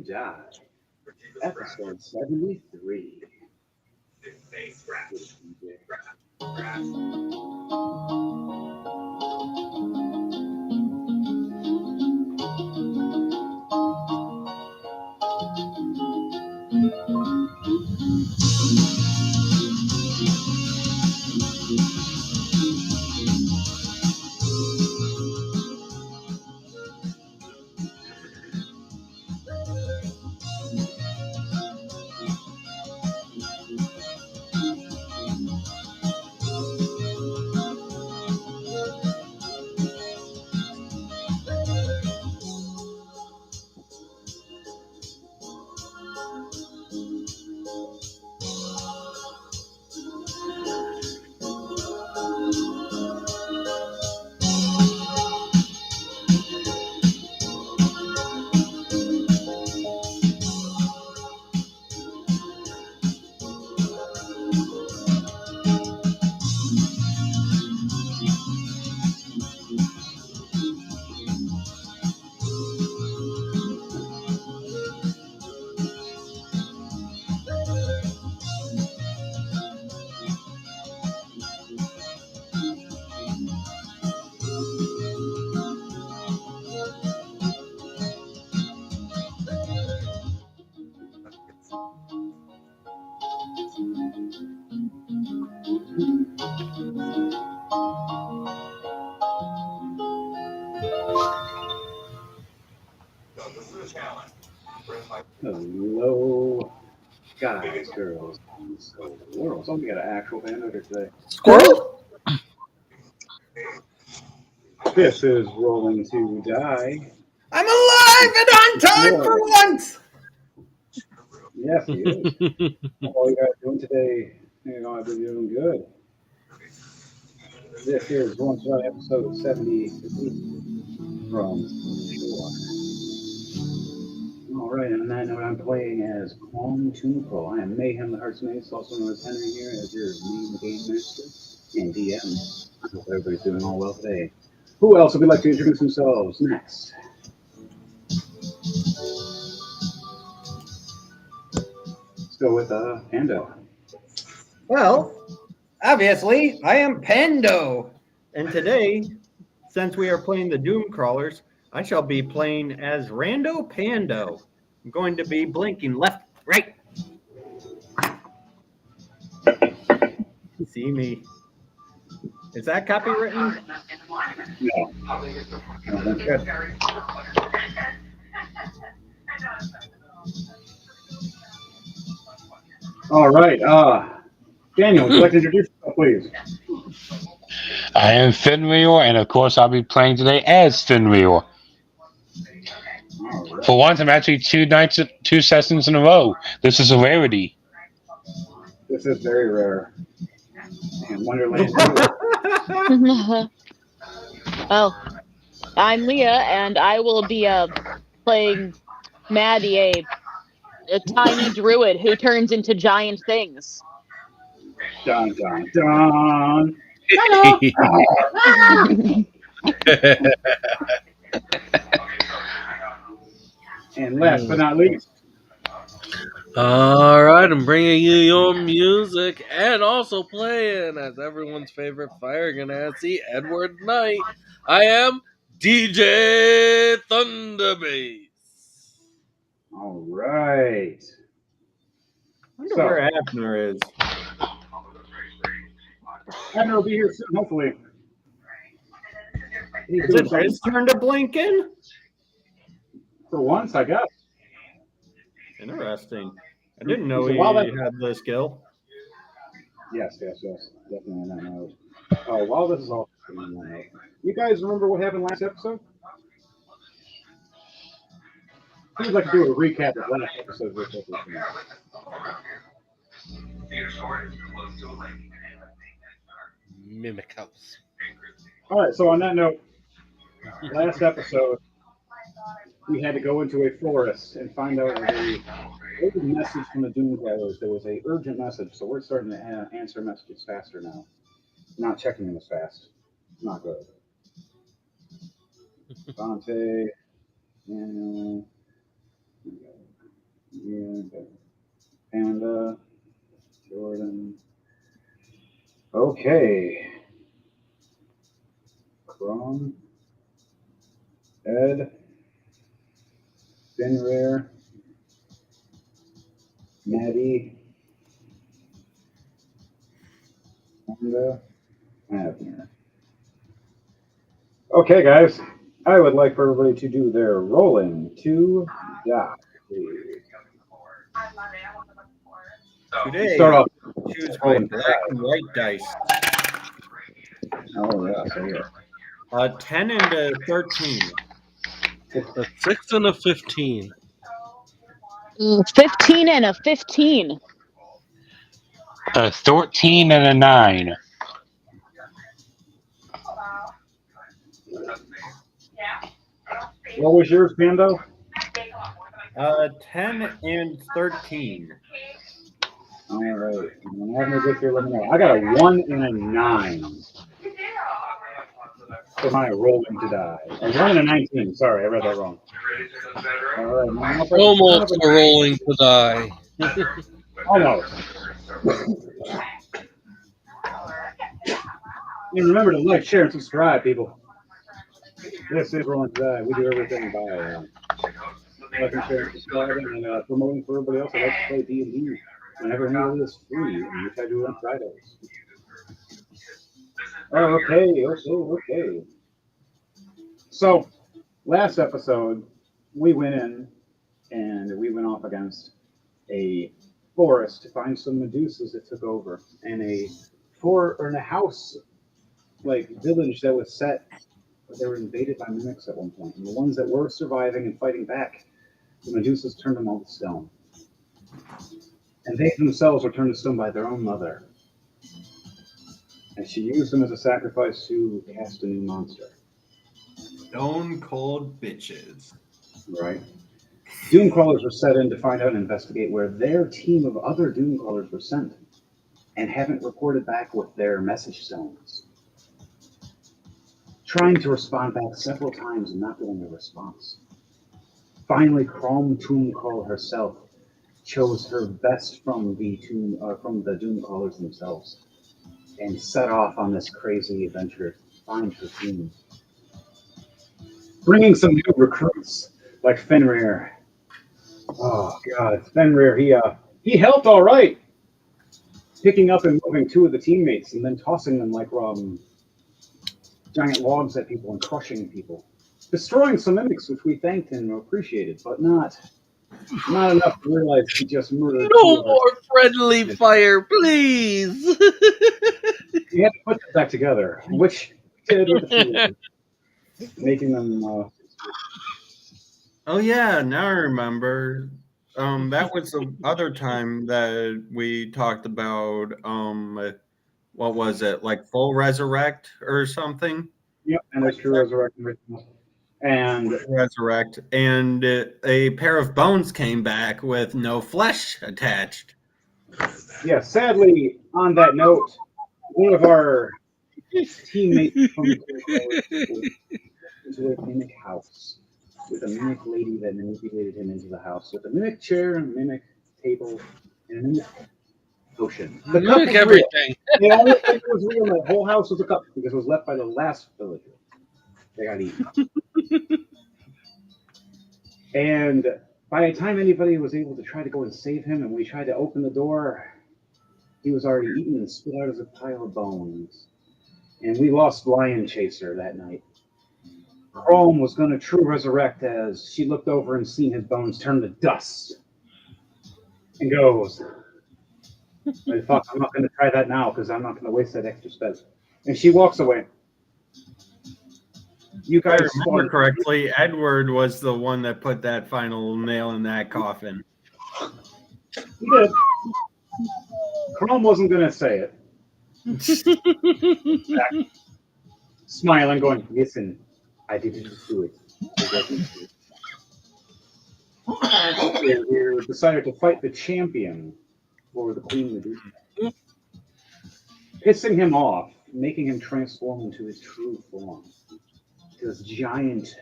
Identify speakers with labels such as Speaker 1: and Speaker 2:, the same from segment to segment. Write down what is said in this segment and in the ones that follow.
Speaker 1: Die, episode 73. Hello, guys, girls, and so the world. So we got an actual band over today.
Speaker 2: Squirrel?
Speaker 1: This is Rolling to Die.
Speaker 2: I'm alive and on time for once!
Speaker 1: Yes, he is. All you guys doing today? I've been doing good. This is Rolling to Die episode 73 from Shore. All right, and on that note, I'm playing as Quang Tunpo. I am Mayhem the Heart's Mace, also known as Henry here, as your main game master and DM. I hope everybody's doing all well today. Who else would like to introduce themselves next? Let's go with Pando.
Speaker 2: Well, obviously, I am Pando. And today, since we are playing the Doom Crawlers, I shall be playing as Rando Pando. I'm going to be blinking left, right. See me. Is that copywritten?
Speaker 1: No. Good. All right. Daniel, would you like to introduce yourself, please?
Speaker 3: I am Finreal, and of course, I'll be playing today as Finreal.
Speaker 1: Right.
Speaker 3: For once, I'm actually two sessions in a row. This is a rarity.
Speaker 1: This is very rare. And Wonderland.
Speaker 4: Well, I'm Leah, and I will be playing Maddie, a tiny druid who turns into giant things.
Speaker 1: Dun, dun, dun. And last but not least,
Speaker 5: all right, I'm bringing you your music and also playing as everyone's favorite Fire Ganassi, Edward Knight. I am DJ Thunderbass.
Speaker 1: all right.
Speaker 2: I wonder where Abner is.
Speaker 1: Abner will be here soon, hopefully.
Speaker 2: Is it his turn to blink in?
Speaker 1: For once, I guess.
Speaker 2: Interesting. I didn't know
Speaker 1: So
Speaker 2: he
Speaker 1: while
Speaker 2: had the skill.
Speaker 1: Yes, definitely on that note. While this is all, you guys remember what happened last episode? I'd like to do a recap of last episode.
Speaker 5: Mimic House.
Speaker 1: All right, so on that note, last episode, we had to go into a forest and find out a urgent message from the Doom Crawlers. There was an urgent message, so we're starting to answer messages faster now. Not checking them as fast. Not good. Dante, Daniel. Yeah, okay. Panda, Jordan. Okay. Chrome, Ed, Finrare, Maddie, Panda, Abner. Okay, guys. I would like for everybody to do their rolling to die, please. Start
Speaker 2: Today,
Speaker 1: off
Speaker 2: choose my
Speaker 1: rolling to
Speaker 2: black
Speaker 1: die.
Speaker 2: and white dice.
Speaker 1: Oh, yeah, so yeah.
Speaker 2: 10 and a 13.
Speaker 5: A 6 and a 15.
Speaker 4: 15 and a 15.
Speaker 3: A 13 and a 9.
Speaker 1: What was yours, Pando?
Speaker 2: 10 and 13.
Speaker 1: All right. When Abner gets here, let me know. I got a 1 and a 9 for my rolling to die. A 1 and a 19. Sorry, I read that wrong. All right. Now for
Speaker 5: Almost a rolling to die.
Speaker 1: Almost. And remember to like, share, and subscribe, people. This is Rolling to Die. We do everything by liking, sharing, subscribing, and promoting for everybody else that likes to play D&D whenever any of it is free, and which I do on Fridays. Okay. So, last episode, we went in and we went off against a forest to find some Medusas that took over, and a house like village that was set. They were invaded by mimics at one point, and the ones that were surviving and fighting back, the Medusas turned them all to stone, and they themselves were turned to stone by their own mother. And she used them as a sacrifice to cast a new monster.
Speaker 2: Stone cold bitches.
Speaker 1: Right. Doomcrawlers were set in to find out and investigate where their team of other Doomcrawlers were sent, and haven't reported back with their message stones. Trying to respond back several times and not getting a response. Finally, Crom Doomcrawler herself chose her best from the Doomcrawlers themselves, and set off on this crazy adventure to find her team. Bringing some new recruits like Fenrir. Oh God, Fenrir, he helped all right, picking up and moving two of the teammates and then tossing them like giant logs at people and crushing people, destroying some mimics, which we thanked and appreciated, but not enough to realize he just murdered.
Speaker 5: No more friendly fire, please.
Speaker 1: We had to put them back together, which we did with the few, making them.
Speaker 2: Oh yeah, now I remember. That was the other time that we talked about what was it, like full resurrect or something?
Speaker 1: Yep, and there's true resurrection. And
Speaker 2: Resurrect, and a pair of bones came back with no flesh attached.
Speaker 1: yeah, sadly, on that note, one of our teammates from the into a mimic house with a mimic lady that manipulated him into the house with a mimic chair and a mimic table and a mimic potion. The cup
Speaker 5: Mimic
Speaker 1: was
Speaker 5: everything.
Speaker 1: real. They only think it was real. The whole house was a cup because it was left by the last villager. They got eaten. And by the time anybody was able to try to go and save him, and we tried to open the door, he was already eaten and spit out as a pile of bones. And we lost Lion Chaser that night. Chrome was going to true resurrect as she looked over and seen his bones turn to dust. And goes, fuck, I'm not going to try that now because I'm not going to waste that extra spell. And she walks away. You
Speaker 2: If I
Speaker 1: guys
Speaker 2: remember correctly, Edward was the one that put that final nail in that coffin.
Speaker 1: He did. Chrome wasn't going to say it. Smiling, going, listen, I didn't do it. We decided to fight the champion for the Queen Medusa. Pissing him off, making him transform into his true form. This giant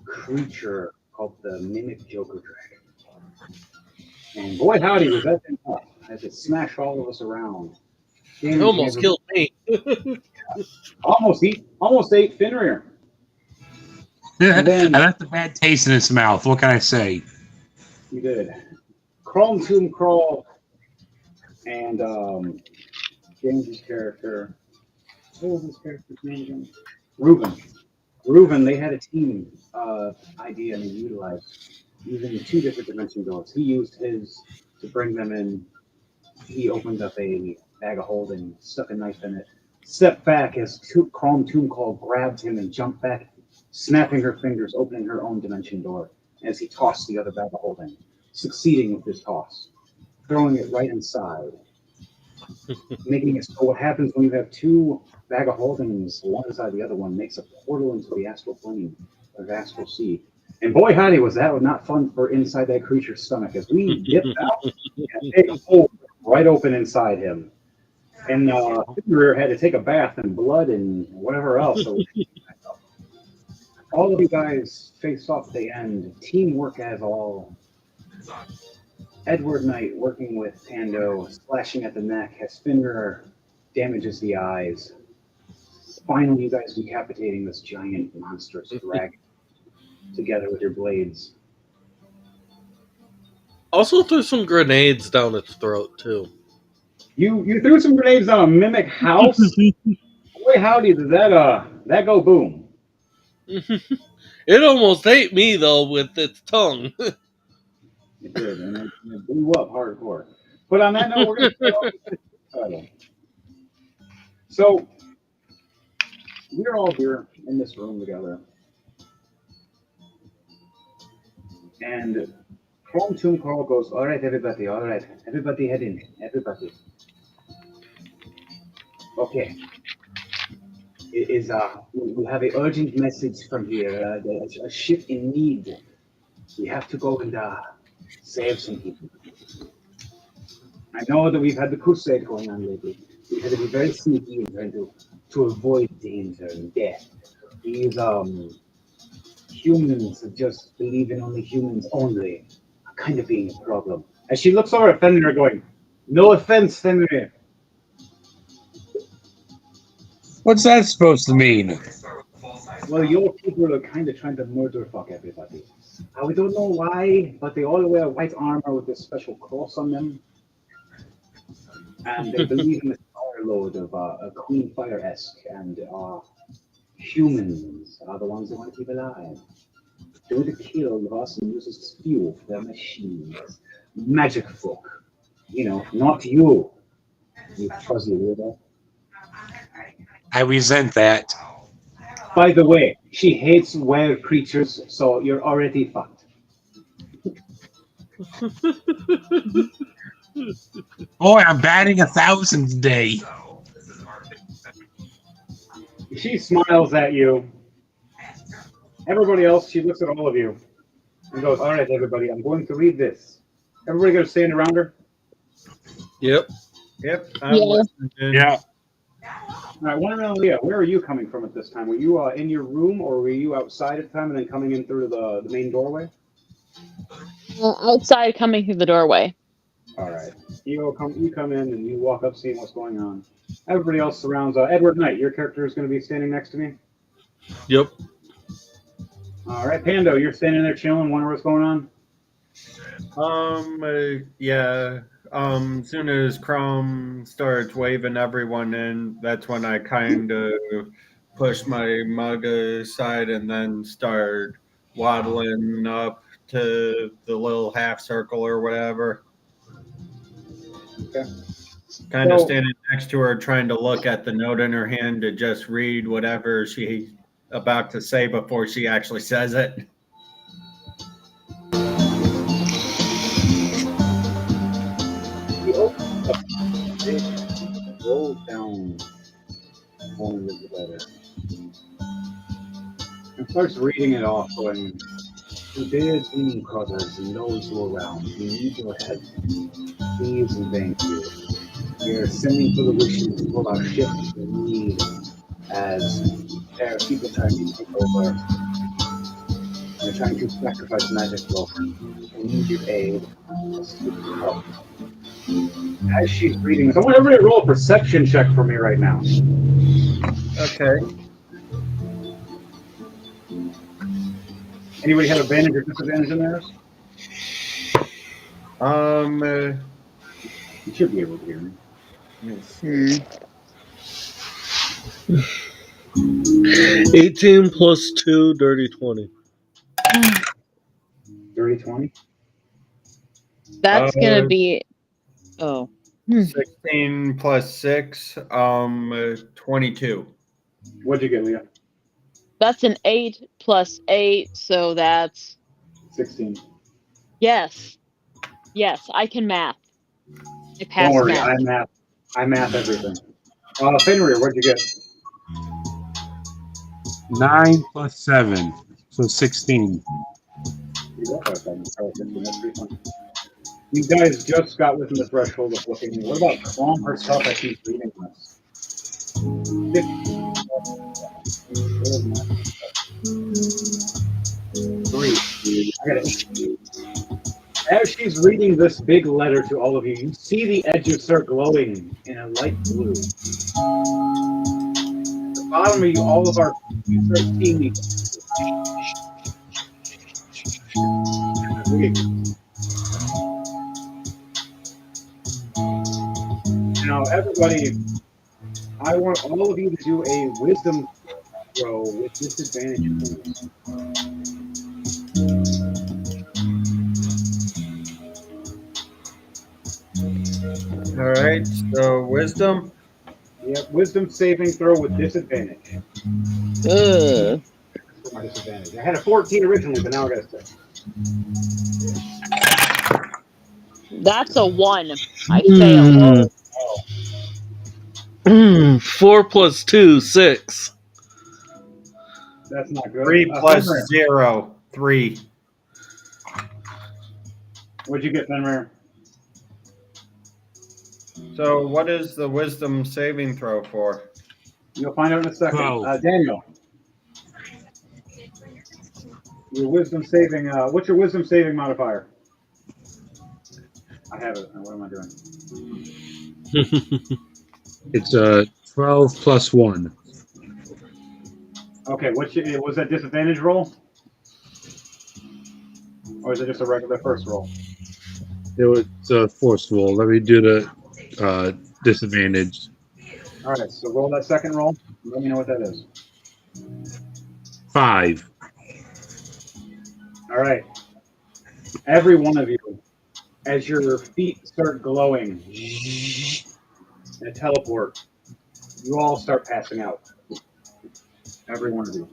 Speaker 1: creature called the Mimic Joker Dragon. And boy, howdy, was that thing tough as it smashed all of us around.
Speaker 5: It almost killed me.
Speaker 1: Almost ate Fenrir.
Speaker 3: I
Speaker 1: then-
Speaker 3: left a bad taste in his mouth. What can I say?
Speaker 1: You did. Chrome Tomb Crawl and James's character. What was his character's name again? Reuben, they had a team idea and they utilized using 2 different dimension doors. He used his to bring them in. He opened up a bag of holding, stuck a knife in it, stepped back as Chrome Tomb Call grabbed him and jumped back, snapping her fingers, opening her own dimension door as he tossed the other bag of holding, succeeding with his toss, throwing it right inside, making it so what happens when you have 2 bag of holdings, one inside the other one, makes a portal into the astral plane of astral sea. And boy, howdy, was that not fun for inside that creature's stomach as we dipped out and a big hole right open inside him. And Fenrir had to take a bath in blood and whatever else. So all of you guys faced off at the end. Teamwork as all. Edward Knight working with Pando, slashing at the neck as Fenrir damages the eyes. Finally, you guys decapitating this giant monstrous dragon together with your blades.
Speaker 5: Also threw some grenades down its throat too.
Speaker 1: You threw some grenades on a mimic house. Boy, howdy, did that go boom?
Speaker 5: It almost ate me though with its tongue.
Speaker 1: It did, and it blew up hardcore. But on that note, we're going to start off with the title. So, we're all here in this room together. And Chrome Tomb Call goes, all right, everybody, head in, everybody. Okay. It is, we have an urgent message from here, a ship in need. We have to go and save some people. I know that we've had the crusade going on lately. We had to be very sneaky in trying to avoid danger and death. These humans that just believe in only humans only are kind of being a problem. As she looks over at Fenrir going, no offense, Fenrir.
Speaker 3: What's that supposed to mean?
Speaker 1: Well, your people are kind of trying to murder fuck everybody. We don't know why, but they all wear white armor with this special cross on them. And they believe in this fire lord of a Queen Fire-esque, and humans are the ones they want to keep alive. They want to kill us and use us as fuel for their machines. Magic folk. You know, not you. You fuzzy weirdo.
Speaker 3: I resent that.
Speaker 1: By the way, she hates were creatures, so you're already fucked.
Speaker 3: Boy, I'm batting 1,000 today.
Speaker 1: She smiles at you. Everybody else, she looks at all of you and goes, all right, everybody, I'm going to read this. Everybody going to stand around her?
Speaker 5: Yep.
Speaker 2: Yep.
Speaker 3: Yeah.
Speaker 1: All right, one around Leah, where are you coming from at this time? Were you in your room, or were you outside at the time and then coming in through the main doorway?
Speaker 4: Outside, coming through the doorway.
Speaker 1: All right. You come in and you walk up seeing what's going on. Everybody else surrounds Edward Knight. Your character is going to be standing next to me.
Speaker 5: Yep.
Speaker 1: All right, Pando, you're standing there chilling, wondering what's going on?
Speaker 2: Yeah. As soon as Chrome starts waving everyone in, that's when I kind of push my mug aside and then start waddling up to the little half circle or whatever.
Speaker 1: Okay.
Speaker 2: Kind of standing next to her, trying to look at the note in her hand to just read whatever she's about to say before she actually says it.
Speaker 1: Roll down one of the letter and starts reading it off, going, to dear Demon Brothers and those who are around, we need your help. Please and thank you. We are sending for the wishes for our ship in need as there are people trying to take over. You're trying to sacrifice magic roll. I need your aid. Help. As she's reading this, I want everybody to roll a perception check for me right now.
Speaker 2: Okay.
Speaker 1: Anybody have advantage or disadvantage in theirs? You should be able to hear me.
Speaker 2: Let me see.
Speaker 5: 18 plus 2, dirty 20.
Speaker 1: Dirty 20?
Speaker 4: That's gonna be. Oh.
Speaker 2: 16 plus 6, 22.
Speaker 1: What'd you get, Leah?
Speaker 4: That's an 8 plus 8, so that's
Speaker 1: 16.
Speaker 4: yes. Yes, I can math. I pass
Speaker 1: Don't worry,
Speaker 4: math.
Speaker 1: I math everything. Fenrir, what'd you get?
Speaker 3: 9 plus 7, so 16.
Speaker 1: You got that, then. Oh, 15, that's pretty fun. You guys just got within the threshold of looking. What about Crom herself as she's reading this? 3. I got it. As she's reading this big letter to all of you, you see the edges start glowing in a light blue. At the bottom of you, all of our, you start seeing these. Now, everybody, I want all of you to do a wisdom throw with disadvantage, please.
Speaker 2: All right, so wisdom.
Speaker 1: Yep, wisdom saving throw with disadvantage.
Speaker 4: Ugh.
Speaker 1: For my disadvantage. I had a 14 originally, but now I got a 6.
Speaker 4: That's a 1. I failed.
Speaker 5: 4 plus 2, 6.
Speaker 1: That's not good.
Speaker 2: 3 plus
Speaker 1: Fenrir,
Speaker 2: 0, 3.
Speaker 1: what'd you get, Fenrir?
Speaker 2: So what is the wisdom saving throw for?
Speaker 1: You'll find out in a second.
Speaker 3: 12.
Speaker 1: Daniel. Your wisdom saving, what's your wisdom saving modifier? I have it. What am I doing?
Speaker 3: It's 12 plus 1.
Speaker 1: Okay, was that disadvantage roll? Or is it just a regular first roll?
Speaker 3: It was a forced roll. Let me do the disadvantage.
Speaker 1: All right, so roll that second roll. Let me know what that is.
Speaker 3: 5.
Speaker 1: All right. Every one of you, as your feet start glowing and a teleport, you all start passing out. Every one of you.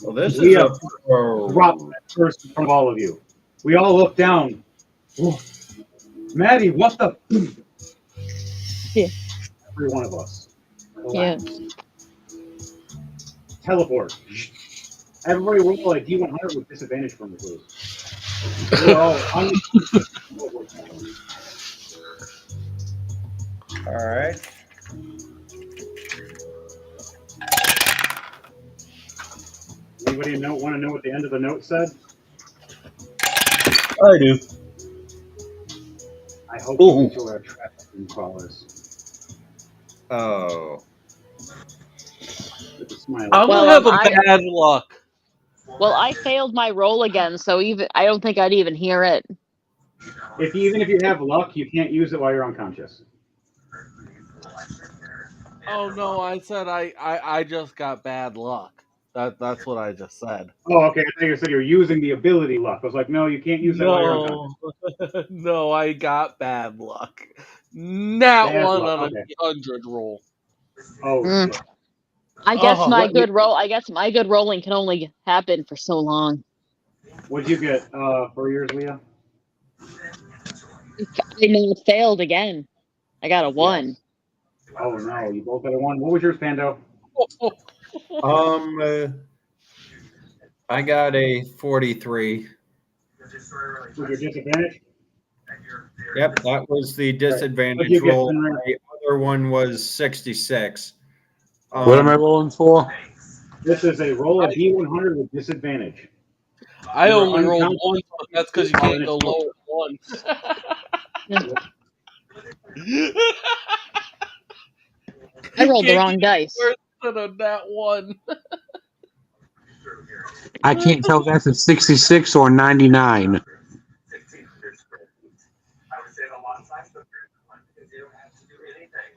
Speaker 2: Well, this
Speaker 1: We
Speaker 2: is
Speaker 1: have dropped that first in front of all of you. We all look down. Whoa. Maddie, what the?
Speaker 4: Yeah.
Speaker 1: Every one of us.
Speaker 4: Yeah.
Speaker 1: Teleport. Everybody roll a D100 with disadvantage from the please. We're all
Speaker 2: All right.
Speaker 1: Anybody want to know what the end of the note said?
Speaker 5: I do.
Speaker 1: I hope you enjoy our trafficking crawlers.
Speaker 2: Oh.
Speaker 1: With a smile.
Speaker 5: I'm
Speaker 4: Well,
Speaker 5: gonna have a
Speaker 4: I-
Speaker 5: bad luck.
Speaker 4: Well, I failed my roll again, so even I don't think I'd even hear it.
Speaker 1: Even if you have luck, you can't use it while you're unconscious.
Speaker 5: Oh no, I said I just got bad luck. That's what I just said.
Speaker 1: Oh, okay. I thought you said you're using the ability luck. I was like, no, you can't use that while you're unconscious.
Speaker 5: No, I got bad luck. Not
Speaker 1: Bad
Speaker 5: one
Speaker 1: luck,
Speaker 5: on
Speaker 1: okay.
Speaker 5: a 100 roll.
Speaker 1: Oh, shit.
Speaker 4: I guess
Speaker 5: Oh,
Speaker 4: my good rolling can only happen for so long.
Speaker 1: What'd you get for yours, Leah?
Speaker 4: I know it failed again. I got a 1.
Speaker 1: Yes. Oh no, you both got a 1. What was yours, Pando?
Speaker 2: I got a 43.
Speaker 1: Was your disadvantage?
Speaker 2: Yep, that was the
Speaker 1: What'd
Speaker 2: disadvantage
Speaker 1: you get,
Speaker 2: roll.
Speaker 1: Fenrir?
Speaker 2: The other one was 66.
Speaker 3: What am I rolling for?
Speaker 1: This is a roll of D100 with disadvantage.
Speaker 5: I
Speaker 1: You're
Speaker 5: only rolled
Speaker 1: unconscious.
Speaker 5: once, but that's because you can't go lower than one.
Speaker 4: I
Speaker 5: You
Speaker 4: rolled the
Speaker 5: can't
Speaker 4: wrong
Speaker 5: get
Speaker 4: dice.
Speaker 5: worse than a nat one.
Speaker 3: I can't tell if that's a 66 or 99.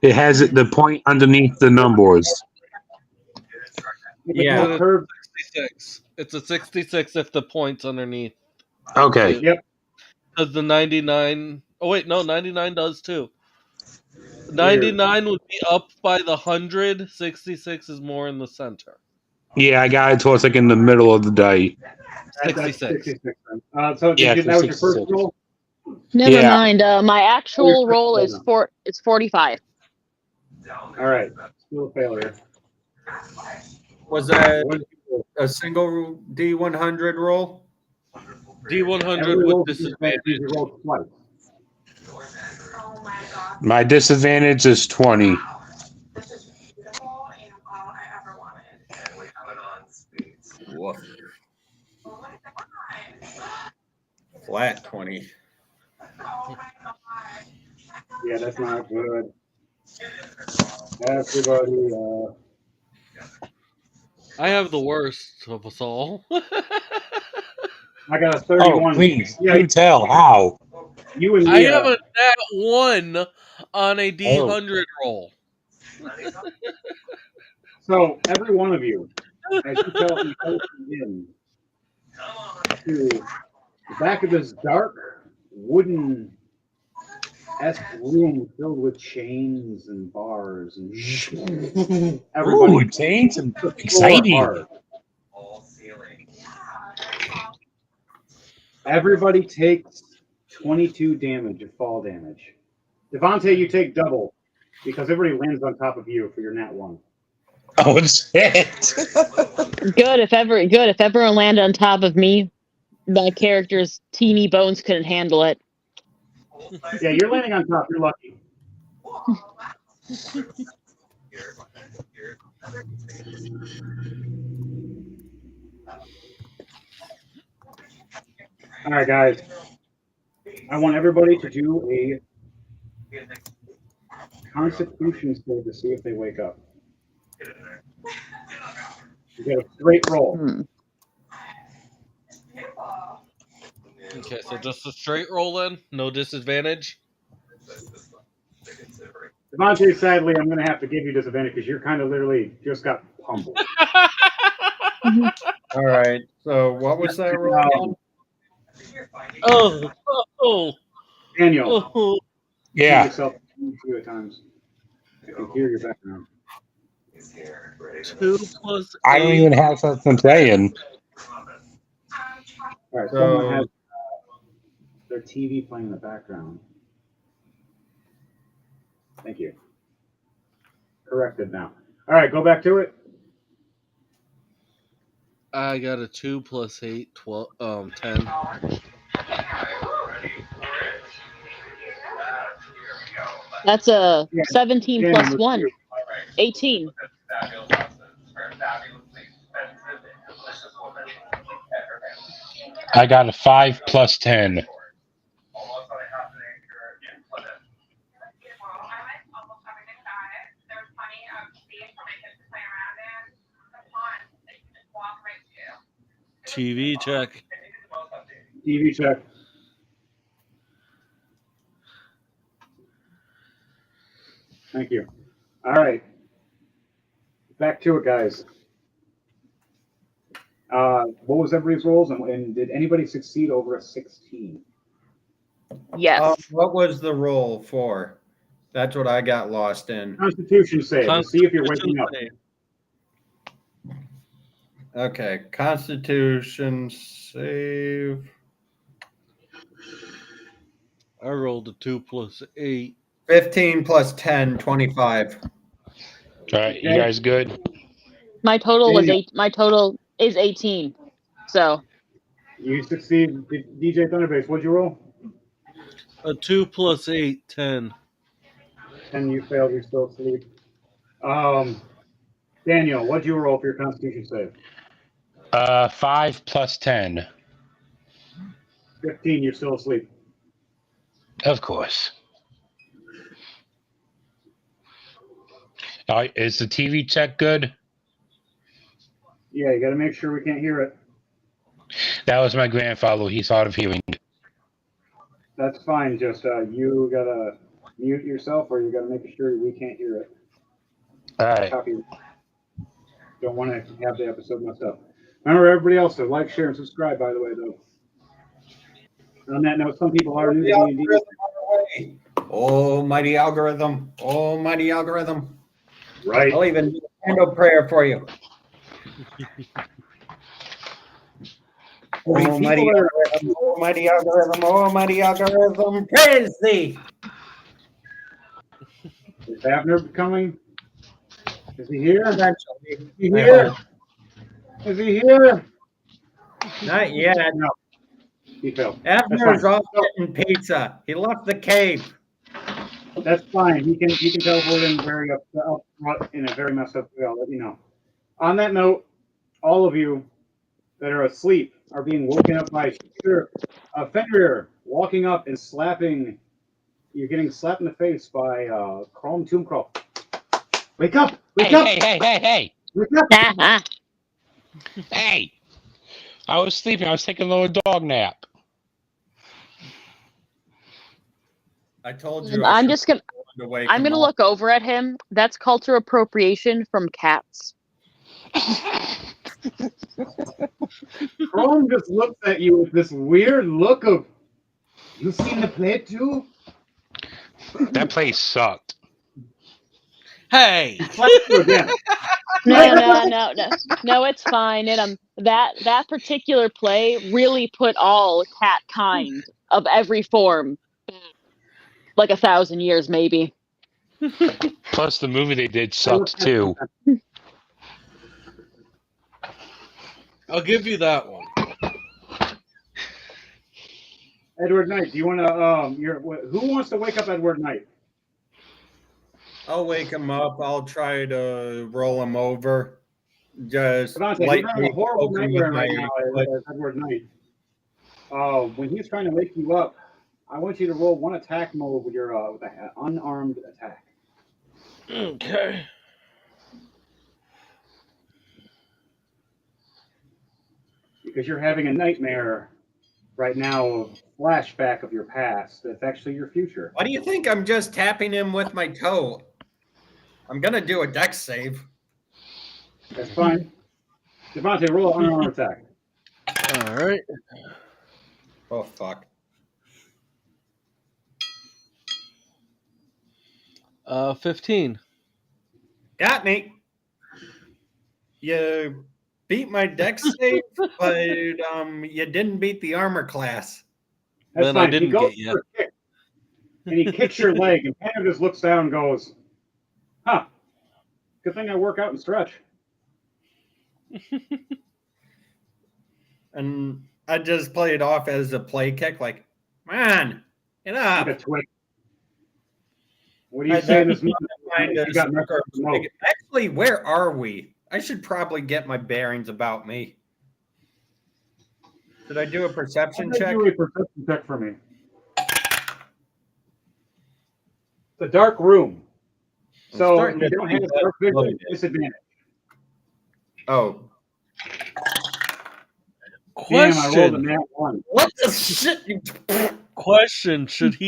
Speaker 3: It has the point underneath the numbers.
Speaker 2: Yeah.
Speaker 5: But
Speaker 1: Curve.
Speaker 5: 66. It's a 66 if the point's underneath.
Speaker 3: Okay.
Speaker 5: It.
Speaker 1: Yep.
Speaker 5: Does the 99... Oh, wait, no, 99 does too. 99 would be up by the 100. 66 is more in the center.
Speaker 3: Yeah, I got it towards like in the middle of the die.
Speaker 1: That's
Speaker 5: 66.
Speaker 1: 66. So
Speaker 3: Yeah,
Speaker 1: that was your first
Speaker 3: 66.
Speaker 1: roll?
Speaker 4: Never
Speaker 3: Yeah.
Speaker 4: mind. My actual roll is
Speaker 1: now.
Speaker 4: 45.
Speaker 1: All right. Still a failure.
Speaker 2: Was that
Speaker 1: One, two,
Speaker 2: a single D100 roll?
Speaker 5: D100
Speaker 1: every
Speaker 5: with
Speaker 1: roll
Speaker 5: disadvantage.
Speaker 1: you roll twice.
Speaker 3: My disadvantage is 20.
Speaker 2: Woof. Flat 20.
Speaker 1: Yeah, that's not good. Everybody,
Speaker 5: I have the worst of us all.
Speaker 1: I got a
Speaker 3: Oh,
Speaker 1: 31.
Speaker 3: please.
Speaker 1: Yeah,
Speaker 3: Do tell. How?
Speaker 1: you and
Speaker 5: I have
Speaker 1: Leah.
Speaker 5: a nat 1 on a D100 roll.
Speaker 1: So every one of you, as you teleport in to the back of this dark wooden room filled with chains and bars and everybody
Speaker 3: Ooh, chains and
Speaker 1: hits the floor
Speaker 3: exciting.
Speaker 1: hard. Everybody takes 22 damage of fall damage. Devontae, you take double because everybody lands on top of you for your nat 1.
Speaker 3: Oh, shit.
Speaker 4: Good if everyone landed on top of me, my character's teeny bones couldn't handle it.
Speaker 1: Yeah, you're landing on top. You're lucky. All right, guys. I want everybody to do a Constitution save to see if they wake up. You get a straight roll.
Speaker 5: Okay, so just a straight roll then? No disadvantage?
Speaker 1: Devontae, sadly, I'm going to have to give you disadvantage because you're kind of literally just got pummeled.
Speaker 2: All right. So what was that roll?
Speaker 5: Oh.
Speaker 1: Daniel,
Speaker 5: Oh.
Speaker 1: mute
Speaker 3: Yeah.
Speaker 1: yourself 2 at times. I can hear your background.
Speaker 5: 2 plus 8.
Speaker 3: I don't even have something playing.
Speaker 1: All right,
Speaker 2: So-
Speaker 1: someone has their TV playing in the background. Thank you. Corrected now. All right, go back to it.
Speaker 5: I got a 2 plus 8, 12, 10.
Speaker 4: That's a
Speaker 1: Yeah,
Speaker 4: 17
Speaker 1: Daniel,
Speaker 4: plus
Speaker 1: let's
Speaker 4: 1.
Speaker 1: do-
Speaker 4: 18.
Speaker 3: I got a 5 plus 10.
Speaker 5: TV check.
Speaker 1: TV check. Thank you. All right. Back to it, guys. What was everybody's rolls, and did anybody succeed over a 16?
Speaker 4: Yes.
Speaker 2: What was the roll for? That's what I got lost in.
Speaker 1: Constitution save to see if you're waking up.
Speaker 2: Okay. Constitution save.
Speaker 5: I rolled a 2 plus 8.
Speaker 2: 15 plus 10, 25.
Speaker 3: All right, you guys good?
Speaker 4: My total was
Speaker 1: Daniel.
Speaker 4: My total is 18. So
Speaker 1: You succeed. DJ Thunderbase, what'd you roll?
Speaker 5: A 2 plus 8, 10.
Speaker 1: 10, you failed. You're still asleep. Daniel, what'd you roll for your Constitution save?
Speaker 3: 5 plus 10.
Speaker 1: 15, you're still asleep.
Speaker 3: Of course. All right, is the TV check good?
Speaker 1: Yeah, you got to make sure we can't hear it.
Speaker 3: That was my grandfather. He's hard of hearing.
Speaker 1: That's fine. Just you got to mute yourself, or you got to make sure we can't hear it.
Speaker 3: All right.
Speaker 1: Copy. Don't want to have the episode messed up. Remember, everybody else, to like, share, and subscribe, by the way, though. On that note, some people are new to D&D.
Speaker 2: Almighty algorithm. Almighty algorithm.
Speaker 1: Right.
Speaker 2: I'll even do a candle prayer for you. Almighty algorithm, almighty algorithm, almighty algorithm, praise thee.
Speaker 1: Is Abner coming? Is he here?
Speaker 2: Eventually.
Speaker 1: Is he here? Is he here?
Speaker 2: Not yet.
Speaker 1: No. He fell.
Speaker 2: Abner's off getting pizza. He left the cave.
Speaker 1: That's fine. He can teleport in very up in a very messed up way. I'll let you know. On that note, all of you that are asleep are being woken up by Fenrir walking up and slapping. You're getting slapped in the face by Chrome Tombcrawl. Wake up! Wake up!
Speaker 3: Hey!
Speaker 1: Wake up!
Speaker 3: Hey! I was sleeping. I was taking a little dog nap.
Speaker 2: I told you.
Speaker 4: I'm gonna look over at him. That's cultural appropriation from cats.
Speaker 1: Chrome just looks at you with this weird look of, you seen the play too?
Speaker 3: That place sucked.
Speaker 5: Hey!
Speaker 4: No, it's fine. That particular play really put all cat kind of every form like 1,000 years, maybe.
Speaker 3: Plus, the movie they did sucked too.
Speaker 5: I'll give you that one.
Speaker 1: Edward Knight, do you want to? Who wants to wake up Edward Knight?
Speaker 2: I'll wake him up. I'll try to roll him over. Just
Speaker 1: You're having a horrible nightmare right now, Edward Knight. When he's trying to wake you up, I want you to roll one attack mode with your with an unarmed attack.
Speaker 5: Okay.
Speaker 1: Because you're having a nightmare right now of flashback of your past. That's actually your future.
Speaker 2: Why do you think I'm just tapping him with my toe? I'm gonna do a dex save.
Speaker 1: That's fine. Devontae, roll an unarmed attack.
Speaker 5: All right.
Speaker 2: Oh fuck.
Speaker 5: 15.
Speaker 2: Got me. You beat my dex save, but you didn't beat the armor class.
Speaker 1: That's
Speaker 5: Then
Speaker 1: fine.
Speaker 5: I didn't
Speaker 1: he goes
Speaker 5: get you.
Speaker 1: for a kick, and he kicks your leg, and Pam just looks down and goes, "Huh? Good thing I work out and stretch."
Speaker 2: And I just play it off as a play kick, like, man, get up.
Speaker 1: Like a twig. What do you say in this moment? You got
Speaker 2: Actually, where are we? I should probably get my bearings about me. Did I do a perception check?
Speaker 1: Do a perception check for me. It's a dark room, so if you don't have dark vision, disadvantage.
Speaker 2: Oh.
Speaker 1: Damn, I rolled a nat 1.
Speaker 2: What the shit?
Speaker 5: Question: should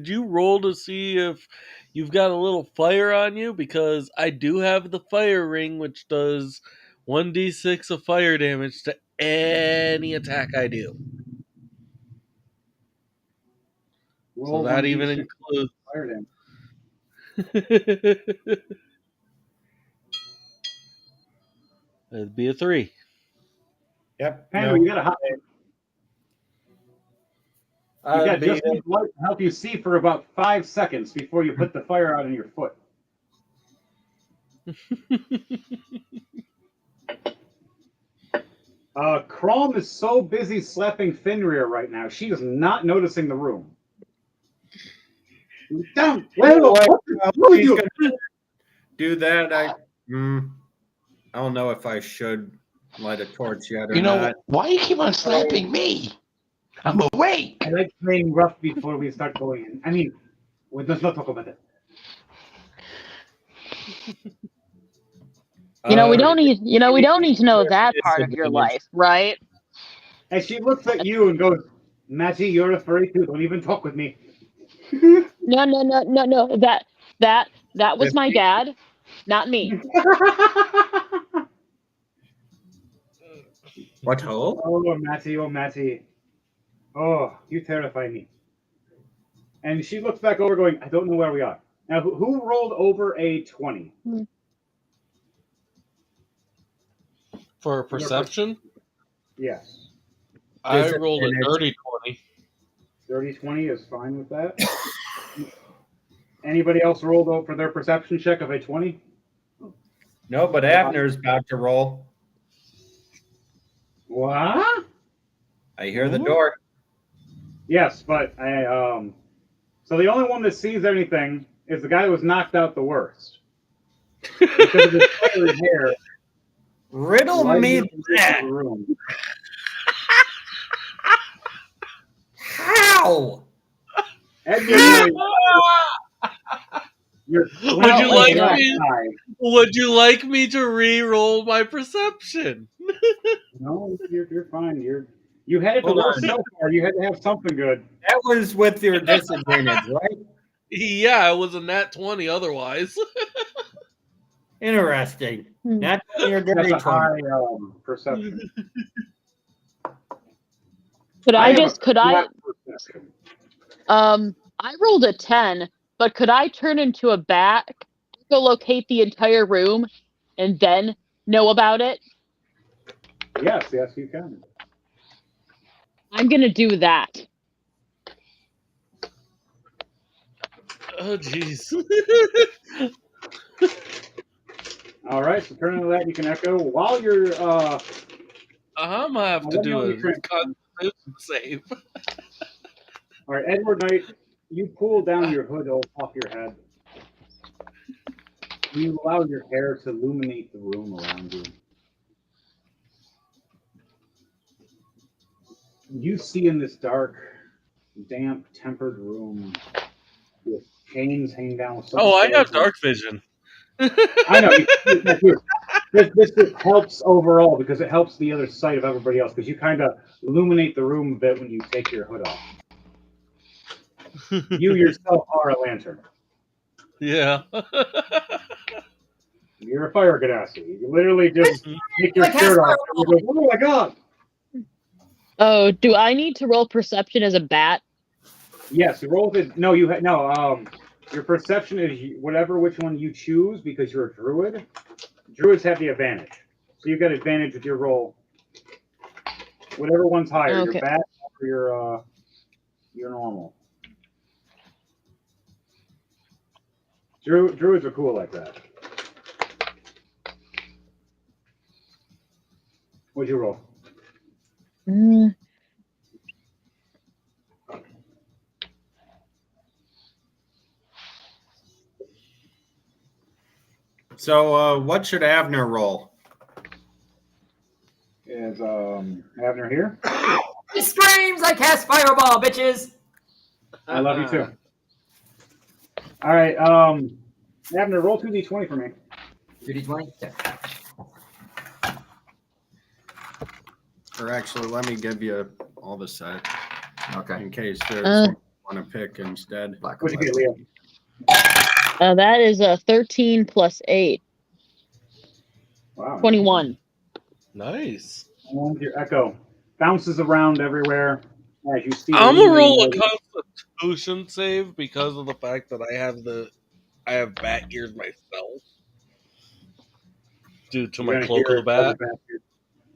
Speaker 5: you roll to see if you've got a little fire on you? Because I do have the fire ring, which does 1d6 of fire damage to any attack I do.
Speaker 1: Roll
Speaker 5: so that
Speaker 1: 1d6
Speaker 5: even includes
Speaker 1: fire damage.
Speaker 5: It'd be a 3.
Speaker 2: Yep.
Speaker 1: Henry, you got a hot. You got just enough light to help you see for about 5 seconds before you put the fire out in your foot. Chrome is so busy slapping Fenrir right now, she is not noticing the room. Down.
Speaker 2: He's gonna do that. I don't know if I should light a torch yet or
Speaker 3: You know,
Speaker 2: not.
Speaker 3: why you keep on slapping me? I'm awake.
Speaker 1: I like playing rough before we start going in. I mean, let's not talk about it.
Speaker 4: We
Speaker 2: Uh,
Speaker 4: don't need. We don't need to know that part of your life, right?
Speaker 1: And she looks at you and goes, Matty, you're a furry too. Don't even talk with me.
Speaker 4: No, no, no, no, no. That was my dad, not me.
Speaker 2: What hole?
Speaker 1: Oh, Matty, oh, Matty. Oh, you terrify me. And she looks back over going, I don't know where we are. Now, who rolled over a 20?
Speaker 5: For perception,
Speaker 1: Yes.
Speaker 5: I rolled a dirty 20.
Speaker 1: Dirty 20 is fine with that. Anybody else rolled out for their perception check of a 20?
Speaker 2: No, but Abner's about to roll.
Speaker 1: What?
Speaker 2: I hear the door.
Speaker 1: Yes, but so the only one that sees anything is the guy that was knocked out the worst. Because of his fiery hair.
Speaker 2: Riddle me that.
Speaker 1: Room.
Speaker 2: How?
Speaker 1: Edgar, you're
Speaker 5: Would you like
Speaker 4: that
Speaker 5: me? Would you like me to re-roll my perception?
Speaker 1: No, you're fine. You had it the
Speaker 2: Hold
Speaker 1: worst
Speaker 2: on.
Speaker 1: so far. You had to have something good.
Speaker 2: That was with your disadvantage, right?
Speaker 5: Yeah, it was a nat 20 otherwise.
Speaker 2: Interesting. Not your
Speaker 1: That's
Speaker 2: dirty
Speaker 1: a high
Speaker 2: 20.
Speaker 1: perception.
Speaker 4: Could I just? Could I?
Speaker 1: flat perception.
Speaker 4: I rolled a 10, but could I turn into a bat, echolocate the entire room, and then know about it?
Speaker 1: Yes, you can.
Speaker 4: I'm gonna do that.
Speaker 5: Oh, jeez.
Speaker 1: All right, so turn into that. You can echo while you're.
Speaker 5: I'm gonna have to do a constitution save.
Speaker 1: All right, Edward Knight, you pull down your hood off your head. You allow your hair to illuminate the room around you. You see in this dark, damp, tempered room with chains hanging down. With
Speaker 5: Oh, I have dark vision.
Speaker 1: I know. This just helps overall because it helps the other sight of everybody else because you kind of illuminate the room a bit when you take your hood off. You yourself are a lantern.
Speaker 5: Yeah.
Speaker 1: You're a fire ganassi. You literally just take your shirt off and you go, oh my god!
Speaker 4: Oh, do I need to roll perception as a bat?
Speaker 1: Yes, you rolled it. No, your perception is whatever which one you choose because you're a druid. Druids have the advantage. So you've got advantage with your roll. Whatever one's higher,
Speaker 4: Okay.
Speaker 1: your bat or your normal. Druids are cool like that. What'd you roll?
Speaker 2: So, what should Abner roll?
Speaker 1: Is Abner here?
Speaker 6: He screams, I cast fireball, bitches!
Speaker 1: I love you too. All right, Abner, roll 2d20 for me.
Speaker 6: 2d20? Yeah.
Speaker 2: Or actually, let me give you all the set
Speaker 6: Okay.
Speaker 2: in case there's one you want to pick instead.
Speaker 6: Black
Speaker 1: What'd you get, Leo?
Speaker 4: That is a 13 plus 8.
Speaker 1: Wow.
Speaker 4: 21.
Speaker 5: Nice.
Speaker 1: And your echo bounces around everywhere as you see.
Speaker 5: I'm gonna roll a constitution save because of the fact that I have bat ears myself. Due to my cloak of the bat.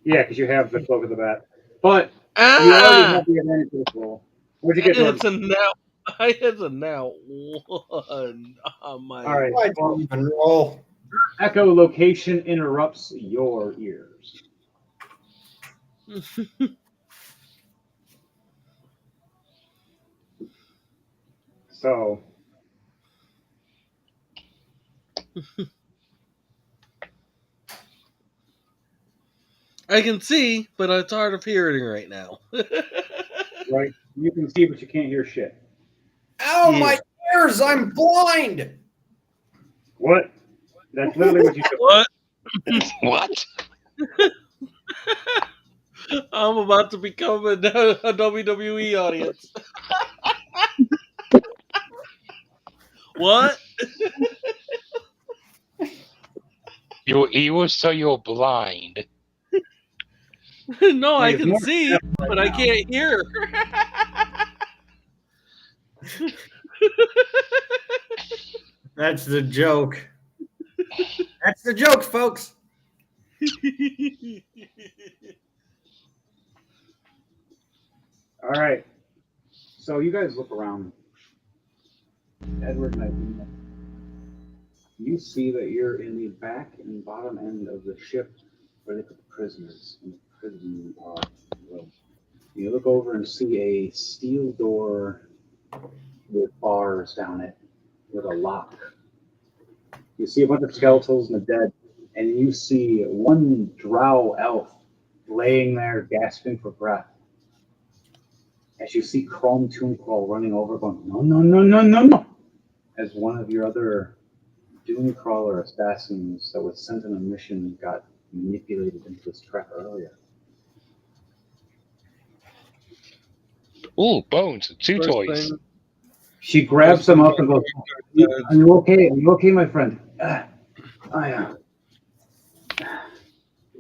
Speaker 1: Yeah, because you have the cloak of the bat. But you already have the advantage of this roll. What'd you get, Jordan?
Speaker 5: It's a now one on my.
Speaker 1: All right.
Speaker 2: Why'd you even roll?
Speaker 1: Echo location interrupts your ears. So.
Speaker 5: I can see, but it's hard of hearing right now.
Speaker 1: Right? You can see, but you can't hear shit.
Speaker 2: Ow,
Speaker 5: Yeah.
Speaker 2: my ears! I'm blind!
Speaker 1: What? That's literally what you do.
Speaker 5: What?
Speaker 3: What?
Speaker 5: I'm about to become a WWE audience. What?
Speaker 3: Your ears, so you're blind.
Speaker 5: No, I
Speaker 1: It's
Speaker 5: can
Speaker 1: more
Speaker 5: see,
Speaker 1: right
Speaker 5: but I
Speaker 1: now.
Speaker 5: can't hear.
Speaker 2: That's the joke. That's the joke, folks.
Speaker 1: All right. So you guys look around. Edward and Idina. You see that you're in the back and bottom end of the ship where they put the prisoners in the prison room. You look over and see a steel door with bars down it with a lock. You see a bunch of skeletons and the dead, and you see one drow elf laying there gasping for breath. As you see Chrome Tooncrawl running over, going, no, no, no, no, no, no. As one of your other Doomcrawler assassins that was sent on a mission got manipulated into this trap earlier.
Speaker 3: Ooh, bones, two
Speaker 5: First
Speaker 3: toys.
Speaker 5: thing-
Speaker 1: She grabs him up and goes, "Are you okay? Are you okay, my friend?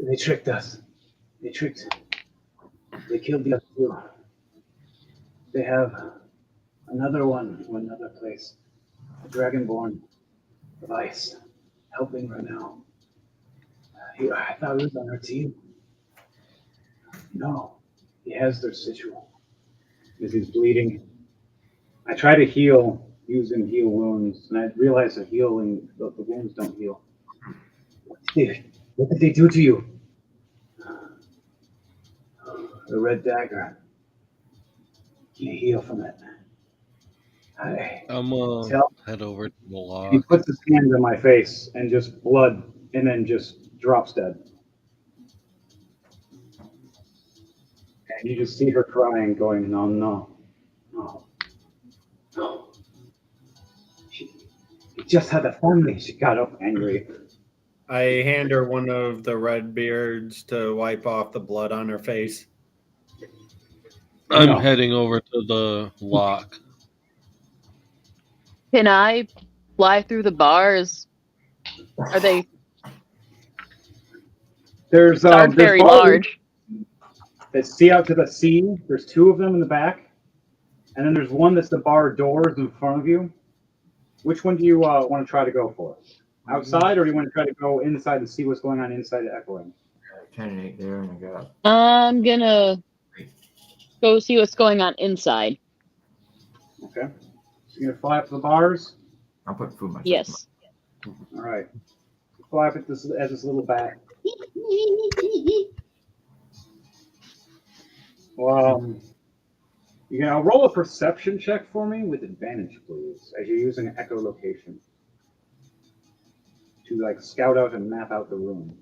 Speaker 1: They tricked us. They killed the other two. They have another one from another place. A Dragonborn device helping right now. I thought he was on our team. No, he has their sigil. As he's bleeding. I try to heal using heal wounds, and I realize that healing, the wounds don't heal. What did they do to you? The red dagger. Can't heal from it.
Speaker 5: I'm head over to the lock.
Speaker 1: He puts his hand in my face and just blood, and then just drops dead. And you just see her crying, going, no, no, no, no. She just had a family. She got up angry.
Speaker 2: I hand her one of the red beards to wipe off the blood on her face.
Speaker 5: I'm
Speaker 1: No.
Speaker 5: heading over to the lock.
Speaker 4: Can I fly through the bars? Are they
Speaker 1: There's
Speaker 4: aren't very
Speaker 1: bars
Speaker 4: large?
Speaker 1: that see out to the sea. There's two of them in the back, and then there's one that's the bar doors in front of you. Which one do you want to try to go for? Outside, or do you want to try to go inside and see what's going on inside the echoing?
Speaker 6: 10 and 8 there, and I got
Speaker 4: I'm gonna go see what's going on inside.
Speaker 1: Okay. So you're gonna fly up to the bars.
Speaker 6: I'll put food myself.
Speaker 4: Yes.
Speaker 1: All right. Fly up at this as this little bat. Well, you can roll a perception check for me with advantage, please, as you're using echolocation to like scout out and map out the room.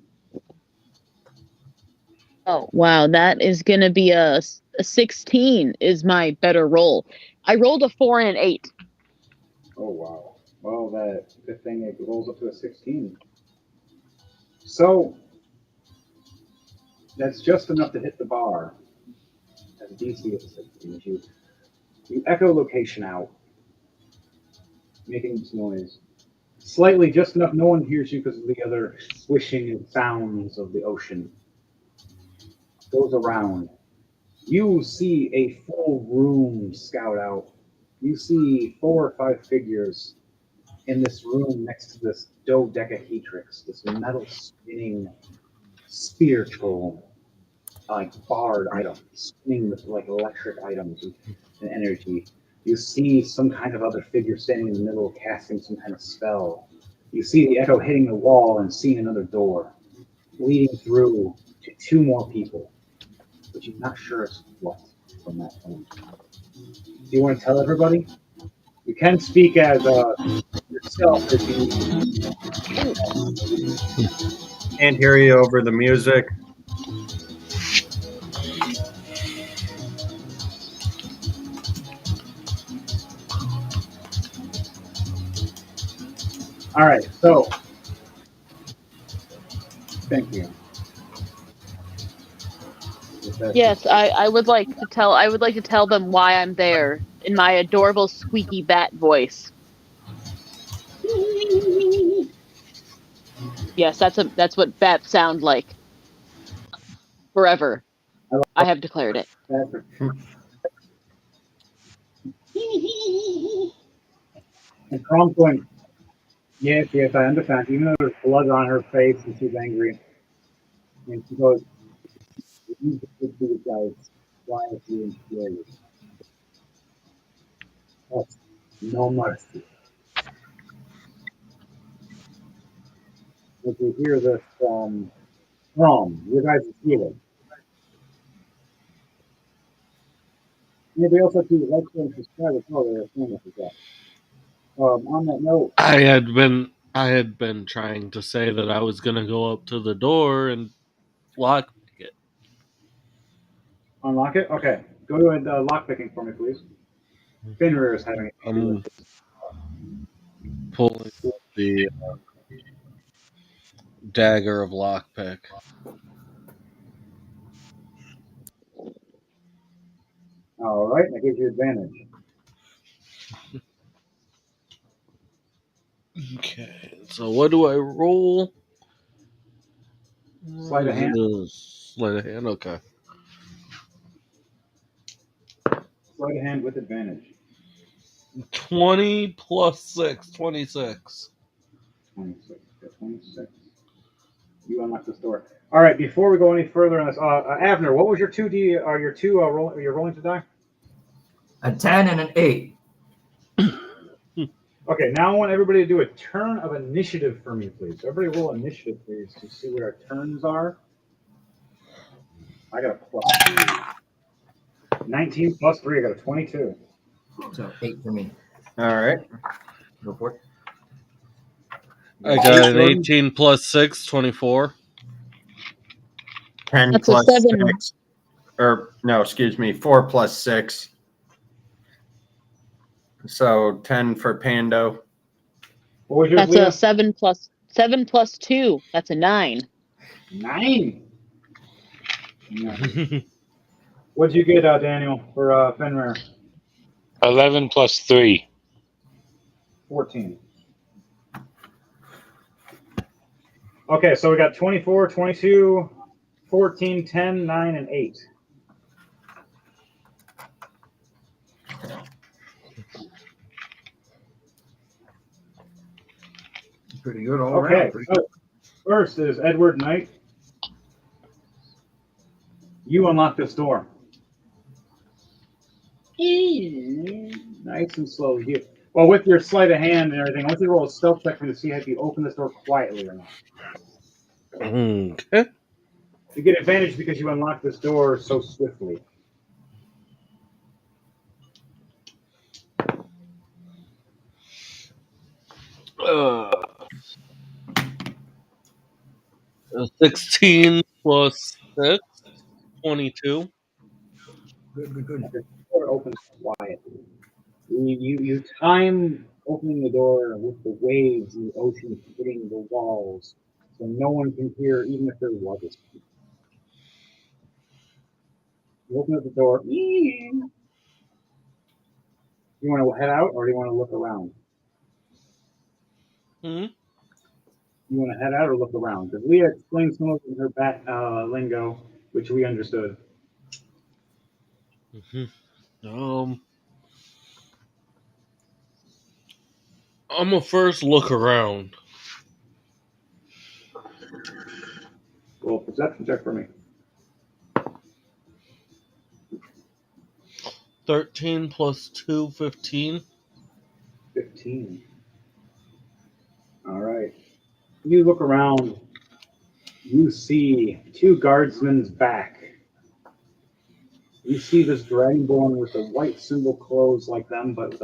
Speaker 4: Oh wow, that is gonna be a 16 is my better roll. I rolled a 4 and an 8.
Speaker 1: Oh wow. Well, that good thing it rolls up to a 16. So that's just enough to hit the bar. As a DC of 16. You echolocation out, making this noise. Slightly, just enough, no one hears you because of the other swishing sounds of the ocean. Goes around. You see a full room scout out. You see 4 or 5 figures in this room next to this dodecahedrix, this metal spinning spiritual, like barred item, spinning with like electric items and energy. You see some kind of other figure standing in the middle, casting some kind of spell. You see the echo hitting the wall and seeing another door, leading through to 2 more people, but you're not sure it's what from that point. Do you want to tell everybody? You can speak as yourself if you
Speaker 2: Can't hear you over the music.
Speaker 1: All right, so thank you.
Speaker 4: Yes, I would like to tell them why I'm there in my adorable squeaky bat voice. Yes, that's what bats sound like. Forever.
Speaker 1: I love
Speaker 4: I have declared it.
Speaker 1: Patrick. And Crom's going, yes, yes, I understand. Even though there's blood on her face and she's angry. And she goes, you just do it, guys. Quietly and slowly. That's no mercy. If you hear this from you guys feel it. Anybody else like to like and subscribe as well? They're famous as well. On that note,
Speaker 5: I had been trying to say that I was gonna go up to the door and lock it.
Speaker 1: unlock it. Okay, go to lock picking for me, please. Finrear is having a issue with
Speaker 5: I'm pulling the dagger of lockpick.
Speaker 1: All right, that gives you advantage.
Speaker 5: Okay, so what do I roll?
Speaker 1: Sleight of hand.
Speaker 5: Sleight of hand. Okay.
Speaker 1: Sleight of hand with advantage.
Speaker 5: 20 plus 6, 26.
Speaker 1: 26. Okay, 26. You unlock this door. All right. Before we go any further on this, Avner, what was your 2D or your two roll? You're rolling to die.
Speaker 6: A 10 and an 8.
Speaker 1: Okay. Now I want everybody to do a turn of initiative for me, please. Everybody roll initiative, please, to see what our turns are. I got a plus 19 plus 3. I got a 22.
Speaker 6: So 8 for me.
Speaker 2: All right.
Speaker 6: Go for it.
Speaker 5: I got an 18 plus 6, 24.
Speaker 2: 10
Speaker 4: That's a
Speaker 2: plus
Speaker 4: 7.
Speaker 2: 6. Or, no, excuse me, 4 plus 6. So 10 for Pando.
Speaker 1: What was yours,
Speaker 4: That's
Speaker 1: Leah?
Speaker 4: a 7 plus 2. That's a 9.
Speaker 1: 9. Nice. What'd you get, Daniel, for Fenrir?
Speaker 3: 11 plus 3.
Speaker 1: 14. Okay, so we got 24, 22, 14, 10, 9, and 8.
Speaker 6: Pretty good all
Speaker 1: Okay,
Speaker 6: around.
Speaker 1: so first is Edward Knight. You unlock this door. Nice and slow. Well, with your sleight of hand and everything, I want you to roll a stealth check for me to see if you open this door quietly or not.
Speaker 5: Okay.
Speaker 1: You get advantage because you unlock this door so swiftly.
Speaker 5: Uh, 16 plus 6, 22.
Speaker 6: Good, good.
Speaker 1: The door opens quietly. You time opening the door with the waves and the ocean hitting the walls, so no one can hear, even if there was a speak. You open up the door. You want to head out, or do you want to look around?
Speaker 5: Hmm?
Speaker 1: You want to head out or look around? Because Leah explained some of it in her bat lingo, which we understood.
Speaker 5: I'm gonna first look around.
Speaker 1: Roll a perception check for me.
Speaker 5: 13 plus 2, 15.
Speaker 1: 15. All right. You look around. You see two guardsmen's back. You see this dragonborn with the white symbol clothes like them, but with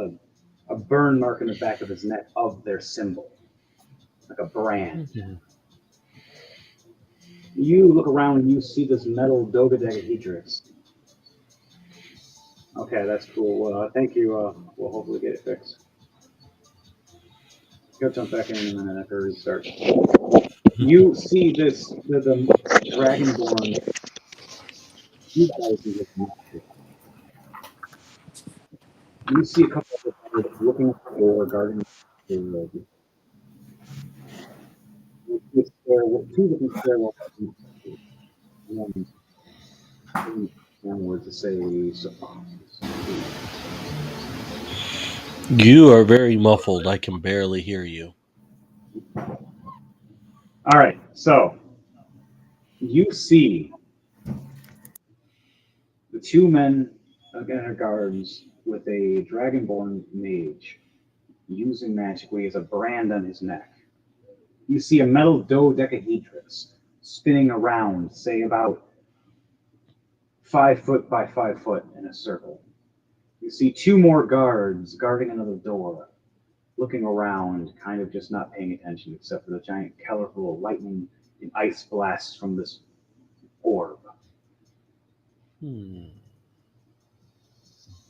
Speaker 1: a burn mark in the back of his neck of their symbol, like a brand. You look around and you see this metal dodecahedrous. Okay, that's cool. Thank you. We'll hopefully get it fixed. He'll jump back in a minute after he starts. You see the dragonborn. You guys are looking at it. You see a couple of guards looking at the door, guarding the door. Two different stairwells. One downward to say supplies.
Speaker 5: You are very muffled. I can barely hear you.
Speaker 1: All right, so you see the two men again are guards with a dragonborn mage using magically as a brand on his neck. You see a metal dodecahedrons spinning around, say about 5 foot by 5 foot in a circle. You see two more guards guarding another door, looking around, kind of just not paying attention, except for the giant colorful lightning and ice blasts from this orb.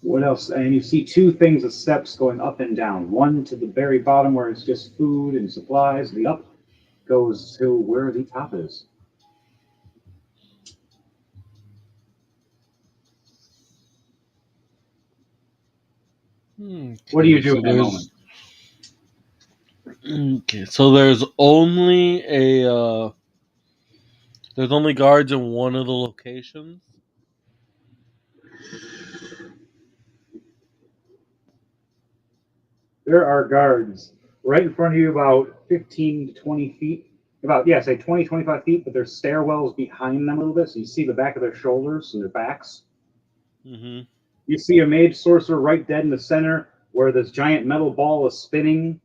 Speaker 1: What else? And you see two things of steps going up and down. One to the very bottom where it's just food and supplies. The up goes to where the top is. What do you do at that moment?
Speaker 5: Okay, so there's only there's only guards in one of the locations.
Speaker 1: There are guards right in front of you about 15 to 20 feet. Say 20, 25 feet, but there's stairwells behind them a little bit, so you see the back of their shoulders and their backs.
Speaker 5: Mm-hmm.
Speaker 1: You see a mage sorcerer right dead in the center where this giant metal ball is spinning.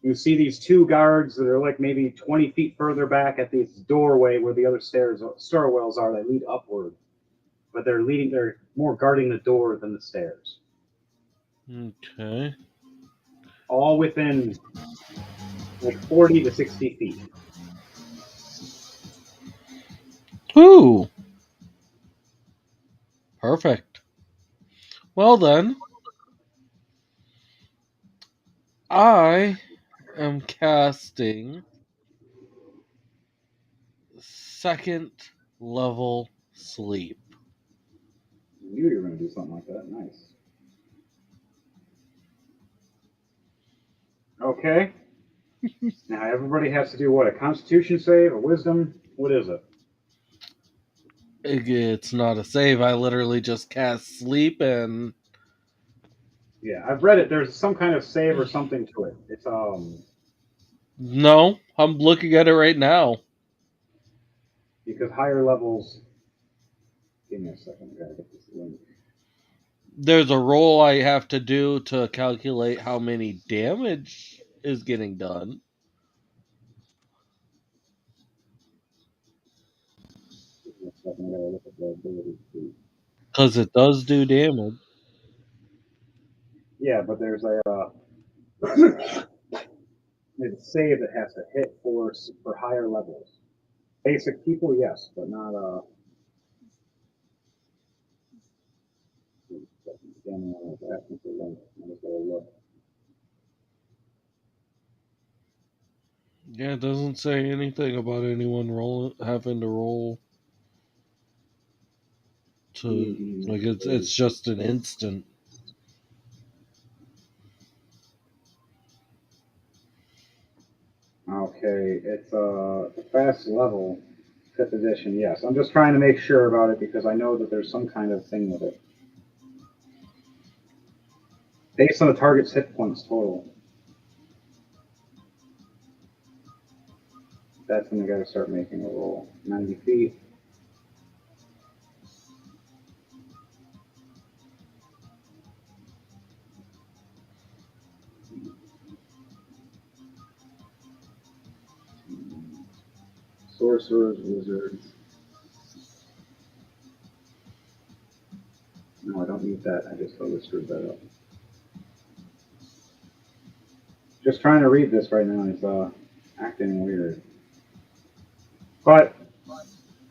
Speaker 1: You see these two guards that are like maybe 20 feet further back at this doorway where the other stairwells are that lead upward. But they're more guarding the door than the stairs.
Speaker 5: Okay.
Speaker 1: All within like 40 to 60 feet.
Speaker 5: Ooh. Perfect. Well then, I am casting second level sleep.
Speaker 1: I knew you were going to do something like that. Nice. Okay. Now everybody has to do what? A Constitution save, a Wisdom? What is it?
Speaker 5: It's not a save. I literally just cast sleep and
Speaker 1: Yeah, I've read it. There's some kind of save or something to it. It's
Speaker 5: no, I'm looking at it right now.
Speaker 1: because higher levels. Give me a second. I gotta get this link.
Speaker 5: There's a roll I have to do to calculate how many damage is getting done.
Speaker 1: Give me a second. I gotta look at the ability sheet.
Speaker 5: Because it does do damage.
Speaker 1: Yeah, but there's a it's a save that has to hit for higher levels. Basic people, yes, but not asking for link. I'm just gonna look.
Speaker 5: Yeah, it doesn't say anything about anyone having to roll to like it's just an instant.
Speaker 1: Okay, it's a fast level, 5th edition. Yes, I'm just trying to make sure about it because I know that there's some kind of thing with it. Based on the target's hit points total. That's when they got to start making a roll. 90 feet. Sorcerers, wizards. No, I don't need that. I just totally screwed that up. Just trying to read this right now is acting weird. But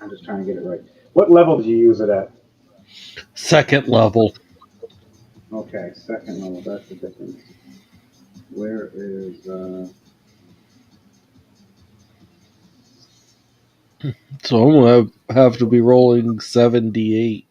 Speaker 1: I'm just trying to get it right. What level did you use it at?
Speaker 5: Second level.
Speaker 1: Okay, 2nd level. That's the difference. Where is
Speaker 5: So I'm gonna have to be rolling 78.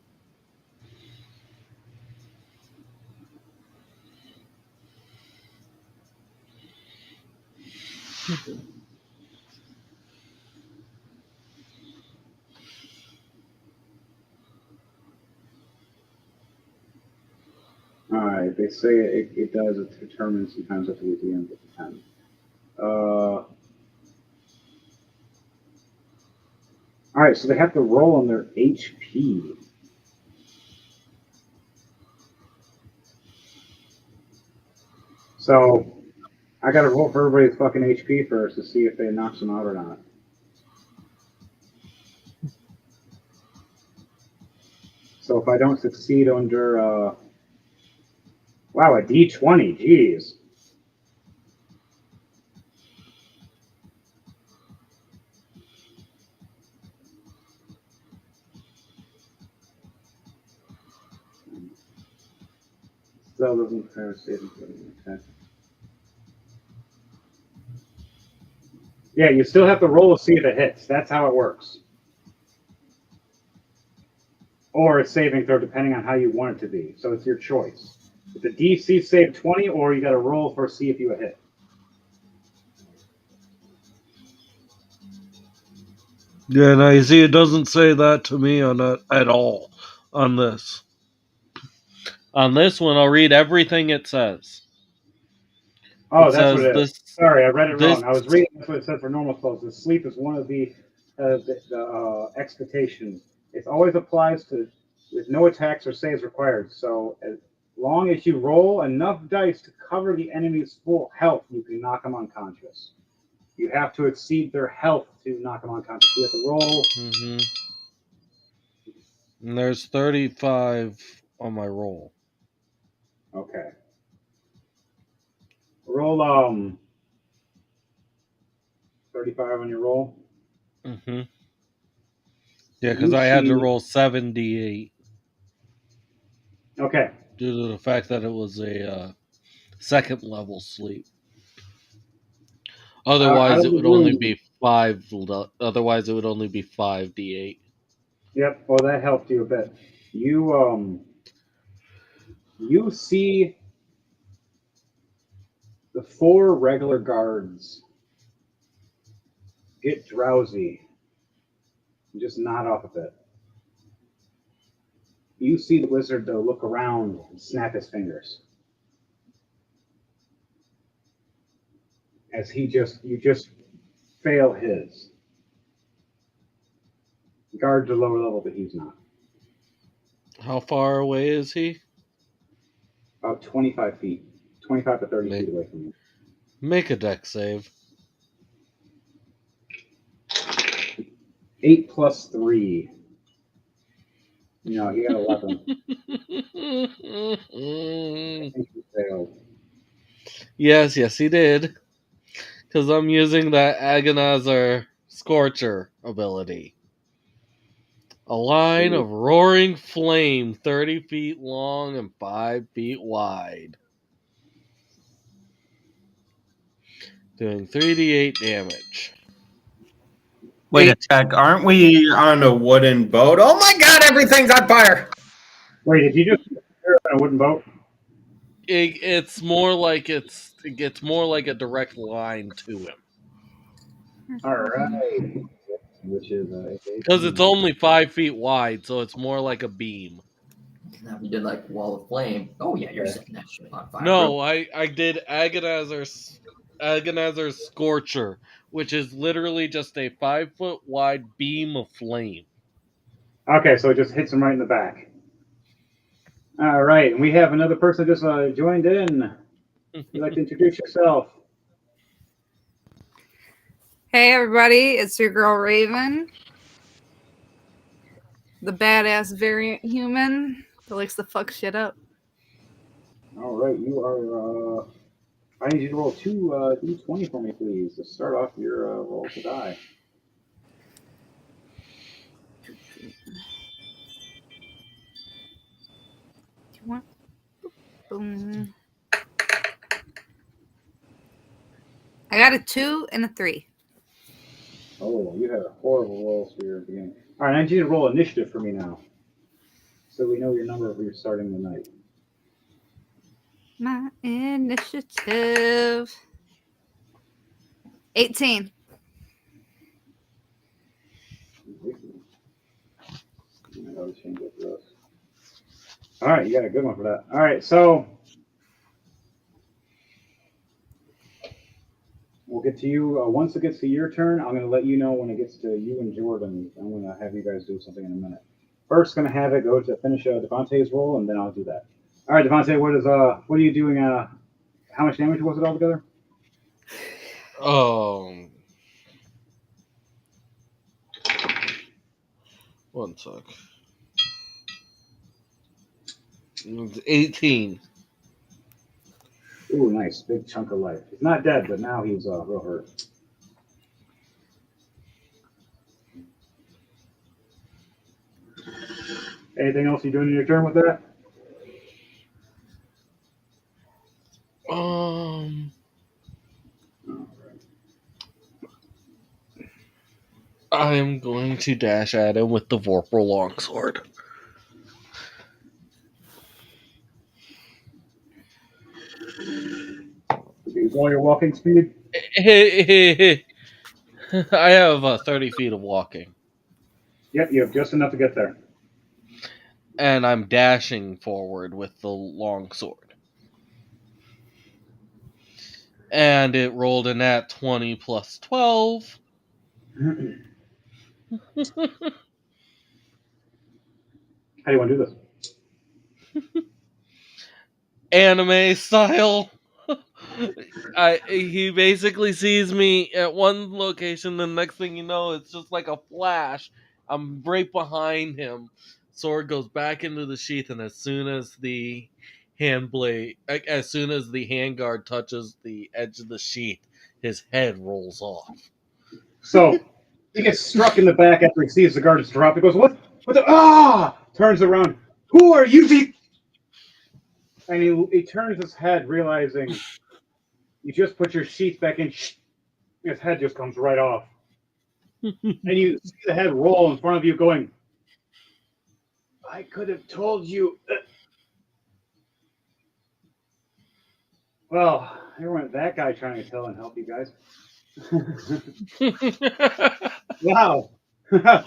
Speaker 1: all right? They say it does determine sometimes at the end of the 10. All right, so they have to roll on their HP. So I got to roll for everybody's fucking HP first to see if they knock them out or not. So if I don't succeed under, wow, a D20, jeez. Still doesn't pass saving throw. Okay. Yeah, you still have to roll to see if it hits. That's how it works. Or a saving throw, depending on how you want it to be. So it's your choice. It's a DC save 20, or you got to roll for see if you hit.
Speaker 5: Yeah, and I see it doesn't say that to me on that at all on this. On this one, I'll read everything it says.
Speaker 1: Oh,
Speaker 5: It
Speaker 1: that's what
Speaker 5: says
Speaker 1: it is.
Speaker 5: this.
Speaker 1: Sorry, I read it
Speaker 5: This.
Speaker 1: wrong. I was reading that's what it said for normal spells. The sleep is one of the expectations. It always applies to with no attacks or saves required. So as long as you roll enough dice to cover the enemy's full health, you can knock them unconscious. You have to exceed their health to knock them unconscious. You have to roll.
Speaker 5: Mm-hmm. And there's 35 on my roll.
Speaker 1: Okay. Roll 35 on your roll.
Speaker 5: Mm-hmm. Yeah, because
Speaker 1: You
Speaker 5: I had to
Speaker 1: see.
Speaker 5: roll 78
Speaker 1: Okay.
Speaker 5: due to the fact that it was a second level sleep.
Speaker 1: Out
Speaker 5: Otherwise,
Speaker 1: of
Speaker 5: it
Speaker 1: the
Speaker 5: would only
Speaker 1: room.
Speaker 5: be five. Otherwise, it would only be 5d8.
Speaker 1: Yep. Well, that helped you a bit. You see the four regular guards get drowsy and just nod off a bit. You see the wizard though look around and snap his fingers as you just fail his. The guards are lower level, but he's not.
Speaker 5: How far away is he?
Speaker 1: About 25 feet, 25 to 30
Speaker 5: Make
Speaker 1: feet away from you.
Speaker 5: make a deck save.
Speaker 1: 8 plus 3. No, he got 11. I think he failed.
Speaker 5: Yes, he did. Because I'm using that Agonizer Scorcher ability. A line
Speaker 1: Ooh.
Speaker 5: of roaring flame 30 feet long and 5 feet wide. Doing 3d8 damage.
Speaker 2: Wait a sec. Aren't we on a wooden boat? Oh my god, everything's on fire!
Speaker 1: Wait, did you just on a wooden boat?
Speaker 5: It's more like it gets more like a direct line to him.
Speaker 1: All right. Which is
Speaker 5: Because it's only 5 feet wide, so it's more like a beam.
Speaker 6: Now, if you did like wall of flame, oh yeah, you're
Speaker 1: Okay.
Speaker 6: setting that shit on fire.
Speaker 5: No, I did Agonizer's Scorcher, which is literally just a 5 foot wide beam of flame.
Speaker 1: Okay, so it just hits him right in the back. All right, and we have another person just joined in. You'd like to introduce yourself?
Speaker 7: Hey everybody, it's your girl Raven, the badass variant human that likes to fuck shit up.
Speaker 1: All right, you are. I need you to roll two d20 for me, please, to start off your roll to die.
Speaker 7: Do you want? Boom. I got a 2 and a 3.
Speaker 1: Oh, you had a horrible roll for your beginning. All right, I need you to roll initiative for me now, so we know your number if you're starting the night.
Speaker 7: My initiative. 18.
Speaker 1: All right, you got a good one for that. All right, so we'll get to you once it gets to your turn. I'm going to let you know when it gets to you and Jordan. I'm going to have you guys do something in a minute. First, going to have it go to finish Devontae's roll, and then I'll do that. All right, Devontae, what are you doing? How much damage was it altogether?
Speaker 5: 1 sec. It's 18.
Speaker 1: Ooh, nice, big chunk of life. He's not dead, but now he's real hurt. Anything else you doing in your turn with that?
Speaker 5: I am going to dash at him with the Vorpal Longsword.
Speaker 1: Use all your walking speed.
Speaker 5: I have 30 feet of walking.
Speaker 1: Yep, you have just enough to get there.
Speaker 5: And I'm dashing forward with the longsword. And it rolled a nat 20 plus 12.
Speaker 1: How do you want to do this?
Speaker 5: Anime style. He basically sees me at one location, the next thing you know, it's just like a flash. I'm right behind him. Sword goes back into the sheath, and as soon as the handguard touches the edge of the sheath, his head rolls off.
Speaker 1: So he gets struck in the back after he sees the guard is dropped. He goes, "What? What the? Ah!" Turns around. Who are you? And he turns his head, realizing you just put your sheath back in. His head just comes right off. And you see the head roll in front of you going, I could have told you. Well, there went that guy trying to tell and help you guys. Wow. I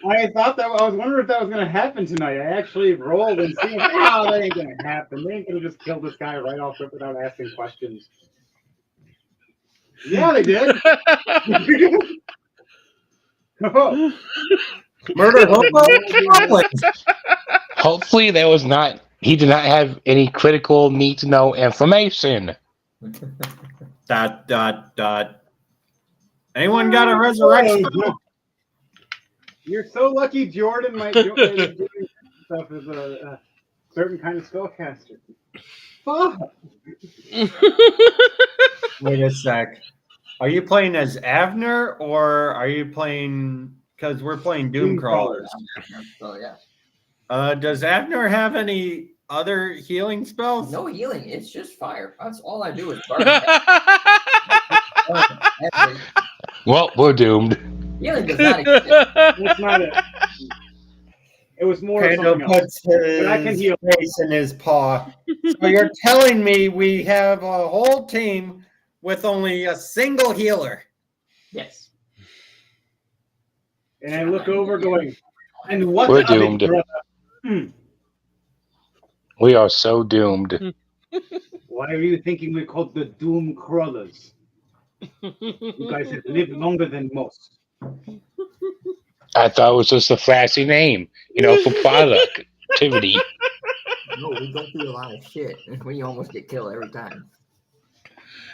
Speaker 1: was wondering if that was going to happen tonight. I actually rolled and seen, that ain't going to happen. They ain't going to just kill this guy right off rip without asking questions. Yeah, they did. Oh.
Speaker 2: Murder hobo?
Speaker 3: Hopefully, he did not have any critical need to know information. ...
Speaker 2: Anyone got a resurrection?
Speaker 1: You're so lucky Jordan might do stuff as a certain kind of spellcaster. Fuck.
Speaker 2: Wait a sec. Are you playing as Avner, or are you playing... Because we're playing Doom Crawlers.
Speaker 6: Oh, yeah.
Speaker 2: Does Avner have any other healing spells?
Speaker 6: No healing. It's just fire. That's all I do is burn.
Speaker 3: Well, we're doomed.
Speaker 6: Healing does not exist.
Speaker 1: That's not it. It was more
Speaker 2: Pando
Speaker 1: something else.
Speaker 2: puts his
Speaker 1: But I can heal.
Speaker 2: face in his paw. So you're telling me we have a whole team with only a single healer?
Speaker 6: Yes.
Speaker 1: And I look over going, and what
Speaker 3: We're doomed. We are so doomed.
Speaker 1: Why are you thinking we're called the Doom Crawlers? You guys have lived longer than most.
Speaker 3: I thought it was just a flashy name, for productivity.
Speaker 6: No, we go through a lot of shit. We almost get killed every time.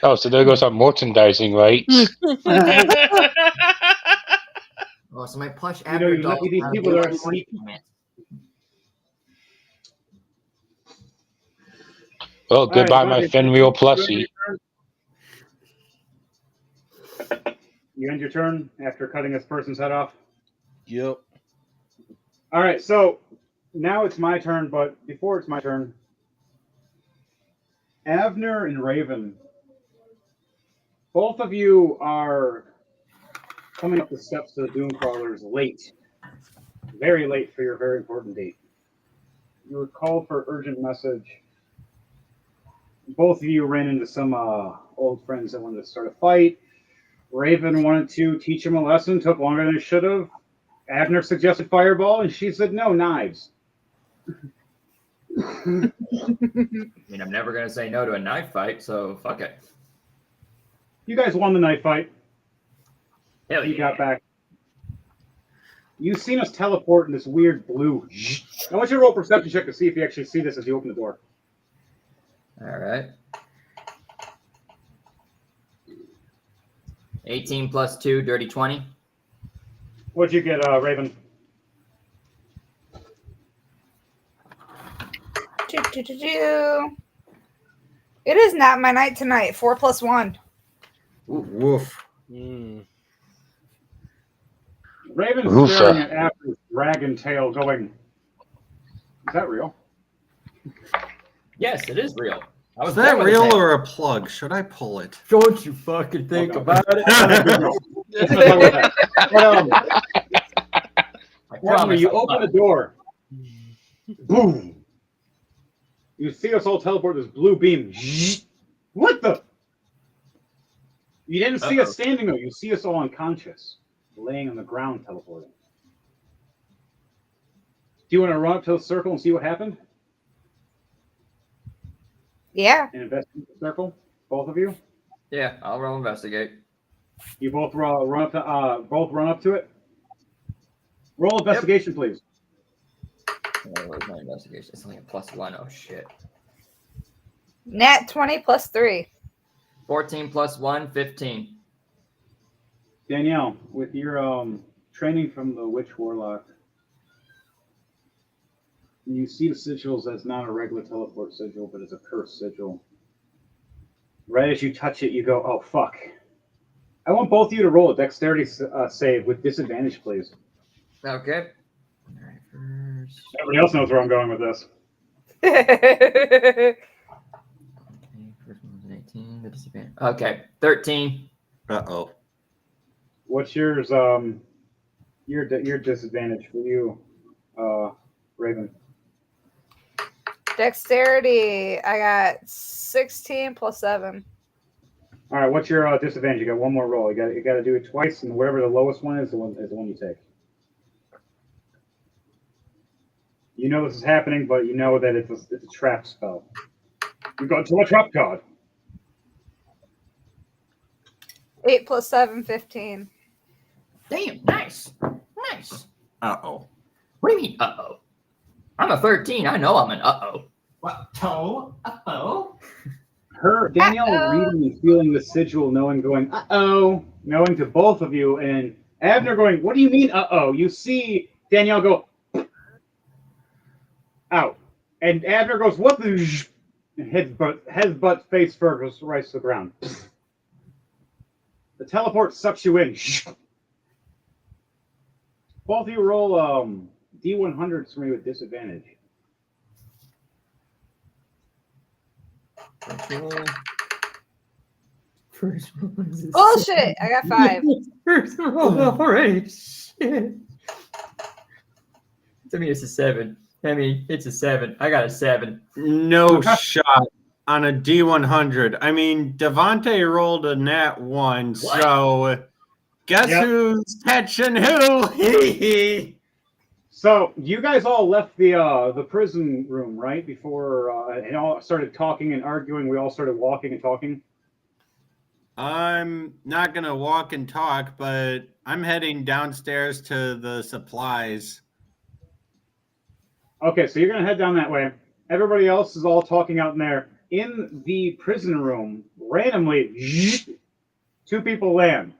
Speaker 3: Oh, so there goes our merchandising rights.
Speaker 6: Oh, so my plush
Speaker 1: you lucky these people are asleep.
Speaker 3: Well, goodbye, my Fenrir plushie.
Speaker 1: You end your turn after cutting this person's head off?
Speaker 5: Yep.
Speaker 1: All right, so now it's my turn, but before it's my turn, Avner and Raven Both of you are coming up the steps to the Doom Crawlers late. Very late for your very important date. You were called for urgent message. Both of you ran into some old friends that wanted to start a fight. Raven wanted to teach him a lesson, took longer than it should have. Abner suggested fireball, and she said no, knives.
Speaker 6: I mean, I'm never going to say no to a knife fight, so fuck it.
Speaker 1: You guys won the knife fight.
Speaker 6: Hell
Speaker 1: You
Speaker 6: yeah.
Speaker 1: got back. You've seen us teleport in this weird blue. I want you to roll a perception check to see if you actually see this as you open the door.
Speaker 6: All right. 18 plus 2, dirty 20.
Speaker 1: What'd you get, Raven?
Speaker 7: It is not my night tonight. 4 plus 1.
Speaker 2: Woof.
Speaker 5: Mm.
Speaker 1: Raven's
Speaker 3: Oofa.
Speaker 1: staring at Abner's dragon tail going, is that real?
Speaker 6: Yes, it is real. I
Speaker 2: Is
Speaker 6: born
Speaker 2: that
Speaker 6: with a
Speaker 2: real
Speaker 6: tail.
Speaker 2: or a plug? Should I pull it?
Speaker 6: Don't you fucking think
Speaker 1: Okay.
Speaker 6: about it.
Speaker 1: Let's not talk about that. But,
Speaker 6: I
Speaker 1: Abner,
Speaker 6: promise
Speaker 1: you
Speaker 6: I'm
Speaker 1: open the
Speaker 6: not.
Speaker 1: door. Boom. You see us all teleport this blue beam. What the? You didn't see us standing though. You see us all unconscious, laying on the ground teleporting. Do you want to run up to the circle and see what happened?
Speaker 7: Yeah.
Speaker 1: And investigate the circle, both of you.
Speaker 6: Yeah, I'll roll investigate.
Speaker 1: You both run up to it. Roll investigation, please.
Speaker 6: Where's my investigation? It's only a +1. Oh shit.
Speaker 7: Nat 20 plus 3.
Speaker 6: 14 plus 1, 15.
Speaker 1: Danielle, with your training from the Witch Warlock, you see the sigils as not a regular teleport sigil, but as a cursed sigil. Right as you touch it, you go, "Oh fuck!" I want both of you to roll a dexterity save with disadvantage, please.
Speaker 6: Okay. All right, first.
Speaker 1: Everybody else knows where I'm going with this.
Speaker 6: Okay, first one was an 18. The disadvantage. Okay, 13.
Speaker 2: Uh-oh.
Speaker 1: What's yours? Your disadvantage for you, Raven.
Speaker 7: Dexterity. I got 16 plus 7.
Speaker 1: All right, what's your disadvantage? You got one more roll. You got to do it twice, and whatever the lowest one is the one you take. You know this is happening, but you know that it's a trap spell. You got to a trap card.
Speaker 7: 8 plus 7, 15.
Speaker 6: Damn, nice. Nice.
Speaker 2: Uh-oh.
Speaker 6: What do you mean, uh-oh? I'm a 13. I know I'm an uh-oh.
Speaker 8: What? Toe? Uh-oh?
Speaker 1: Danielle
Speaker 7: Uh-oh.
Speaker 1: reading and feeling the sigil, going, uh-oh, knowing to both of you, and Abner going, what do you mean, uh-oh? You see Danielle go, out. And Abner goes, what the? And headbutt face first right to the ground. The teleport sucks you in. Both of you roll D100s for me with disadvantage.
Speaker 6: First roll is a
Speaker 7: Bullshit. I got 5.
Speaker 6: First roll. All right. Shit. I mean, it's a 7. I mean, it's a 7. I got a 7.
Speaker 2: No shot on a D100. I mean, Devontae rolled a nat 1, so guess
Speaker 1: Yep.
Speaker 2: who's catching who?
Speaker 1: So you guys all left the prison room, right? Before and all started talking and arguing. We all started walking and talking.
Speaker 2: I'm not going to walk and talk, but I'm heading downstairs to the supplies.
Speaker 1: Okay, so you're gonna head down that way. Everybody else is all talking out in there. In the prison room, randomly, 2 people land.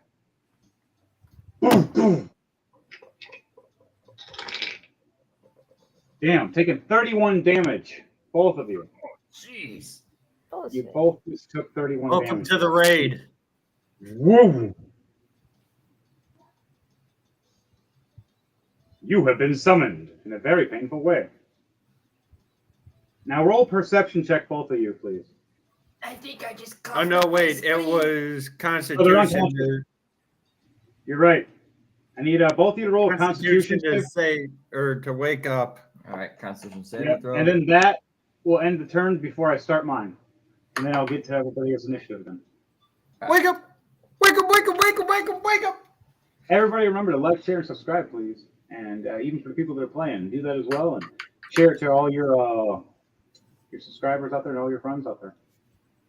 Speaker 1: Boom, boom. Damn, taking 31 damage, both of you.
Speaker 6: Jeez.
Speaker 1: You
Speaker 7: Bullshit.
Speaker 1: both just took 31
Speaker 2: Welcome
Speaker 1: damage.
Speaker 2: to the raid.
Speaker 1: Woo! You have been summoned in a very painful way. Now roll perception check, both of you, please.
Speaker 6: I think I just.
Speaker 2: Oh no, wait! It was
Speaker 1: Oh,
Speaker 2: Constitution.
Speaker 1: they're unconscious. You're right. I need both of you to roll a
Speaker 2: Constitution
Speaker 1: Constitution
Speaker 2: to
Speaker 1: save.
Speaker 2: say or to wake up.
Speaker 6: All right, Constitution saving
Speaker 1: Yep.
Speaker 6: throw.
Speaker 1: And then that will end the turn before I start mine. And then I'll get to everybody's initiative then.
Speaker 2: Wake up! Wake up! Wake up! Wake up! Wake up! Wake up!
Speaker 1: Everybody remember to like, share, and subscribe, please. And even for the people that are playing, do that as well. And share it to all your subscribers out there and all your friends out there.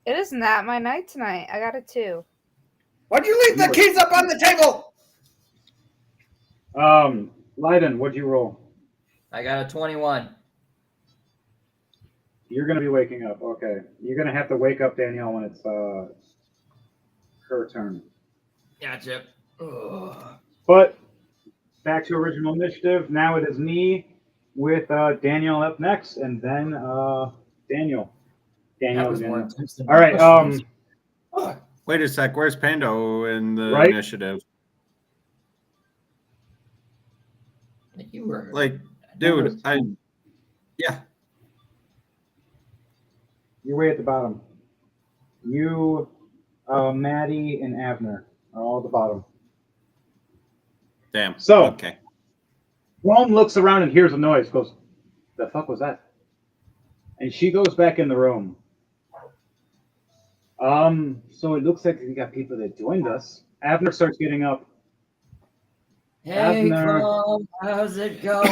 Speaker 7: It is not my night tonight. I got a 2.
Speaker 2: Why'd you leave the keys up on the table?
Speaker 1: Leiden, what'd you roll?
Speaker 6: I got a 21.
Speaker 1: You're going to be waking up. Okay. You're going to have to wake up Danielle when it's her turn.
Speaker 6: Gotcha. Ugh.
Speaker 1: But back to original initiative. Now it is me with Danielle up next, and then Daniel.
Speaker 6: That
Speaker 1: Daniel
Speaker 6: was
Speaker 1: again.
Speaker 6: more intense than
Speaker 1: All right.
Speaker 6: questions.
Speaker 2: Wait a sec. Where's Pando in the
Speaker 1: Right?
Speaker 2: initiative?
Speaker 6: You were
Speaker 2: Like, dude, yeah.
Speaker 1: You're way at the bottom. You, Maddie, and Abner are all at the bottom.
Speaker 2: Damn.
Speaker 1: So-
Speaker 2: okay.
Speaker 1: Rome looks around and hears a noise. Goes, "The fuck was that?" And she goes back in the room. So it looks like we got people that joined us. Abner starts getting up.
Speaker 6: Hey,
Speaker 1: Abner.
Speaker 6: Cole, how's it going?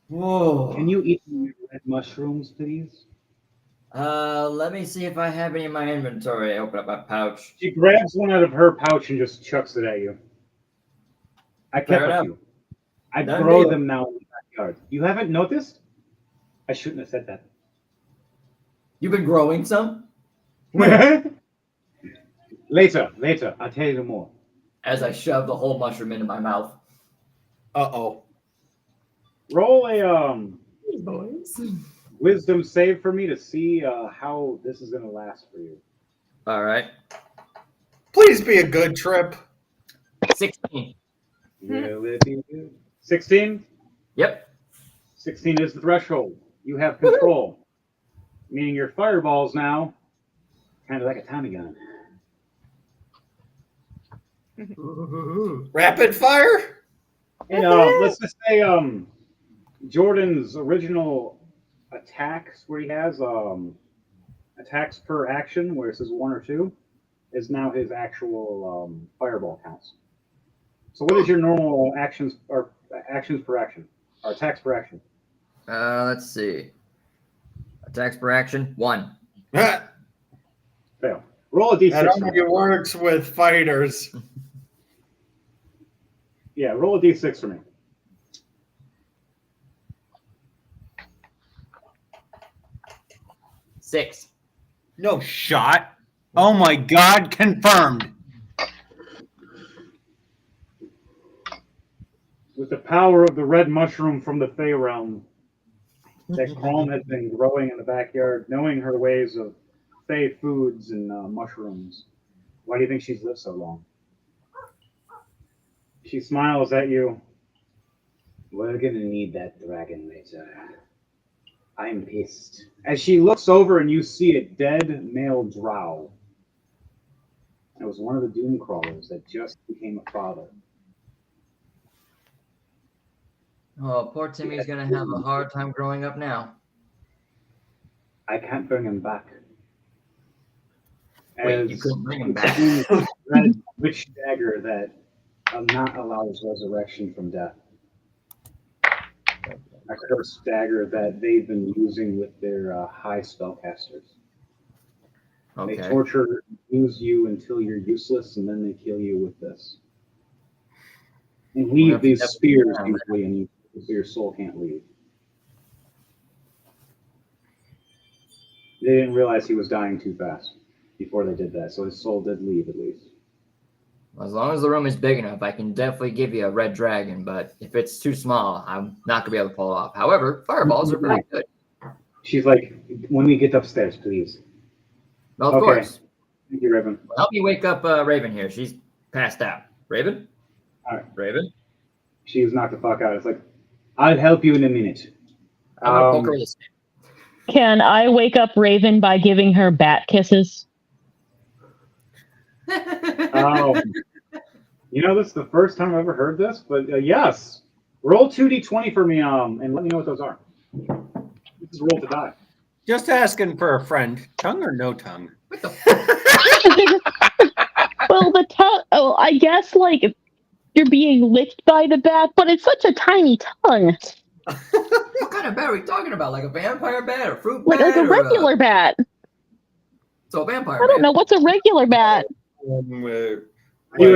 Speaker 6: Whoa.
Speaker 1: Can you eat the red mushrooms, please?
Speaker 6: Let me see if I have any in my inventory. I open up my pouch.
Speaker 1: She grabs one out of her pouch and just chucks it at you. I
Speaker 6: Fair
Speaker 1: kept a
Speaker 6: enough.
Speaker 1: few. I
Speaker 6: Done
Speaker 1: grow
Speaker 6: deal.
Speaker 1: them now in the backyard. You haven't noticed? I shouldn't have said that.
Speaker 6: You've been growing some?
Speaker 1: Later. I'll tell you more.
Speaker 6: As I shove the whole mushroom into my mouth.
Speaker 2: Uh-oh.
Speaker 1: Roll a
Speaker 6: Boys.
Speaker 1: wisdom save for me to see how this is going to last for you.
Speaker 6: All right.
Speaker 2: Please be a good trip.
Speaker 6: 16.
Speaker 1: Will it be good? 16?
Speaker 6: Yep.
Speaker 1: 16 is the threshold. You have control. Meaning your fireballs now, kind of like a Tommy gun.
Speaker 2: Rapid fire?
Speaker 1: And let's just say Jordan's original attacks, where he has attacks per action, where it says 1 or 2, is now his actual fireball counts. So what is your normal actions per action or attacks per action?
Speaker 6: Let's see. Attacks per action, 1.
Speaker 2: That
Speaker 1: Fail. Roll a d6.
Speaker 2: only works with fighters.
Speaker 1: Yeah, roll a d6 for me.
Speaker 6: 6.
Speaker 2: No shot. Oh my god, confirmed.
Speaker 1: With the power of the red mushroom from the Fey realm, that Chrome has been growing in the backyard, knowing her ways of Fey foods and mushrooms. Why do you think she's lived so long? She smiles at you. We're gonna need that dragon later. I'm pissed. As she looks over and you see a dead male drow. It was one of the doom crawlers that just became a father.
Speaker 6: Oh, poor Timmy's gonna have a hard time growing up now.
Speaker 1: I can't bring him back.
Speaker 6: Wait, you couldn't bring him back?
Speaker 1: That is a witch dagger that not allows resurrection from death. A cursed dagger that they've been using with their high spellcasters. They
Speaker 6: Okay.
Speaker 1: torture, use you until you're useless, and then they kill you with this. And
Speaker 6: Well,
Speaker 1: leave
Speaker 6: that's
Speaker 1: these
Speaker 6: definitely
Speaker 1: spears
Speaker 6: around
Speaker 1: usually, and so your soul can't leave. They didn't realize he was dying too fast before they did that, so his soul did leave at least.
Speaker 6: As long as the room is big enough, I can definitely give you a red dragon, but if it's too small, I'm not gonna be able to pull it off. However, fireballs are very good.
Speaker 1: She's like, when we get upstairs, please.
Speaker 6: Well, of
Speaker 1: Okay.
Speaker 6: course.
Speaker 1: Thank you, Raven.
Speaker 6: Help me wake up Raven here. She's passed out. Raven?
Speaker 1: All right.
Speaker 6: Raven?
Speaker 1: She's knocked the fuck out. It's like, I'll help you in a minute.
Speaker 6: I'm gonna poke her with a stick.
Speaker 4: Can I wake up Raven by giving her bat kisses?
Speaker 1: Oh, this is the first time I've ever heard this, but yes. Roll 2d20 for me, and let me know what those are. This is roll to die.
Speaker 2: Just asking for a friend. Tongue or no tongue?
Speaker 6: What the
Speaker 4: Well, the tongue. Oh, I guess like if you're being licked by the bat, but it's such a tiny tongue,
Speaker 6: What kind of bat are we talking about? Like a vampire bat or fruit
Speaker 4: like
Speaker 6: bat?
Speaker 4: a
Speaker 6: or
Speaker 4: regular bat.
Speaker 6: So a vampire
Speaker 4: I don't
Speaker 6: bat.
Speaker 4: know what's a regular bat.
Speaker 1: Are you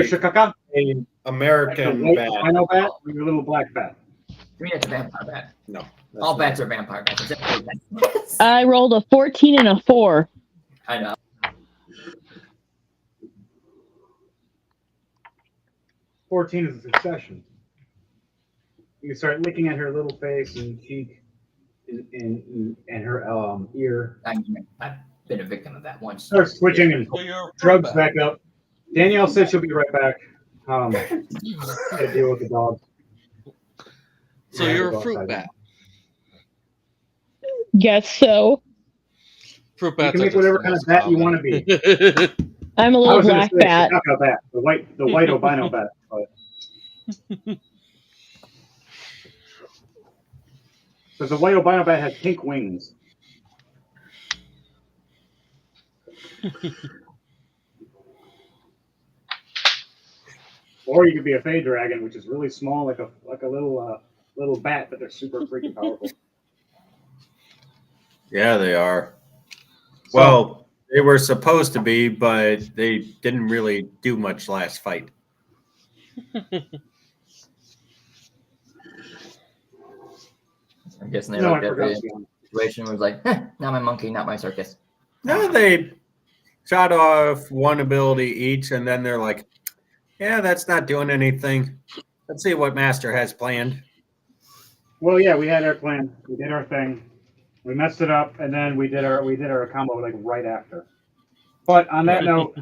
Speaker 1: a shikaka?
Speaker 2: An American
Speaker 1: White
Speaker 2: bat.
Speaker 1: albino bat or your little black bat?
Speaker 6: I mean, it's a vampire bat.
Speaker 2: No.
Speaker 6: All bats are vampire bats. except for bats.
Speaker 4: I rolled a 14 and a 4.
Speaker 6: I know.
Speaker 1: 14 is a succession. You start licking at her little face and cheek and her ear.
Speaker 6: I've been a victim of that once.
Speaker 1: Starts twitching and
Speaker 5: So you're a fruit
Speaker 1: drugs
Speaker 5: bat.
Speaker 1: back up. Danielle said she'll be right back. To deal with the dog.
Speaker 5: So
Speaker 1: Yeah,
Speaker 5: you're
Speaker 1: the
Speaker 5: a fruit
Speaker 1: dog's
Speaker 5: bat.
Speaker 4: Guess so.
Speaker 5: Fruit
Speaker 1: You
Speaker 5: bats
Speaker 1: can
Speaker 5: are
Speaker 1: make
Speaker 5: just
Speaker 1: whatever
Speaker 5: the
Speaker 1: kind of
Speaker 5: most
Speaker 1: bat you
Speaker 5: common.
Speaker 1: want to be.
Speaker 4: I'm a
Speaker 1: I
Speaker 4: little
Speaker 1: was going
Speaker 4: black
Speaker 1: to say
Speaker 4: bat.
Speaker 1: Shikaka bat, the white albino bat, but the white albino bat has pink wings. Or you could be a fey dragon, which is really small, like a little bat, but they're super freaking powerful.
Speaker 2: Yeah, they are.
Speaker 1: So-
Speaker 2: Well, they were supposed to be, but they didn't really do much last fight.
Speaker 6: I'm guessing they
Speaker 1: No, I
Speaker 6: looked at
Speaker 1: forgot.
Speaker 6: the
Speaker 1: to be honest.
Speaker 6: situation and was like, not my monkey, not my circus.
Speaker 2: No, they shot off one ability each, and then they're like, yeah, that's not doing anything. Let's see what Master has planned.
Speaker 1: Well, yeah, we had our plan. We did our thing. We messed it up, and then we did our combo like right after. But on that note,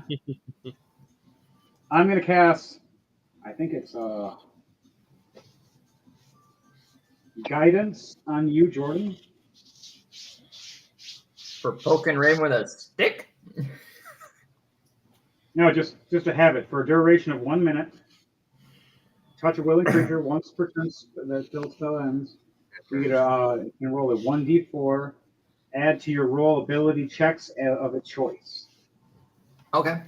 Speaker 1: I'm gonna cast. I think it's guidance on you, Jordan.
Speaker 6: For poking Raven with a stick?
Speaker 1: No, just to have it for a duration of 1 minute. Touch a willing creature once per turn until spell ends. You get you can roll a 1d4. Add to your roll ability checks of a choice.
Speaker 6: Okay.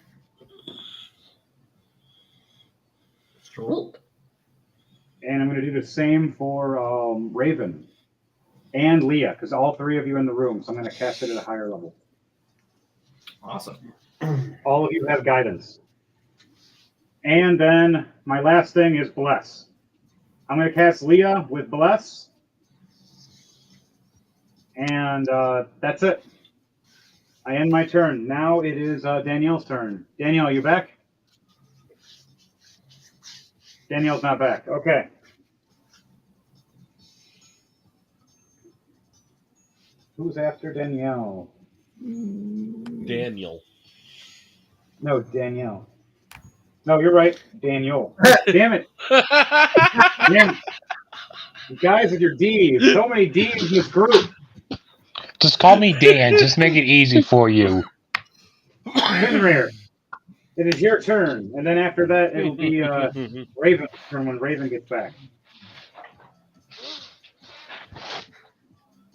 Speaker 6: Strolled.
Speaker 1: And I'm going to do the same for Raven and Leah, because all three of you are in the room, so I'm going to cast it at a higher level.
Speaker 6: Awesome.
Speaker 1: All of you have guidance. And then my last thing is Bless. I'm going to cast Leah with Bless. And that's it. I end my turn. Now it is Danielle's turn. Danielle, are you back? Danielle's not back. Okay. Who's after Danielle?
Speaker 5: Daniel.
Speaker 1: No, Danielle. No, you're right. Daniel. Damn it. Damn it. You guys with your D's. So many D's in this group.
Speaker 3: Just call me Dan. Just make it easy for you.
Speaker 1: Fenrir, it is your turn. And then after that, it'll be Raven's turn when Raven gets back.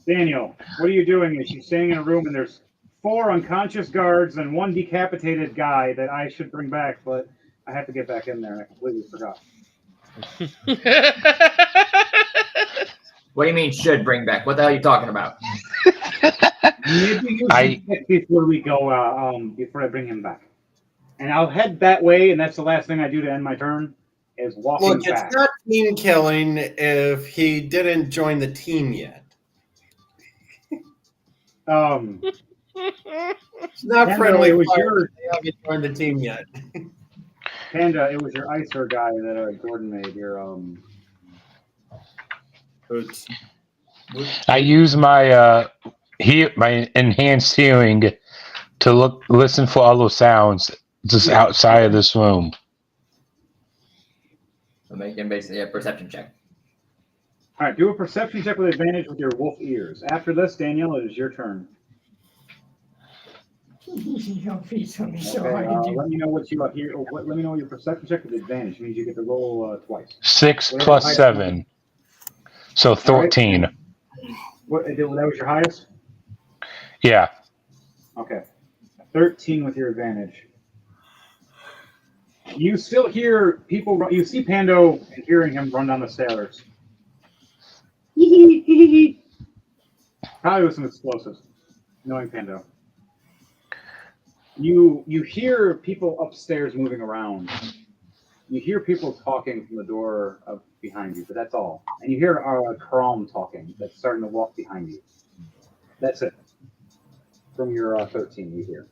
Speaker 1: Daniel, what are you doing? Is you staying in a room and there's 4 unconscious guards and 1 decapitated guy that I should bring back, but I have to get back in there. I completely forgot.
Speaker 6: What do you mean should bring back? What the hell are you talking about?
Speaker 1: Maybe you should check before we go, before I bring him back. And I'll head that way, and that's the last thing I do to end my turn, is walking
Speaker 2: Look,
Speaker 1: back.
Speaker 2: it's not team killing if he didn't join the team yet. It's not
Speaker 1: Panda,
Speaker 2: friendly.
Speaker 1: it was
Speaker 2: fire
Speaker 1: your-
Speaker 2: if they haven't joined the team yet.
Speaker 1: Panda, it was your ICER guy that Gordon made. Your
Speaker 2: But
Speaker 3: I use my my enhanced hearing to listen for all those sounds just outside of this room.
Speaker 6: So make him basically a perception check.
Speaker 1: All right, do a perception check with advantage with your wolf ears. After this, Danielle, it is your turn. Okay, let me know what you hear. Let me know your perception check with advantage. It means you get to roll twice.
Speaker 3: 6
Speaker 1: Whatever
Speaker 3: plus
Speaker 1: the highest
Speaker 3: 7.
Speaker 1: number.
Speaker 3: So 13.
Speaker 1: Right. That was your highest?
Speaker 3: Yeah.
Speaker 1: Okay. 13 with your advantage. You still hear people. You see Pando and hearing him run down the stairs. Probably with some explosives. Knowing Pando. You hear people upstairs moving around. You hear people talking from the door behind you, but that's all. And you hear Crom talking that's starting to walk behind you. That's it. From your 13, you hear.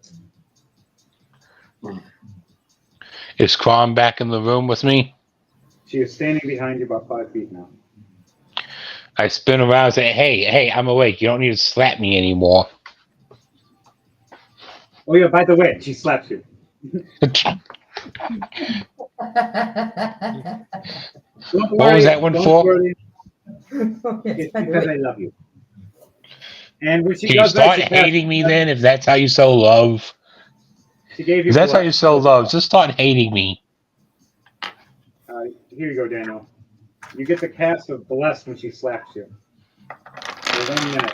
Speaker 3: Is Crom back in the room with me?
Speaker 1: She is standing behind you about 5 feet now.
Speaker 3: I spin around and say, hey, I'm awake. You don't need to slap me anymore.
Speaker 1: Oh, yeah, by the way, she slaps you.
Speaker 3: What was that one for?
Speaker 1: Worry. It's because I love you. And when she
Speaker 3: Can you
Speaker 1: does
Speaker 3: start
Speaker 1: that,
Speaker 3: hating me then, if that's how you show love?
Speaker 1: She gave you.
Speaker 3: If that's how you show love, just start hating me.
Speaker 1: Here you go, Daniel. You get the cast of Bless when she slaps you. For 1 minute.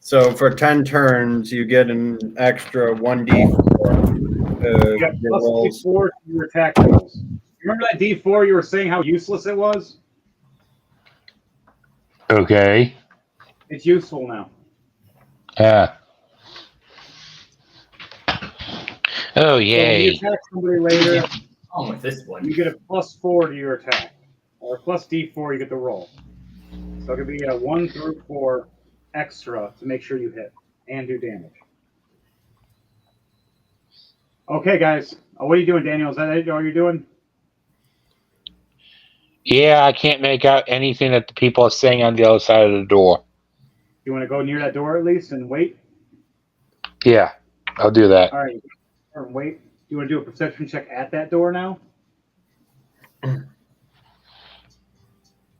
Speaker 2: So for 10 turns, you get an extra 1d4.
Speaker 1: You got plus D4 to your attack rolls. Remember that D4 you were saying how useless it was?
Speaker 3: Okay.
Speaker 1: It's useful now.
Speaker 3: Yeah. Oh,
Speaker 1: So when you
Speaker 3: yay.
Speaker 1: attack somebody later,
Speaker 6: On with this one.
Speaker 1: you get a +4 to your attack. Or plus D4, you get the roll. So it could be a 1 through 4 extra to make sure you hit and do damage. Okay, guys. What are you doing, Daniel? Is that all you're doing?
Speaker 3: Yeah, I can't make out anything that the people are saying on the other side of the door.
Speaker 1: You want to go near that door at least and wait?
Speaker 3: Yeah, I'll do that.
Speaker 1: All right. Wait. You want to do a perception check at that door now?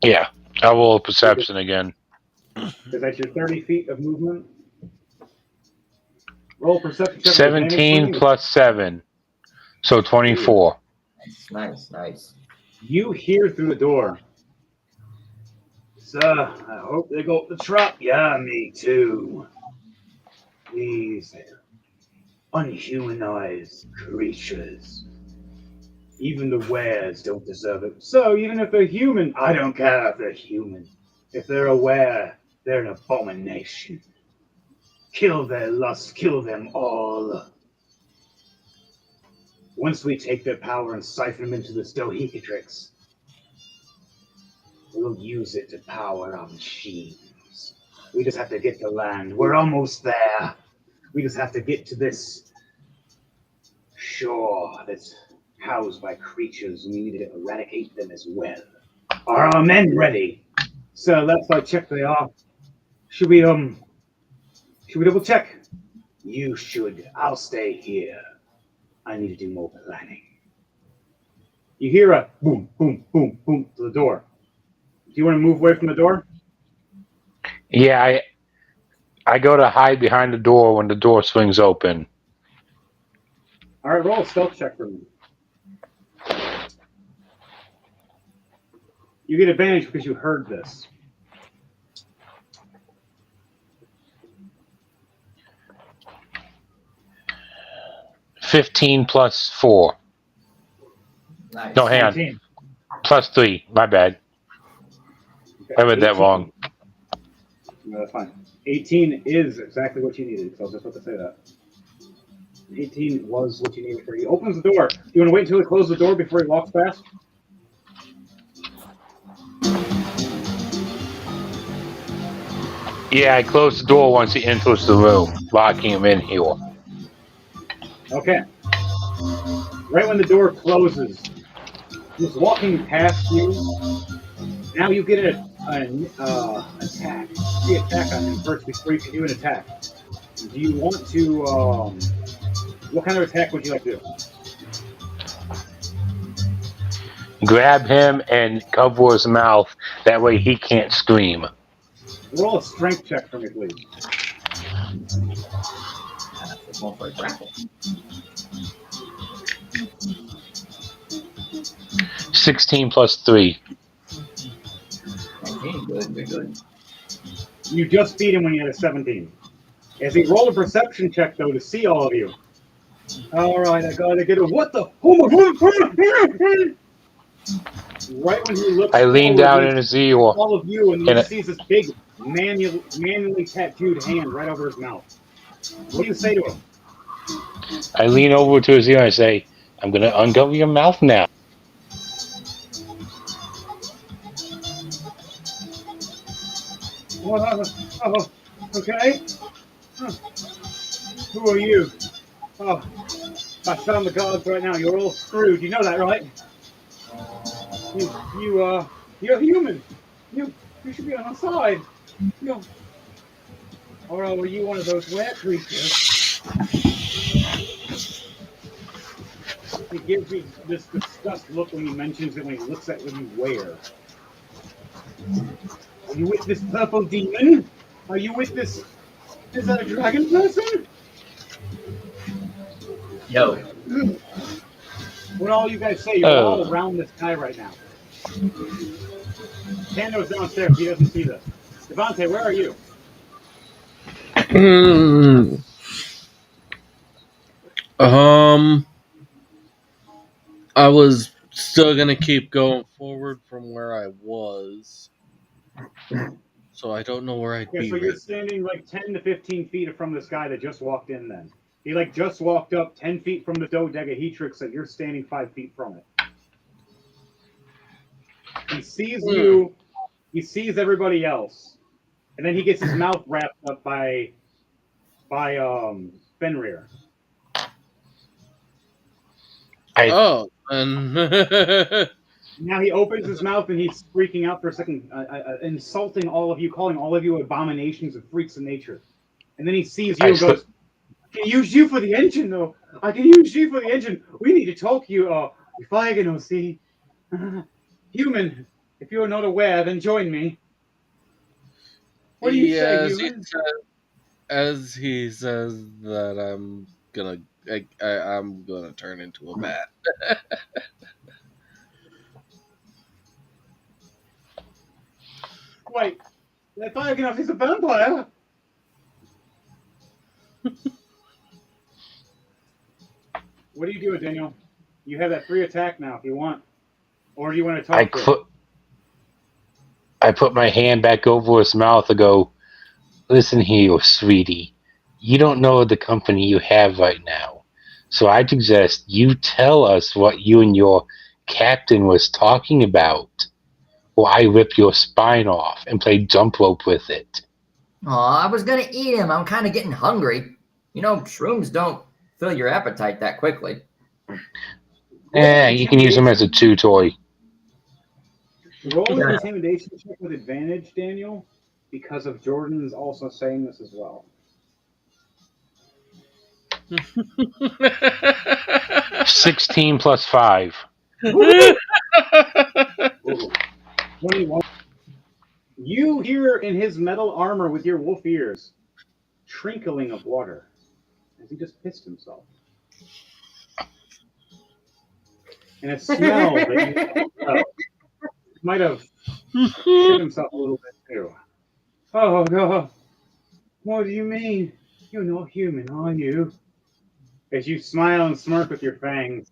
Speaker 3: Yeah, I will roll perception again.
Speaker 1: Because that's your 30 feet of movement. Roll perception check.
Speaker 3: 17 plus 7. So 24.
Speaker 6: Nice.
Speaker 1: You hear through the door. So, I hope they go up the trap. Yeah, me too. These unhumanized creatures. Even the wares don't deserve it. So, even if they're human, I don't care if they're human. If they're aware, they're an abomination. Kill their lust, kill them all. Once we take their power and siphon them into this Dohikatrix, we'll use it to power our machines. We just have to get to land. We're almost there. We just have to get to this shore that's housed by creatures. We need to eradicate them as well. Are our men ready? So let's check they are. Should we double check? You should. I'll stay here. I need to do more planning. You hear a boom, boom, boom, boom to the door. Do you want to move away from the door?
Speaker 3: Yeah, I go to hide behind the door when the door swings open.
Speaker 1: All right, roll a stealth check for me. You get advantage because you heard this.
Speaker 3: $15 plus 4.
Speaker 6: Nice.
Speaker 3: No, hang on.
Speaker 1: 19.
Speaker 3: Plus 3. My bad.
Speaker 1: Okay.
Speaker 3: I read that
Speaker 1: 18.
Speaker 3: wrong.
Speaker 1: No, that's fine. 18 is exactly what you needed, so I was just about to say that. 18 was what you needed for you. He opens the door. You want to wait until he closes the door before he walks past?
Speaker 3: Yeah, I closed the door once he enters the room, locking him in here.
Speaker 1: Okay. Right when the door closes, he's walking past you. Now you get an attack. The attack on him first before you can do an attack. Do you want to? What kind of attack would you like to do?
Speaker 3: grab him and cover his mouth. That way he can't scream.
Speaker 1: Roll a strength check for me, please.
Speaker 6: That's one for a grapple.
Speaker 3: 16 plus 3.
Speaker 6: 19, good.
Speaker 1: You just beat him when you had a 17. As he rolled a perception check, though, to see all of you. All right, I gotta get a what the? Oh my! Right when he looks,
Speaker 3: I lean
Speaker 1: forward,
Speaker 3: down
Speaker 1: he
Speaker 3: in his
Speaker 1: sees
Speaker 3: ear.
Speaker 1: all of you, and he
Speaker 3: And
Speaker 1: sees this big, manually tattooed hand right over his mouth. What do you say to him?
Speaker 3: I lean over to his ear and I say, I'm going to uncover your mouth now.
Speaker 1: Oh, okay. Huh. Who are you? Oh, I found the gods right now. You're all screwed. You know that, right? You're human. You should be on our side. You, or were you one of those were creatures? He gives me this disgust look when he mentions it, when he looks at what you wear. Are you with this purple demon? Are you with this? Is that a dragon person?
Speaker 6: Yo.
Speaker 1: What all you guys say? You're all around this guy right now. Tando's downstairs. He doesn't see this. Devontae, where are you?
Speaker 5: I was still gonna keep going forward from where I was, so I don't know where I'd
Speaker 1: Yeah,
Speaker 5: be.
Speaker 1: so you're standing like 10 to 15 feet from this guy that just walked in. Then he like just walked up 10 feet from the dodecahedrix, and you're standing 5 feet from it. He sees you. He sees everybody else, and then he gets his mouth wrapped up by Fenrir.
Speaker 5: And
Speaker 1: Now he opens his mouth and he's freaking out for a second, insulting all of you, calling all of you abominations and freaks of nature. And then he sees you and goes, I can use you for the engine, though. I can use you for the engine. We need to talk you. If I can see. Human, if you're not aware, then join me. What do you say, human?
Speaker 5: As he says that, I'm gonna turn into a bat.
Speaker 1: Wait, if I can he's a vampire. What are you doing, Daniel? You have that free attack now if you want. Or do you want to talk to him?
Speaker 3: I put my hand back over his mouth and go, listen here, sweetie. You don't know the company you have right now. So I suggest you tell us what you and your captain was talking about, or I rip your spine off and play jump rope with it.
Speaker 6: Aw, I was gonna eat him. I'm kind of getting hungry. You know, shrooms don't fill your appetite that quickly.
Speaker 3: You can use them as a chew toy.
Speaker 1: Roll an intimidation check with advantage, Daniel, because of Jordan's also saying this as well.
Speaker 3: 16 plus 5.
Speaker 1: 21. You hear in his metal armor with your wolf ears, trickling of water, as he just pissed himself. And a smell that you might have shit himself a little bit too. Oh, God. What do you mean? You're not human, are you? As you smile and smirk with your fangs.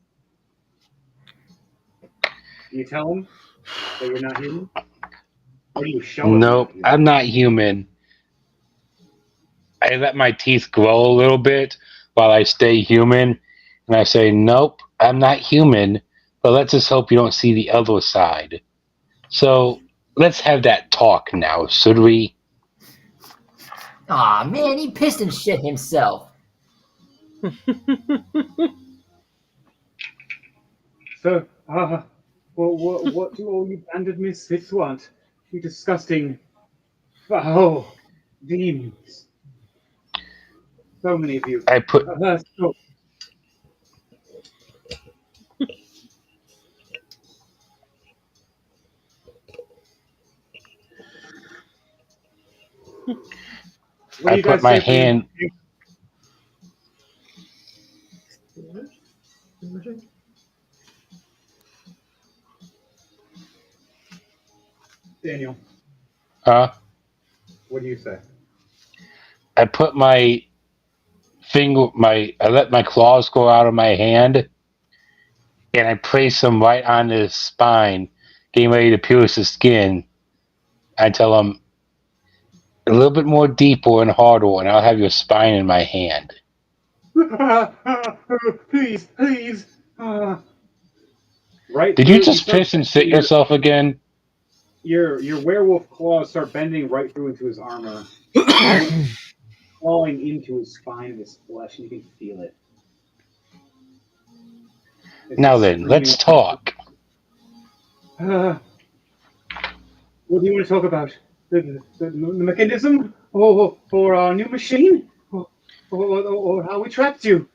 Speaker 1: Do you tell him that you're not human? Or do you show him?
Speaker 3: Nope, I'm not human. I let my teeth grow a little bit while I stay human. And I say, nope, I'm not human. But let's just hope you don't see the other side. So let's have that talk now, should we?
Speaker 6: Aw, man, he pissed and shit himself.
Speaker 1: So, what do all you banded misfits want? You disgusting, foul demons. So many of you.
Speaker 3: I put
Speaker 1: What do
Speaker 3: I
Speaker 1: you
Speaker 3: put
Speaker 1: guys
Speaker 3: my
Speaker 1: say for your-
Speaker 3: hand.
Speaker 1: Daniel,
Speaker 3: Huh?
Speaker 1: what do you say?
Speaker 3: I put my I let my claws go out of my hand, and I place them right on his spine, getting ready to pierce his skin. I tell him a little bit more deeper and harder, and I'll have your spine in my hand.
Speaker 1: Please, please. Right
Speaker 3: Did you
Speaker 1: through.
Speaker 3: just piss and shit yourself again?
Speaker 1: Your werewolf claws start bending right through into his armor, clawing into his spine and his flesh, and you can feel it. As
Speaker 3: Now
Speaker 1: he's
Speaker 3: then,
Speaker 1: screaming.
Speaker 3: let's talk.
Speaker 1: What do you want to talk about? The mechanism, or our new machine, or how we trapped you?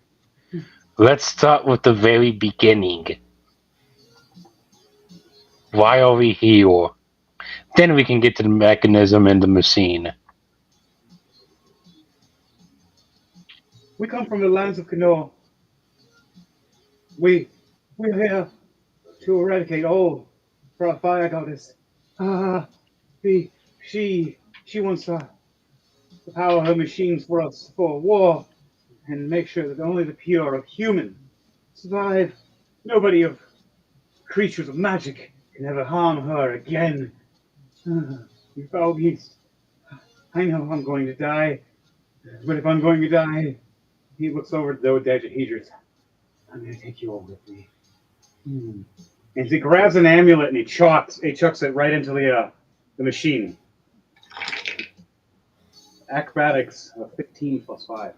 Speaker 3: Let's start with the very beginning. Why are we here? Then we can get to the mechanism and the machine.
Speaker 1: We come from the lands of Kano. We're here to eradicate all for our fire goddess. Ah, she wants to power her machines for us for war and make sure that only the pure of human survive. Nobody of creatures of magic can ever harm her again. You foul beast. I know I'm going to die, but if I'm going to die, he looks over at the dodecahedrons. I'm going to take you all with me. And he grabs an amulet and he chucks it right into the machine. Acrobatics of 15 plus 5.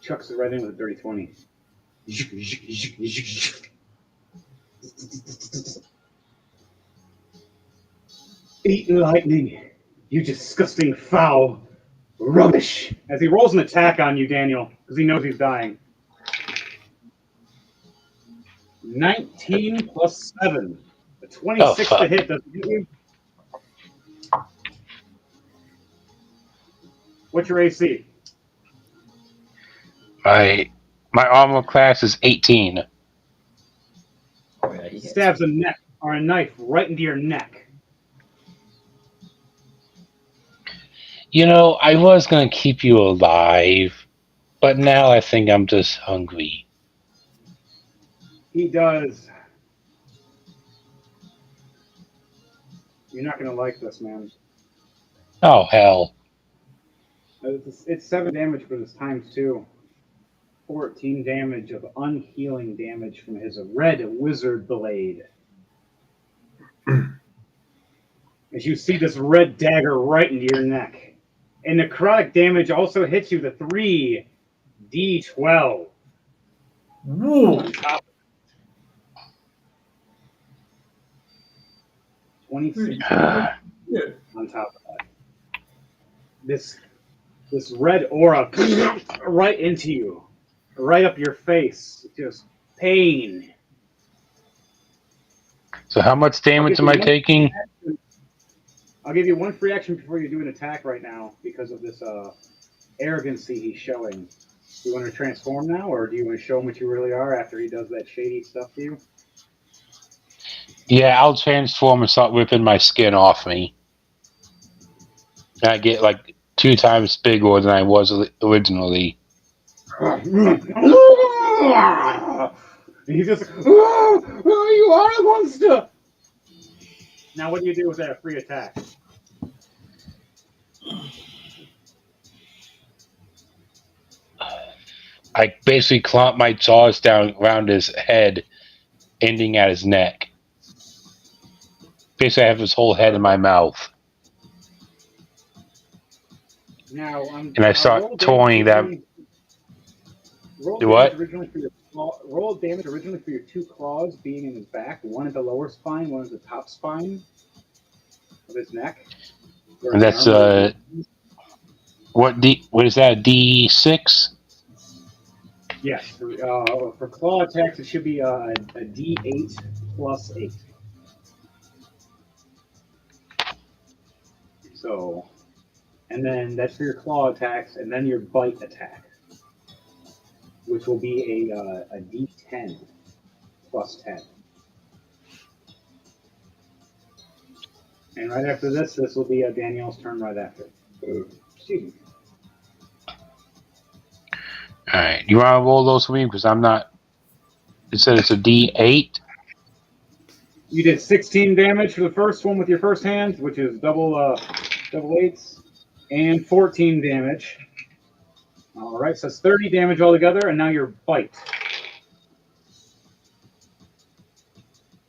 Speaker 1: Chucks it right into the dirty 20. Eat lightning, you disgusting foul rubbish. As he rolls an attack on you, Daniel, because he knows he's dying. 19 plus 7. The 26 to hit doesn't hit you. What's your AC?
Speaker 3: My armor class is 18.
Speaker 6: Oh, yeah, he hits.
Speaker 1: Stabs a knife right into your neck.
Speaker 3: You know, I was gonna keep you alive, but now I think I'm just hungry.
Speaker 1: He does. You're not going to like this, man.
Speaker 3: Oh, hell.
Speaker 1: It's 7 damage for this times 2. 14 damage of unhealing damage from his red wizard blade. As you see this red dagger right into your neck. And necrotic damage also hits you the 3d12.
Speaker 8: Woo.
Speaker 1: On top of 26 on top of that. This red aura right into you. Right up your face. Just pain.
Speaker 3: So how much damage am I taking?
Speaker 1: I'll give you one free action before you do an attack right now because of this arrogancy he's showing. Do you want to transform now, or do you want to show him what you really are after he does that shady stuff to you?
Speaker 3: Yeah, I'll transform and start ripping my skin off me. And I get like 2 times bigger than I was originally.
Speaker 1: He's just like, oh, you are a monster! Now what do you do with that free attack?
Speaker 3: I basically clomp my jaws down around his head, ending at his neck. Basically, I have his whole head in my mouth.
Speaker 1: Now,
Speaker 3: And I start toying them.
Speaker 1: Roll
Speaker 3: Do
Speaker 1: damage
Speaker 3: what?
Speaker 1: originally for your roll damage originally for your 2 claws being in his back, one at the lower spine, one at the top spine of his neck.
Speaker 3: And that's what is that? D6?
Speaker 1: Yes, for claw attacks it should be a D8 plus 8. So, And then that's for your claw attacks, and then your bite attack, which will be a D10 plus 10. And right after this will be Danielle's turn right after. Excuse me.
Speaker 3: All right. You want to roll those for me? Because I'm not. It said it's a D8.
Speaker 1: You did 16 damage for the first one with your first hand, which is double eights, and 14 damage. All right, so that's 30 damage altogether, and now your bite.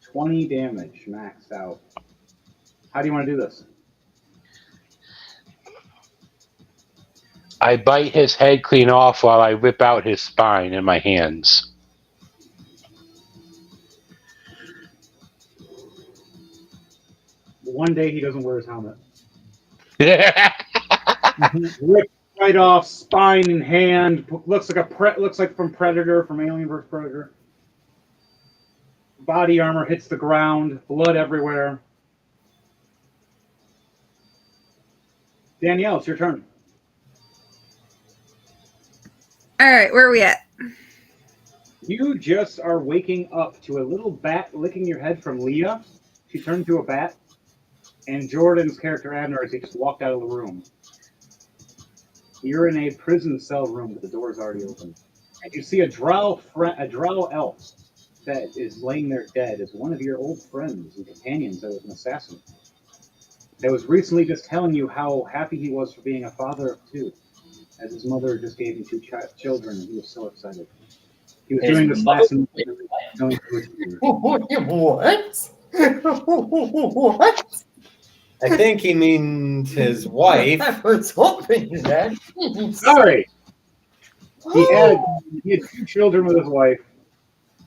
Speaker 1: 20 damage maxed out. How do you want to do this?
Speaker 3: I bite his head clean off while I rip out his spine in my hands.
Speaker 1: One day he doesn't wear his helmet. Rip right off, spine in hand. Looks like from Predator, from Alien vs. Predator. Body armor hits the ground, blood everywhere. Danielle, it's your turn.
Speaker 7: All right, where are we at?
Speaker 1: You just are waking up to a little bat licking your head from Leah. She turned into a bat. And Jordan's character, Abner, as he just walked out of the room. You're in a prison cell room, but the door's already open. And you see a drow elf that is laying there dead as one of your old friends and companions that was an assassin. That was recently just telling you how happy he was for being a father of two, as his mother just gave him two children, and he was so excited. He was doing this last night.
Speaker 2: What? What? I think he means his wife.
Speaker 6: I was hoping that.
Speaker 1: Sorry. He had two children with his wife,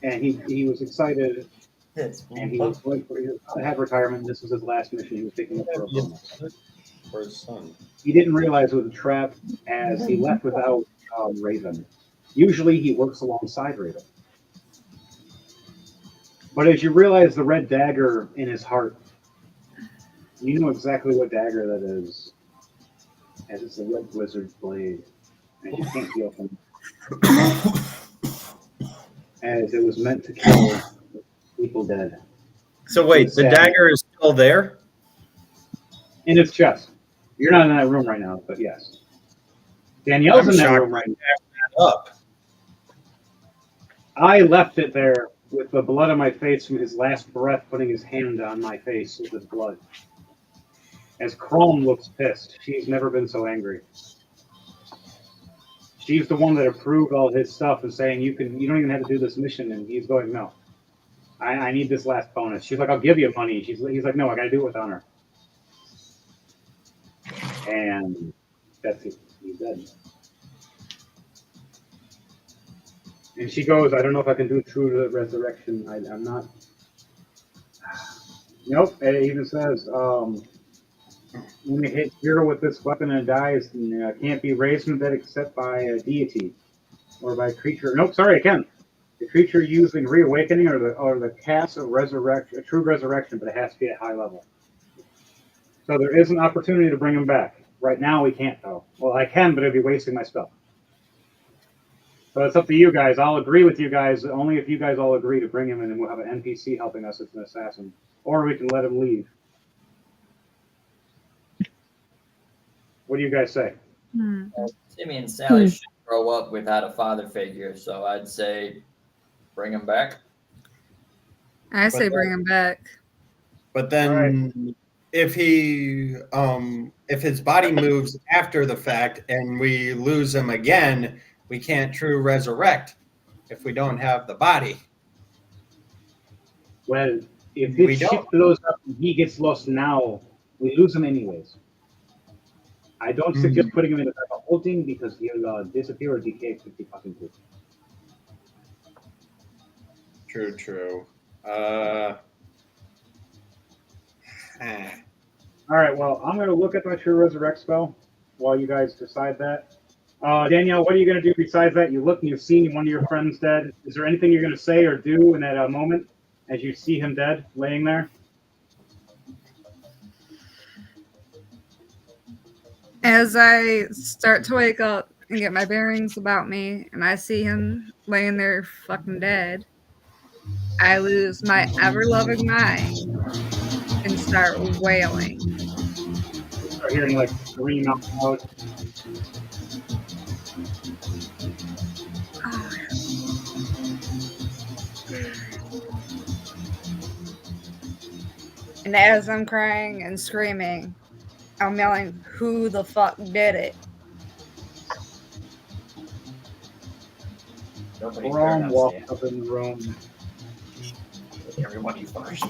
Speaker 1: and he was excited, and he was going to have retirement. This was his last mission. He was taking up for a bonus.
Speaker 2: For his son.
Speaker 1: He didn't realize it was a trap, as he left without Raven. Usually he works alongside Raven. But as you realize the red dagger in his heart, you know exactly what dagger that is, as it's a red wizard's blade, and you can't feel from it. As it was meant to kill people dead.
Speaker 2: So wait, the dagger is still there?
Speaker 1: In his chest. You're not in that room right now, but yes. Danielle's in that room right now.
Speaker 2: Up.
Speaker 1: I left it there with the blood on my face from his last breath, putting his hand on my face with his blood. As Chrome looks pissed. She's never been so angry. She's the one that approved all his stuff and saying you don't even have to do this mission, and he's going, no. I need this last bonus. She's like, I'll give you money. He's like, no, I gotta do it with honor. And that's it. He's dead. And she goes, I don't know if I can do true to the resurrection. I'm not. Nope. It even says, when you hit zero with this weapon and it dies, can't be raised from that except by a deity or by a creature. Nope, sorry, I can. The creature using reawakening or the cast of resurrection, a true resurrection, but it has to be at high level. So there is an opportunity to bring him back. Right now we can't though. Well, I can, but it'd be wasting my spell. So it's up to you guys. I'll agree with you guys only if you guys all agree to bring him in, and we'll have an NPC helping us as an assassin, or we can let him leave. What do you guys say?
Speaker 6: Timmy and Sally should grow up without a father figure, so I'd say bring him back.
Speaker 7: I say bring him back.
Speaker 2: But then if his body moves after the fact and we lose him again, we can't true resurrect if we don't have the body.
Speaker 1: Well, if this ship blows up and he gets lost now, we lose him anyways. I don't suggest putting him in a type of holding because he'll disappear or decay 50 fucking quick.
Speaker 2: True.
Speaker 1: All right, well, I'm going to look at my True Resurrect spell while you guys decide that. Danielle, what are you going to do besides that? You look and you've seen one of your friends dead. Is there anything you're going to say or do in that moment as you see him dead, laying there?
Speaker 7: As I start to wake up and get my bearings about me, and I see him laying there fucking dead, I lose my ever loving mind and start wailing.
Speaker 1: You start hearing like scream out loud.
Speaker 7: Oh. And as I'm crying and screaming, I'm yelling, "Who the fuck did it?"
Speaker 6: Nobody
Speaker 1: Braun walks up in the room.
Speaker 6: Everybody first.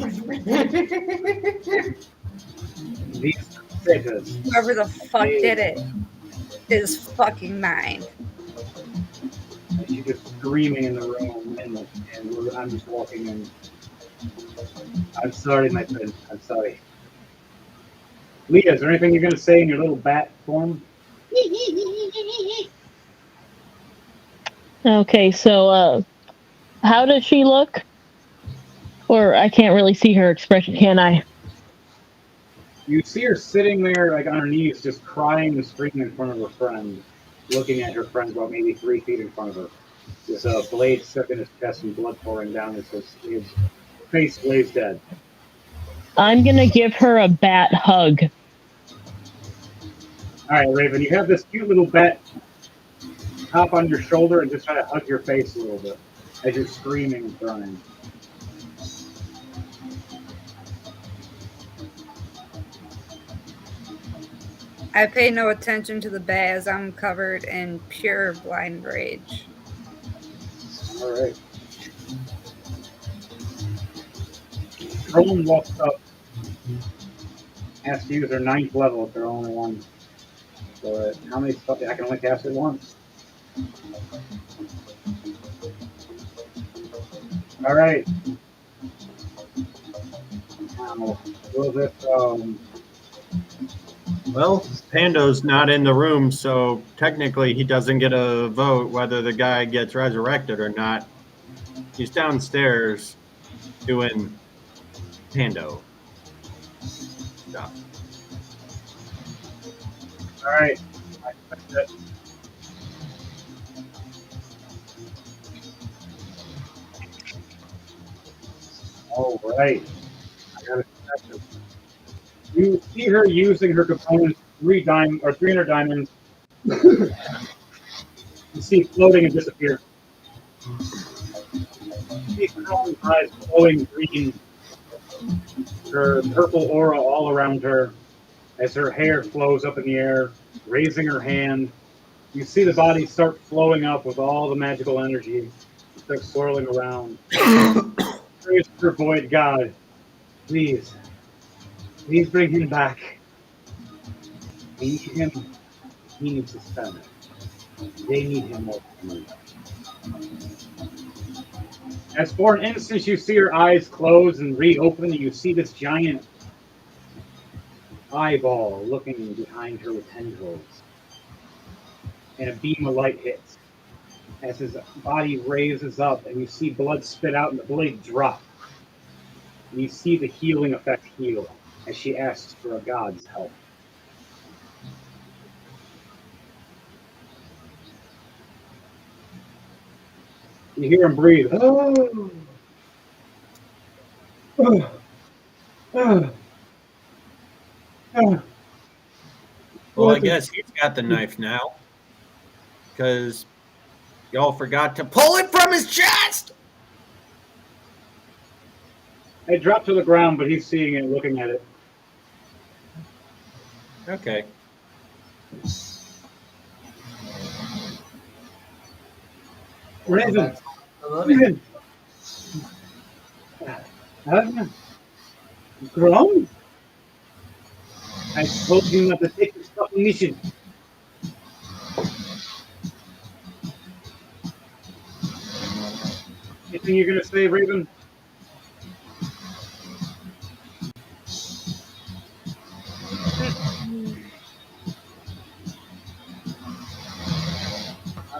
Speaker 1: These figures.
Speaker 7: Whoever the fuck did it is fucking mine.
Speaker 1: And she's just screaming in the room, and I'm just walking in. I'm sorry, my friend. I'm sorry. Leah, is there anything you're going to say in your little bat form?
Speaker 4: Okay, so how does she look? Or I can't really see her expression, can I?
Speaker 1: You see her sitting there, like on her knees, just crying and screaming in front of her friend, looking at her friend about maybe 3 feet in front of her. With a blade stuck in his chest and blood pouring down his face lays dead.
Speaker 4: I'm gonna give her a bat hug.
Speaker 1: All right, Raven, you have this cute little bat hop on your shoulder and just try to hug your face a little bit as you're screaming and crying.
Speaker 7: I pay no attention to the bat as I'm covered in pure blind rage.
Speaker 1: All right. Roland walks up, asks to use their 9th level if they're only one. So how many stuff? I can only cast it once. All right. Now, will this
Speaker 2: Well, Pando's not in the room, so technically he doesn't get a vote whether the guy gets resurrected or not. He's downstairs doing Pando stuff.
Speaker 1: all right. I expect that. All right. I got it. You see her using her components, 300 diamonds. You see floating and disappear. You see Carlton's eyes glowing green. Her purple aura all around her as her hair flows up in the air, raising her hand. You see the body start flowing up with all the magical energy. It starts swirling around. Praise for void god. Please. Please bring him back. We need him. He needs his family. They need him more than me. As for an instant, you see her eyes close and reopen, and you see this giant eyeball looking behind her with tendrils. And a beam of light hits as his body raises up, and you see blood spit out and the blade drop. And you see the healing effect heal as she asks for a god's help. You hear him breathe. Oh. Oh. Oh. Oh.
Speaker 2: Well, I guess he's got the knife now because y'all forgot to pull it from his chest.
Speaker 1: It dropped to the ground, but he's seeing it, looking at it.
Speaker 2: Okay.
Speaker 1: Raven. Raven. Grown? I told you not to take this fucking mission. Anything you're gonna say, Raven?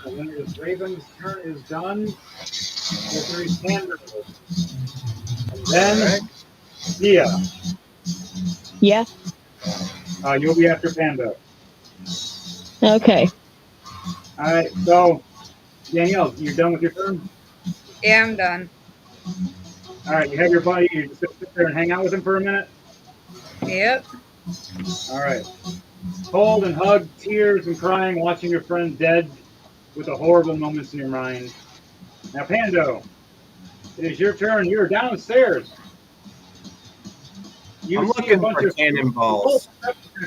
Speaker 1: When his Raven's turn is done, the 3 standards. And then, Mia,
Speaker 4: Yeah.
Speaker 1: you'll be after Panda.
Speaker 4: Okay.
Speaker 1: All right, so Danielle, you're done with your turn.
Speaker 7: Yeah, I'm done.
Speaker 1: All right, you have your buddy. You're just gonna sit there and hang out with him for a minute.
Speaker 7: Yep.
Speaker 1: All right. Hold and hug, tears and crying, watching your friend dead with the horrible moments in your mind. Now, Pando, it is your turn. You're downstairs. You
Speaker 2: I'm
Speaker 1: see
Speaker 2: looking
Speaker 1: a bunch
Speaker 2: for
Speaker 1: of
Speaker 2: cannonballs.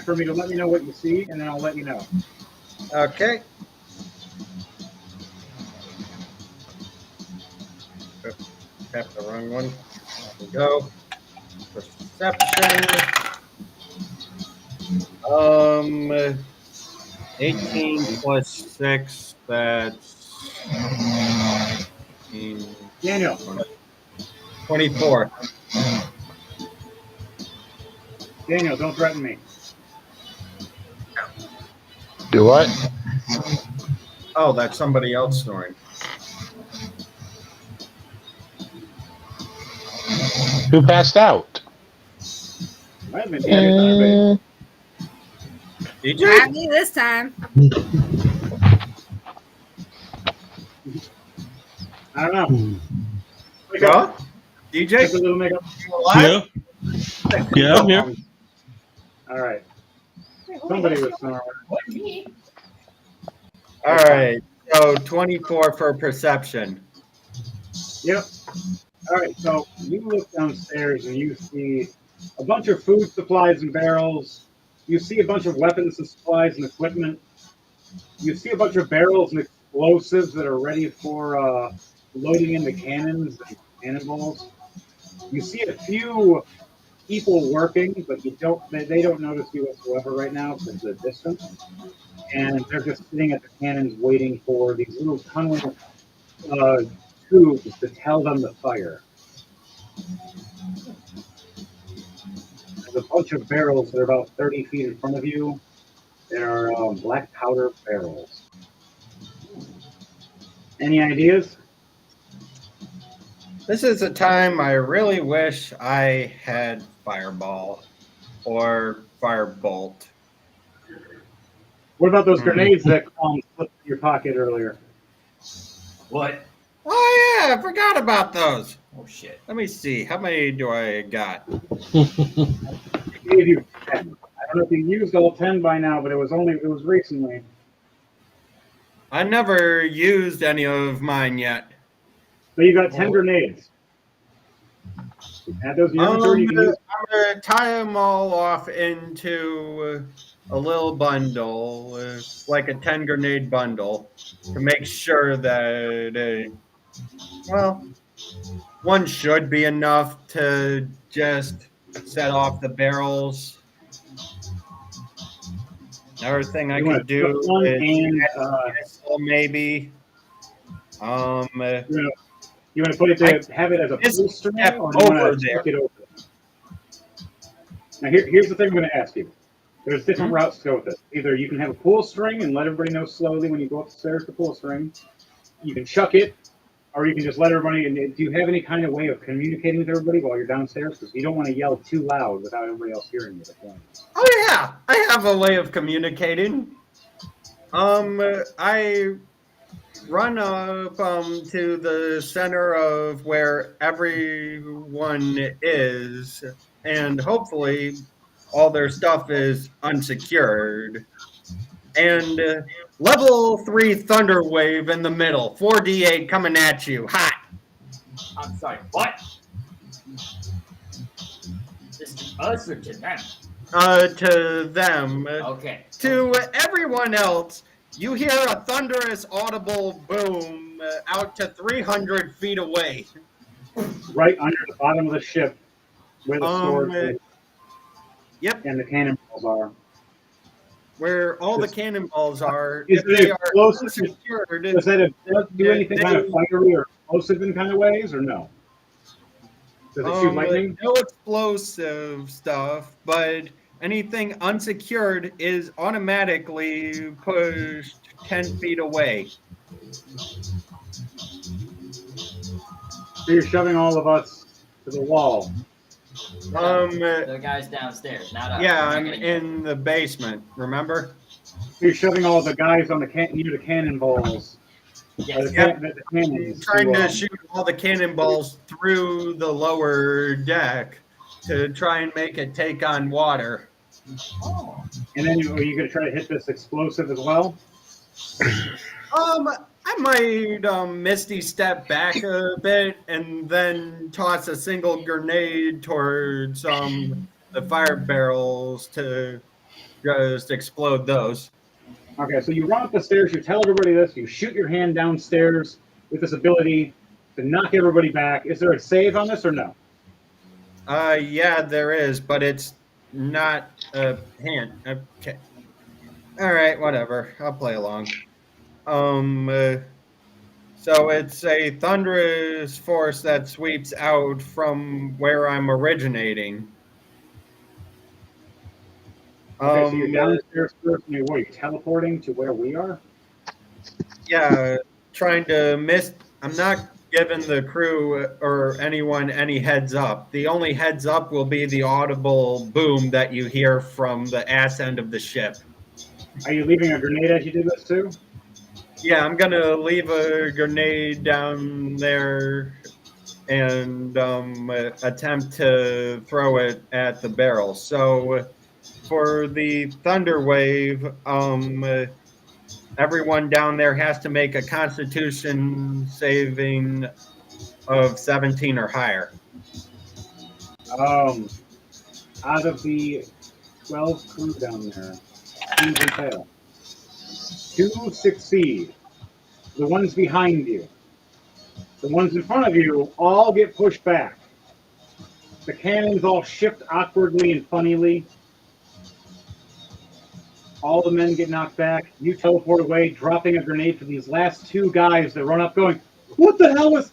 Speaker 1: for me to let me know what you see, and then I'll let you know.
Speaker 2: Okay. Tap the wrong one. There we go. Perception. 18 plus 6, that's 18,
Speaker 1: Daniel,
Speaker 2: 24.
Speaker 1: Daniel, don't threaten me.
Speaker 3: Do what?
Speaker 2: Oh, that's somebody else snoring.
Speaker 3: Who passed out?
Speaker 1: Might have been Debbie.
Speaker 2: DJ?
Speaker 7: Not me this time.
Speaker 1: I don't know. Wake
Speaker 2: Huh?
Speaker 1: up.
Speaker 2: DJ?
Speaker 1: Take a little makeup.
Speaker 2: You alive?
Speaker 5: Yeah, I'm here.
Speaker 1: All right. Somebody was snoring.
Speaker 2: All right. So 24 for perception.
Speaker 1: Yep. All right. So you look downstairs and you see a bunch of food supplies and barrels. You see a bunch of weapons and supplies and equipment. You see a bunch of barrels and explosives that are ready for loading into cannons and cannonballs. You see a few people working, but they don't notice you whatsoever right now because they're distant. And they're just sitting at the cannons waiting for these little tunnel tubes to tell them to fire. There's a bunch of barrels that are about 30 feet in front of you. They're black powder barrels. Any ideas?
Speaker 2: This is a time I really wish I had Fireball or Firebolt.
Speaker 1: What about those grenades that slipped in your pocket earlier?
Speaker 6: What?
Speaker 2: Oh, yeah, I forgot about those.
Speaker 6: Oh shit.
Speaker 2: Let me see. How many do I got?
Speaker 1: I gave you 10. I don't know if you used all 10 by now, but it was recently.
Speaker 2: I never used any of mine yet.
Speaker 1: So you got 10 grenades. Add those in your inventory. You can use.
Speaker 2: I'm going to tie them all off into a little bundle, like a 10 grenade bundle, to make sure that, one should be enough to just set off the barrels. Another thing I
Speaker 1: You
Speaker 2: could
Speaker 1: want to
Speaker 2: do
Speaker 1: put one
Speaker 2: is
Speaker 1: and
Speaker 2: maybe.
Speaker 1: you want to put it to have it as a pull string, or do you want to tuck it over? Now here's the thing I'm going to ask you. There's different routes to go with it. Either you can have a pull string and let everybody know slowly when you go upstairs to pull string. You can chuck it, or you can just let everybody. And do you have any kind of way of communicating with everybody while you're downstairs? Because you don't want to yell too loud without everybody else hearing you.
Speaker 2: Oh yeah, I have a way of communicating. I run up to the center of where everyone is, and hopefully all their stuff is unsecured. And level 3 thunder wave in the middle, 4d8 coming at you, hot.
Speaker 6: I'm sorry, what? This to us or to them?
Speaker 2: To them.
Speaker 6: Okay.
Speaker 2: To everyone else, you hear a thunderous audible boom out to 300 feet away.
Speaker 1: Right under the bottom of the ship, where the swords
Speaker 2: Yep.
Speaker 1: and the cannonballs are.
Speaker 2: Where all the cannonballs are.
Speaker 1: Is
Speaker 2: if they
Speaker 1: it
Speaker 2: are
Speaker 1: explosive?
Speaker 2: unsecured,
Speaker 1: Does that do anything kind of fiery or explosive in kind of ways, or no? Does it shoot lightning?
Speaker 2: No explosive stuff, but anything unsecured is automatically pushed 10 feet away.
Speaker 1: So you're shoving all of us to the wall.
Speaker 6: The guys downstairs, not us.
Speaker 2: Yeah, I'm in the basement, remember?
Speaker 1: You're shoving all the guys on the near the cannonballs.
Speaker 6: Yes.
Speaker 1: The cannons.
Speaker 2: Trying to shoot all the cannonballs through the lower deck to try and make it take on water.
Speaker 6: Oh.
Speaker 1: And then are you going to try to hit this explosive as well?
Speaker 2: I might misty step back a bit and then toss a single grenade towards the fire barrels to just explode those.
Speaker 1: Okay, so you run up the stairs, you tell everybody this, you shoot your hand downstairs with this ability to knock everybody back. Is there a save on this or no?
Speaker 2: Yeah, there is, but it's not a hand. Okay. All right, whatever. I'll play along. So it's a thunderous force that sweeps out from where I'm originating.
Speaker 1: Okay, so you're downstairs first, and you're teleporting to where we are?
Speaker 2: Yeah, trying to miss. I'm not giving the crew or anyone any heads up. The only heads up will be the audible boom that you hear from the ass end of the ship.
Speaker 1: Are you leaving a grenade as you did this too?
Speaker 2: Yeah, I'm gonna leave a grenade down there and attempt to throw it at the barrel. So for the thunder wave, everyone down there has to make a Constitution saving of 17 or higher.
Speaker 1: Out of the 12 crew down there, 2 can fail. 2 succeed. The ones behind you. The ones in front of you all get pushed back. The cannons all shift awkwardly and funnily. All the men get knocked back. You teleport away, dropping a grenade for these last 2 guys that run up going, "What the hell was...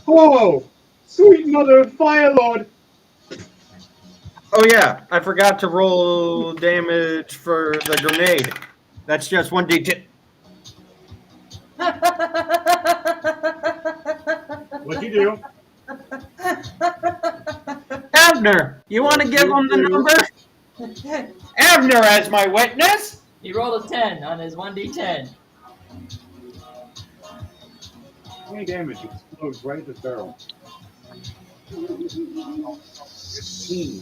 Speaker 1: Oh, sweet mother of fire lord!"
Speaker 2: Oh yeah, I forgot to roll damage for the grenade. That's just 1d10.
Speaker 1: What'd you do?
Speaker 2: Abner, you want to give him the number? Abner as my witness.
Speaker 6: He rolled a 10 on his 1d10.
Speaker 1: 20 damage explodes right at this barrel. 15.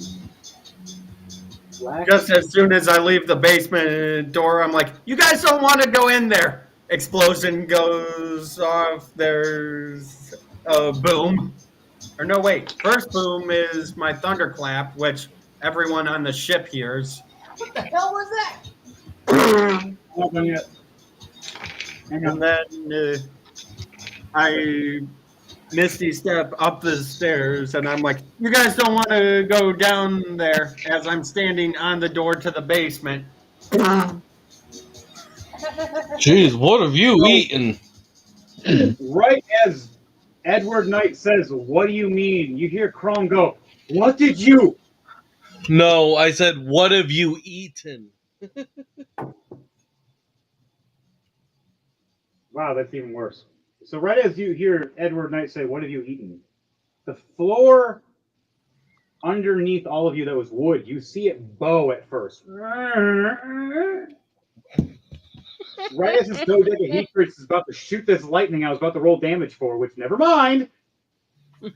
Speaker 2: Just as soon as I leave the basement door, I'm like, you guys don't want to go in there. Explosion goes off. There's a boom. Or no, wait. First boom is my thunderclap, which everyone on the ship hears.
Speaker 6: What the hell was that?
Speaker 1: Not done yet. Hang on.
Speaker 2: And then I misty step up the stairs, and I'm like, you guys don't want to go down there as I'm standing on the door to the basement.
Speaker 5: Jeez, what have you eaten?
Speaker 1: Right as Edward Knight says, "What do you mean?" you hear Crom go, "What did you?"
Speaker 5: No, I said, what have you eaten?
Speaker 1: Wow, that's even worse. So right as you hear Edward Knight say, "What have you eaten?" the floor underneath all of you that was wood, you see it bow at first. Right as this dodecahedron Heatrix is about to shoot this lightning I was about to roll damage for, which never mind. You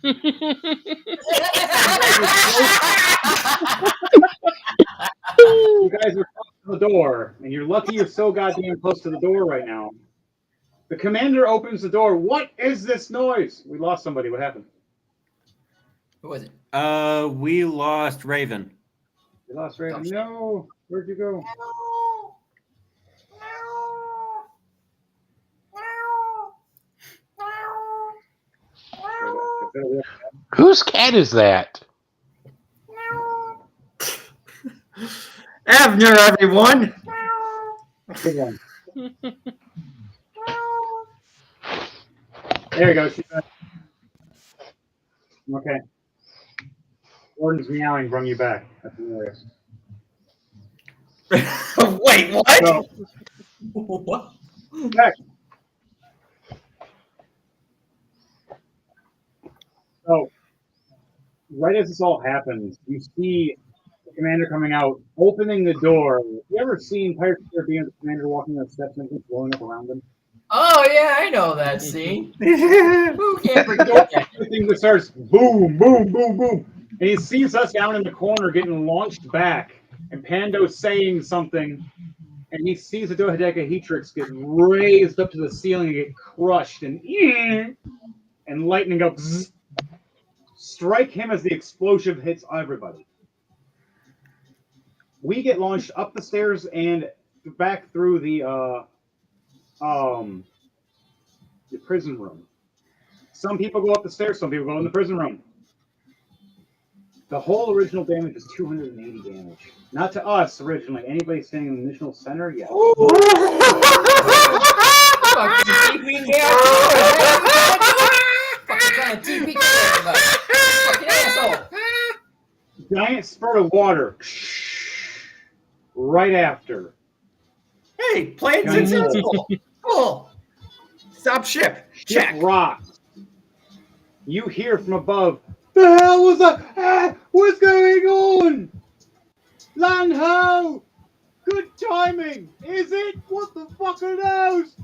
Speaker 1: guys are close to the door, and you're lucky you're so goddamn close to the door right now. The commander opens the door. What is this noise? We lost somebody. What happened?
Speaker 6: Who was it?
Speaker 2: We lost Raven.
Speaker 1: We lost Raven. No. Where'd you go?
Speaker 3: Whose cat is that?
Speaker 2: Abner, everyone.
Speaker 1: Good one. There you go. Okay. Gordon's meowing brought you back. That's hilarious.
Speaker 2: Wait, what?
Speaker 1: So,
Speaker 6: What?
Speaker 1: back. So, right as this all happens, you see the Commander coming out, opening the door. You ever seen Pirates of the Caribbean, the Commander walking up the steps and things blowing up around him?
Speaker 6: Oh yeah, I know that scene. Who can't forget that?
Speaker 1: Everything just starts boom, boom, boom, boom. And he sees us down in the corner getting launched back. And Pando's saying something. And he sees the dodecahedrix get raised up to the ceiling and get crushed. And lightning goes, strike him as the explosion hits everybody. We get launched up the stairs and back through the prison room. Some people go up the stairs, some people go in the prison room. The whole original damage is 280 damage. Not to us originally. Anybody standing in the initial center? Yeah.
Speaker 6: Fucking TP Fucking trying to TP everybody. Fucking asshole.
Speaker 1: Giant spurt of water. Right after.
Speaker 2: Hey, plan successful. Cool. Stop ship. Check.
Speaker 1: Ship rocks. You hear from above, the hell was that? Ah, what's going on? Land ho! Good timing! Is it? What the fuck are those?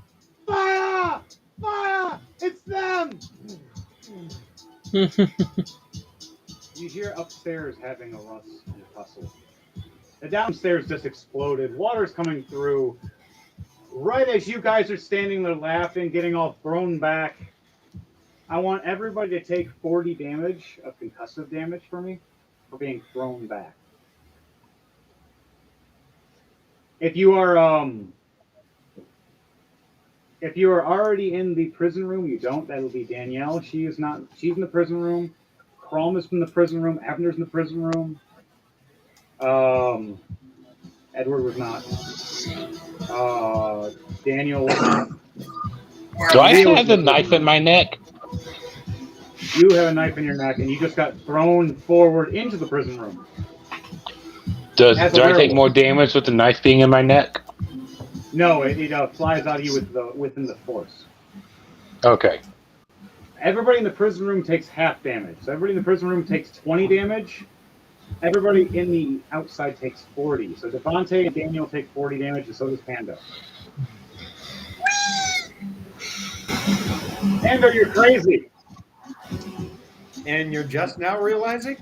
Speaker 1: Fire! Fire! It's them! You hear upstairs having a tussle. The downstairs just exploded. Water's coming through. Right as you guys are standing there laughing, getting all thrown back, I want everybody to take 40 damage of concussive damage for me for being thrown back. If you are already in the prison room, you don't. That'll be Danielle. She's in the prison room. Chrome is in the prison room. Abner's in the prison room. Edward was not. Daniel was not.
Speaker 3: Do I still have the knife in my neck?
Speaker 1: You have a knife in your neck, and you just got thrown forward into the prison room.
Speaker 3: Do I take more damage with the knife being in my neck?
Speaker 1: No, it flies out of you within the force.
Speaker 3: Okay.
Speaker 1: Everybody in the prison room takes half damage. So everybody in the prison room takes 20 damage. Everybody in the outside takes 40. So Devontae and Daniel take 40 damage, and so does Panda. Panda, you're crazy.
Speaker 2: And you're just now realizing?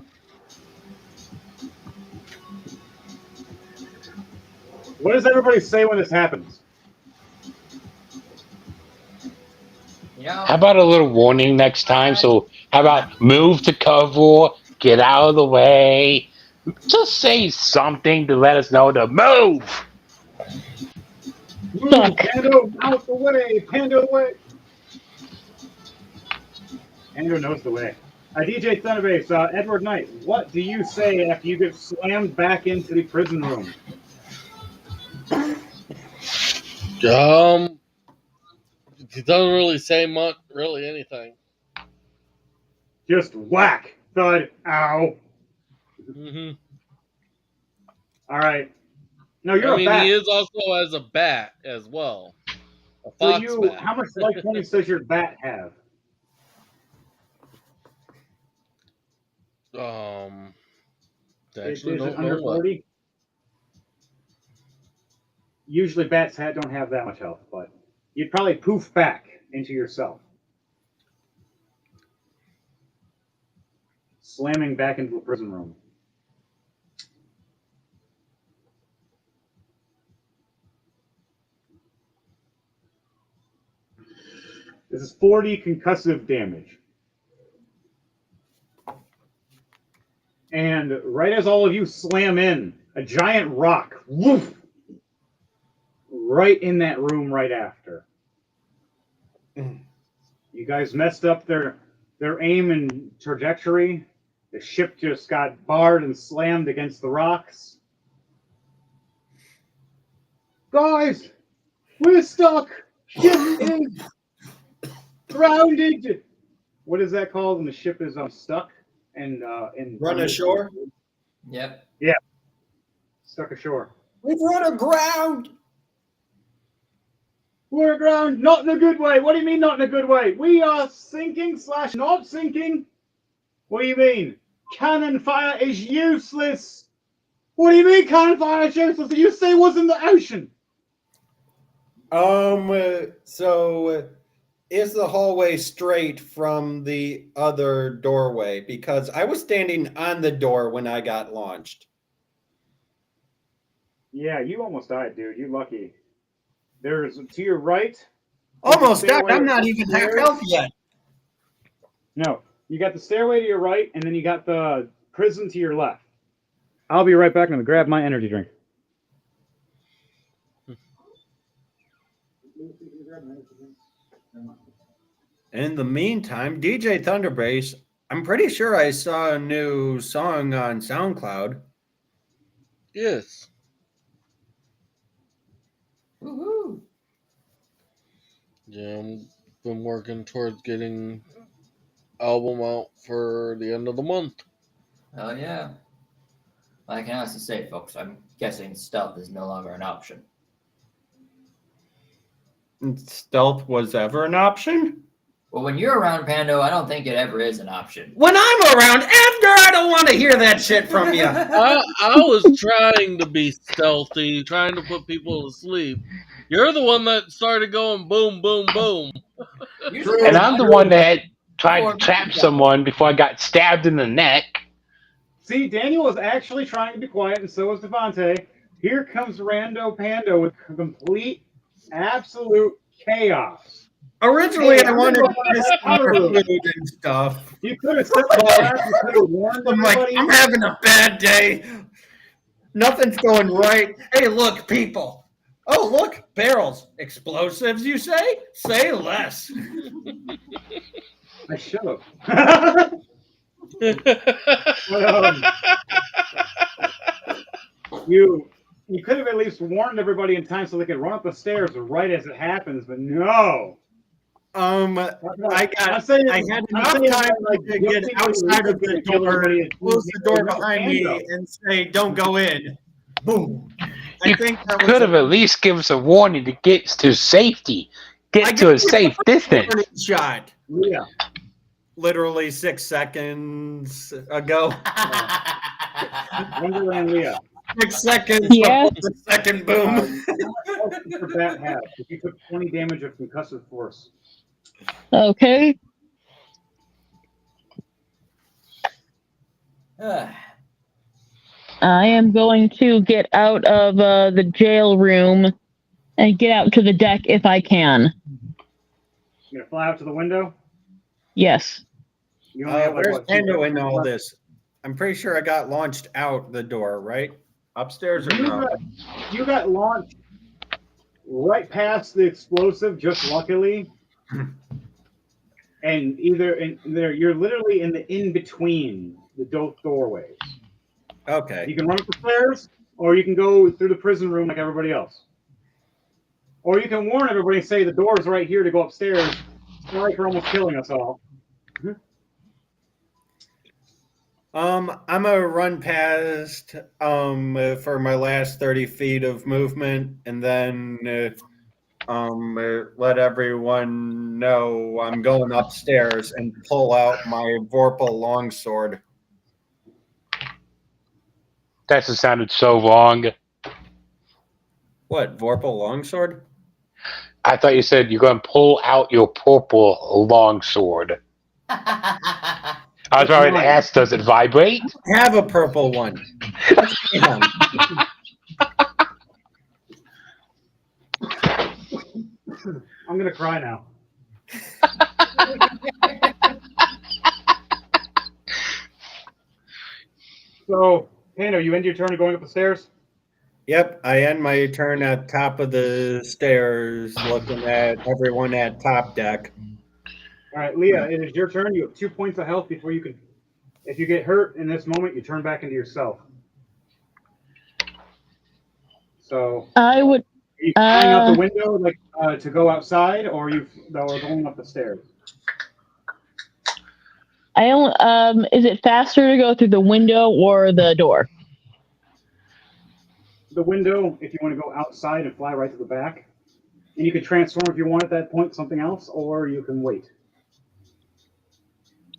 Speaker 1: What does everybody say when this happens?
Speaker 6: Yeah.
Speaker 3: How about a little warning next time? So how about move to cover, get out of the way. Just say something to let us know to move.
Speaker 1: Move, Pando, out the way. Pando, away. Pando knows the way. DJ Thunderbase, Edward Knight, what do you say after you get slammed back into the prison room?
Speaker 5: He doesn't really say much, really anything.
Speaker 1: Just whack, thud, ow.
Speaker 5: Mm-hmm.
Speaker 1: All right. No, you're
Speaker 5: I
Speaker 1: a bat.
Speaker 5: he is also as a bat as well. A fox bat.
Speaker 1: How much life points does your bat have?
Speaker 5: Actually,
Speaker 1: Is
Speaker 5: don't
Speaker 1: it under
Speaker 5: know what.
Speaker 1: 40? Usually bats don't have that much health, but you'd probably poof back into yourself. Slamming back into a prison room. This is 40 concussive damage. And right as all of you slam in, a giant rock, woof, right in that room right after. You guys messed up their aim and trajectory. The ship just got barred and slammed against the rocks. Guys, we're stuck. Ship is grounded. What is that called when the ship is stuck and
Speaker 2: Run ashore?
Speaker 6: Yep.
Speaker 1: Yeah, stuck ashore.
Speaker 2: We've run aground.
Speaker 1: We're aground, not in a good way. What do you mean, not in a good way? We are sinking / not sinking. What do you mean? Cannon fire is useless. What do you mean, confined ships? You say was in the ocean.
Speaker 2: So is the hallway straight from the other doorway? Because I was standing on the door when I got launched.
Speaker 1: Yeah, you almost died, dude. You lucky. There's to your right.
Speaker 2: Almost died.
Speaker 1: stairway
Speaker 2: I'm not even half
Speaker 1: upstairs.
Speaker 2: health yet.
Speaker 1: No, you got the stairway to your right, and then you got the prison to your left. I'll be right back. I'm gonna grab my energy drink.
Speaker 2: In the meantime, DJ Thunderbass, I'm pretty sure I saw a new song on SoundCloud.
Speaker 5: Yes.
Speaker 6: Woohoo!
Speaker 5: Yeah, I've been working towards getting album out for the end of the month.
Speaker 6: Oh yeah. Well, I can honestly say, folks, I'm guessing stealth is no longer an option.
Speaker 2: Stealth was ever an option?
Speaker 6: Well, when you're around, Pando, I don't think it ever is an option.
Speaker 2: When I'm around, Edgar, I don't want to hear that shit from you.
Speaker 5: I was trying to be stealthy, trying to put people to sleep. You're the one that started going boom, boom, boom.
Speaker 6: Usually
Speaker 3: And
Speaker 6: it's
Speaker 3: I'm the
Speaker 6: under-
Speaker 3: one that had tried
Speaker 6: Before
Speaker 3: to trap
Speaker 6: me.
Speaker 3: someone before I got stabbed in the neck.
Speaker 1: See, Daniel was actually trying to be quiet, and so was Devontae. Here comes Rando Pando with complete, absolute chaos.
Speaker 2: Originally,
Speaker 1: Hey,
Speaker 2: I wanted
Speaker 1: I'm
Speaker 2: to miss food and stuff.
Speaker 1: You could have said that. You could have warned
Speaker 2: I'm like,
Speaker 1: everybody.
Speaker 2: I'm having a bad day. Nothing's going right. Hey, look, people. Oh, look, barrels. Explosives, you say? Say less.
Speaker 1: I should have. You could have at least warned everybody in time so they could run up the stairs right as it happens, but no.
Speaker 2: I had enough time to get outside of the door, close the door behind me, and say, "Don't go in." Boom. I think that was
Speaker 3: Could have at least given us a warning to get to safety. Get to a safe distance.
Speaker 2: Shot.
Speaker 1: Yeah.
Speaker 2: Literally 6 seconds ago.
Speaker 1: Wonderland Leah.
Speaker 2: 6 seconds
Speaker 4: Yeah.
Speaker 2: before the second boom.
Speaker 1: For that half, if you took 20 damage of concussive force.
Speaker 4: Okay. I am going to get out of the jail room and get out to the deck if I can.
Speaker 1: You gonna fly out to the window?
Speaker 4: Yes.
Speaker 1: You only have, like,
Speaker 2: Where's
Speaker 1: what,
Speaker 2: Pando in all this? I'm pretty sure I got launched out the door, right? Upstairs or no?
Speaker 1: You got launched right past the explosive, just luckily. And you're literally in the in-between the doorways.
Speaker 2: Okay.
Speaker 1: You can run up the stairs, or you can go through the prison room like everybody else. Or you can warn everybody and say the door's right here to go upstairs. Sorry for almost killing us all.
Speaker 2: I'm gonna run past for my last 30 feet of movement, and then let everyone know I'm going upstairs and pull out my Vorpal longsword.
Speaker 3: That just sounded so wrong.
Speaker 2: What, Vorpal longsword?
Speaker 3: I thought you said you're going to pull out your purple longsword. I was already to ask, does it vibrate?
Speaker 2: I have a purple one.
Speaker 1: I'm gonna cry now. So, Pando, you end your turn going up the stairs?
Speaker 2: Yep, I end my turn at top of the stairs, looking at everyone at top deck.
Speaker 1: All right, Leah, it is your turn. You have 2 points of health before you can. If you get hurt in this moment, you turn back into yourself. So
Speaker 4: I would.
Speaker 1: are you flying out the window like to go outside, or are you going up the stairs?
Speaker 4: I don't. Is it faster to go through the window or the door?
Speaker 1: The window, if you want to go outside and fly right to the back, and you can transform if you want at that point something else, or you can wait.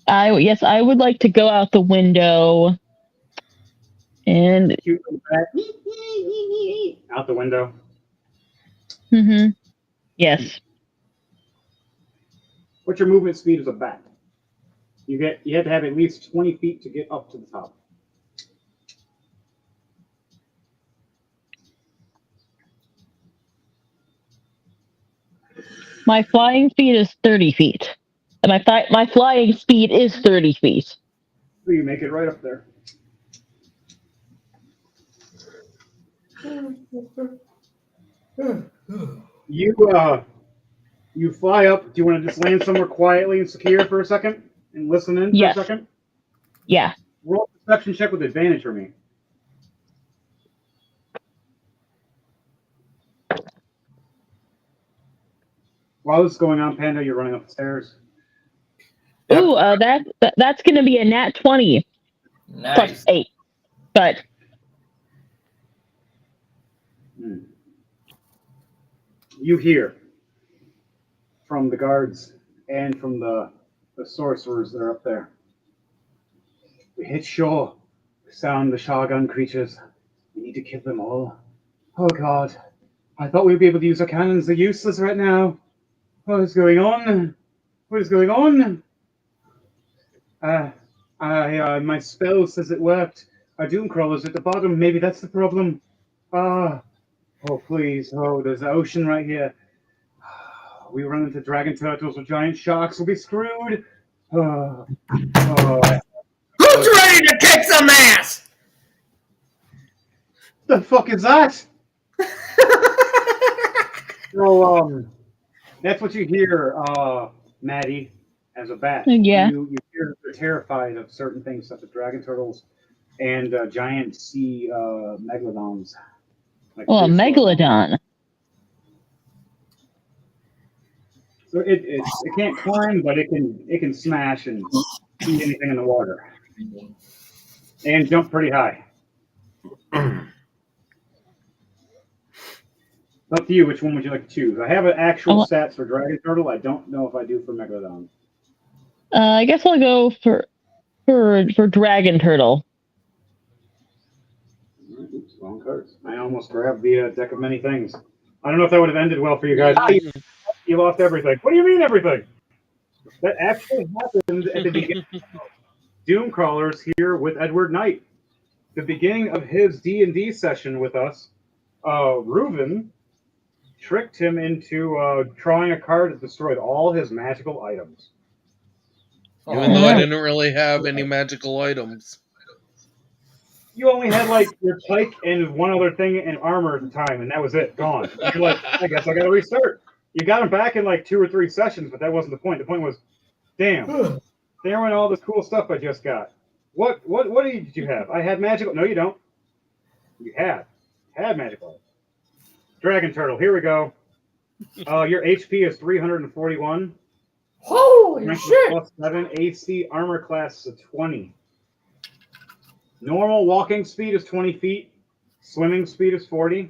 Speaker 4: Yes, I would like to go out the window. And
Speaker 1: Cute little bat. Out the window.
Speaker 4: yes.
Speaker 1: What's your movement speed as a bat? You had to have at least 20 feet to get up to the top.
Speaker 4: My flying speed is 30 feet. My flying speed is 30 feet.
Speaker 1: So you make it right up there. You fly up. Do you want to just land somewhere quietly and secure for a second and listen in
Speaker 4: Yes.
Speaker 1: for a second?
Speaker 4: Yeah.
Speaker 1: Roll a perception check with advantage for me. While this is going on, Panda, you're running up the stairs.
Speaker 2: Yep.
Speaker 4: Ooh, that's going to be a nat 20
Speaker 6: Nice.
Speaker 4: plus 8. But
Speaker 1: You hear from the guards and from the sorcerers that are up there. We hit shore. We found the Shogun creatures. We need to kill them all. Oh God. I thought we'd be able to use our cannons. They're useless right now. What is going on? What is going on? My spell says it worked. Our doom crawler's at the bottom. Maybe that's the problem. Oh, please. Oh, there's the ocean right here. We run into dragon turtles or giant sharks. We'll be screwed.
Speaker 6: Who's ready to kick some ass?
Speaker 1: The fuck is that? So, that's what you hear, Maddie, as a bat.
Speaker 4: Yeah.
Speaker 1: You hear they're terrified of certain things, such as dragon turtles and giant sea megalodons. Like
Speaker 4: well,
Speaker 1: fish.
Speaker 4: megalodon.
Speaker 1: So it can't climb, but it can smash and eat anything in the water, and jump pretty high. Up to you. Which one would you like to choose? I have an actual stats for dragon turtle. I don't know if I do for megalodon.
Speaker 4: I guess I'll go for dragon turtle.
Speaker 1: Oops, wrong cards. I almost grabbed the deck of many things. I don't know if that would have ended well for you guys. You lost everything. What do you mean everything? That actually happened at the beginning. Doomcrawler's here with Edward Knight. The beginning of his D&D session with us, Reuven tricked him into drawing a card that destroyed all his magical items.
Speaker 5: Even though I didn't really have any magical items.
Speaker 1: You only had like your pike and one other thing in armor at the time, and that was it. Gone. And you're like, I guess I got to restart. You got him back in like 2 or 3 sessions, but that wasn't the point. The point was, damn, there went all this cool stuff I just got. What did you have? I had magical. No, you don't. You had magical items. Dragon turtle. Here we go. Your HP is 341.
Speaker 6: Holy
Speaker 1: Strength
Speaker 6: shit!
Speaker 1: Plus 7. AC armor class is 20. Normal walking speed is 20 feet. Swimming speed is 40.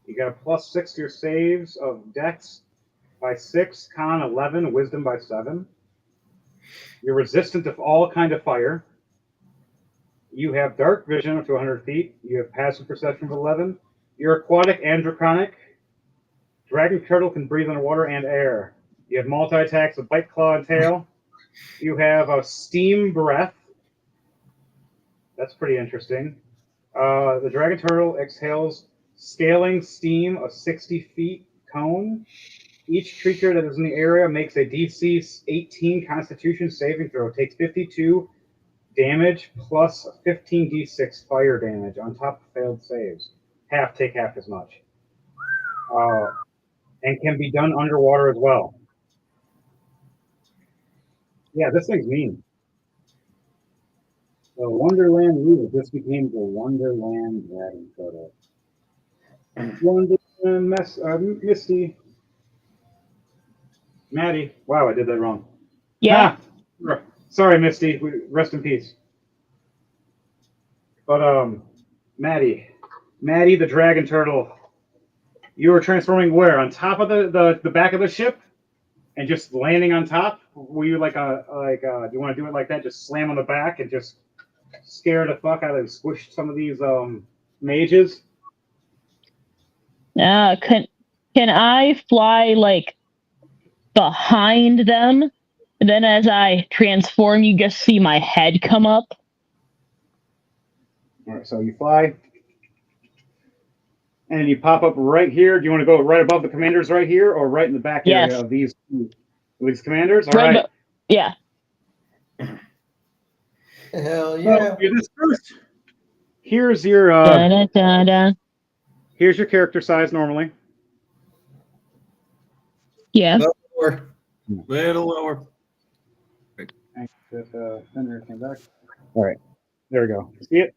Speaker 1: You got a plus 6 to your saves of Dex by 6, Con 11, Wisdom by 7. You're resistant to all kind of fire. You have dark vision up to 100 feet. You have passive perception of 11. You're aquatic and draconic. Dragon turtle can breathe underwater and air. You have multi-attacks with bite, claw, and tail. You have a steam breath. That's pretty interesting. The dragon turtle exhales scaling steam of 60 feet cone. Each creature that is in the area makes a DC 18 Constitution saving throw. Takes 52 damage plus 15 D6 fire damage on top of failed saves. Take half as much. And can be done underwater as well. Yeah, this thing's mean. The Wonderland ruler just became the Wonderland Dragon Turtle. Wonderland Misty. Maddie. Wow, I did that wrong.
Speaker 4: Yeah.
Speaker 1: Sorry, Misty. Rest in peace. But Maddie the Dragon Turtle. You were transforming where? On top of the back of the ship, and just landing on top. Were you do you want to do it like that? Just slam on the back and just scare the fuck out of squish some of these mages.
Speaker 4: Can I fly like behind them? And then as I transform, you just see my head come up.
Speaker 1: All right, so you fly, and you pop up right here. Do you want to go right above the commanders right here, or right in the back area
Speaker 4: Yes.
Speaker 1: of these commanders? All
Speaker 4: Right
Speaker 1: right.
Speaker 4: Yeah.
Speaker 6: Hell
Speaker 1: So
Speaker 6: yeah.
Speaker 1: you this first. Here's your
Speaker 4: Da-da-da-da.
Speaker 1: here's your character size normally.
Speaker 4: Yeah.
Speaker 2: Lower. Little lower.
Speaker 1: Thunder came back. All right, there we go. See it?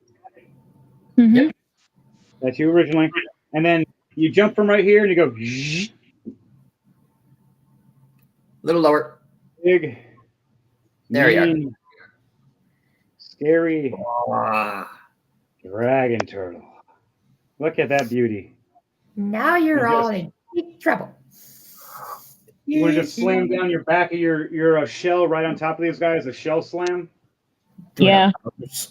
Speaker 4: Mm-hmm.
Speaker 1: That's you originally, and then you jump from right here and you go
Speaker 6: Little lower.
Speaker 1: big,
Speaker 6: There you are.
Speaker 1: mean, scary
Speaker 6: Ah.
Speaker 1: dragon turtle. Look at that beauty.
Speaker 6: Now you're all in big trouble.
Speaker 1: You want to just slam down your back of your shell right on top of these guys, a shell slam.
Speaker 4: Yeah.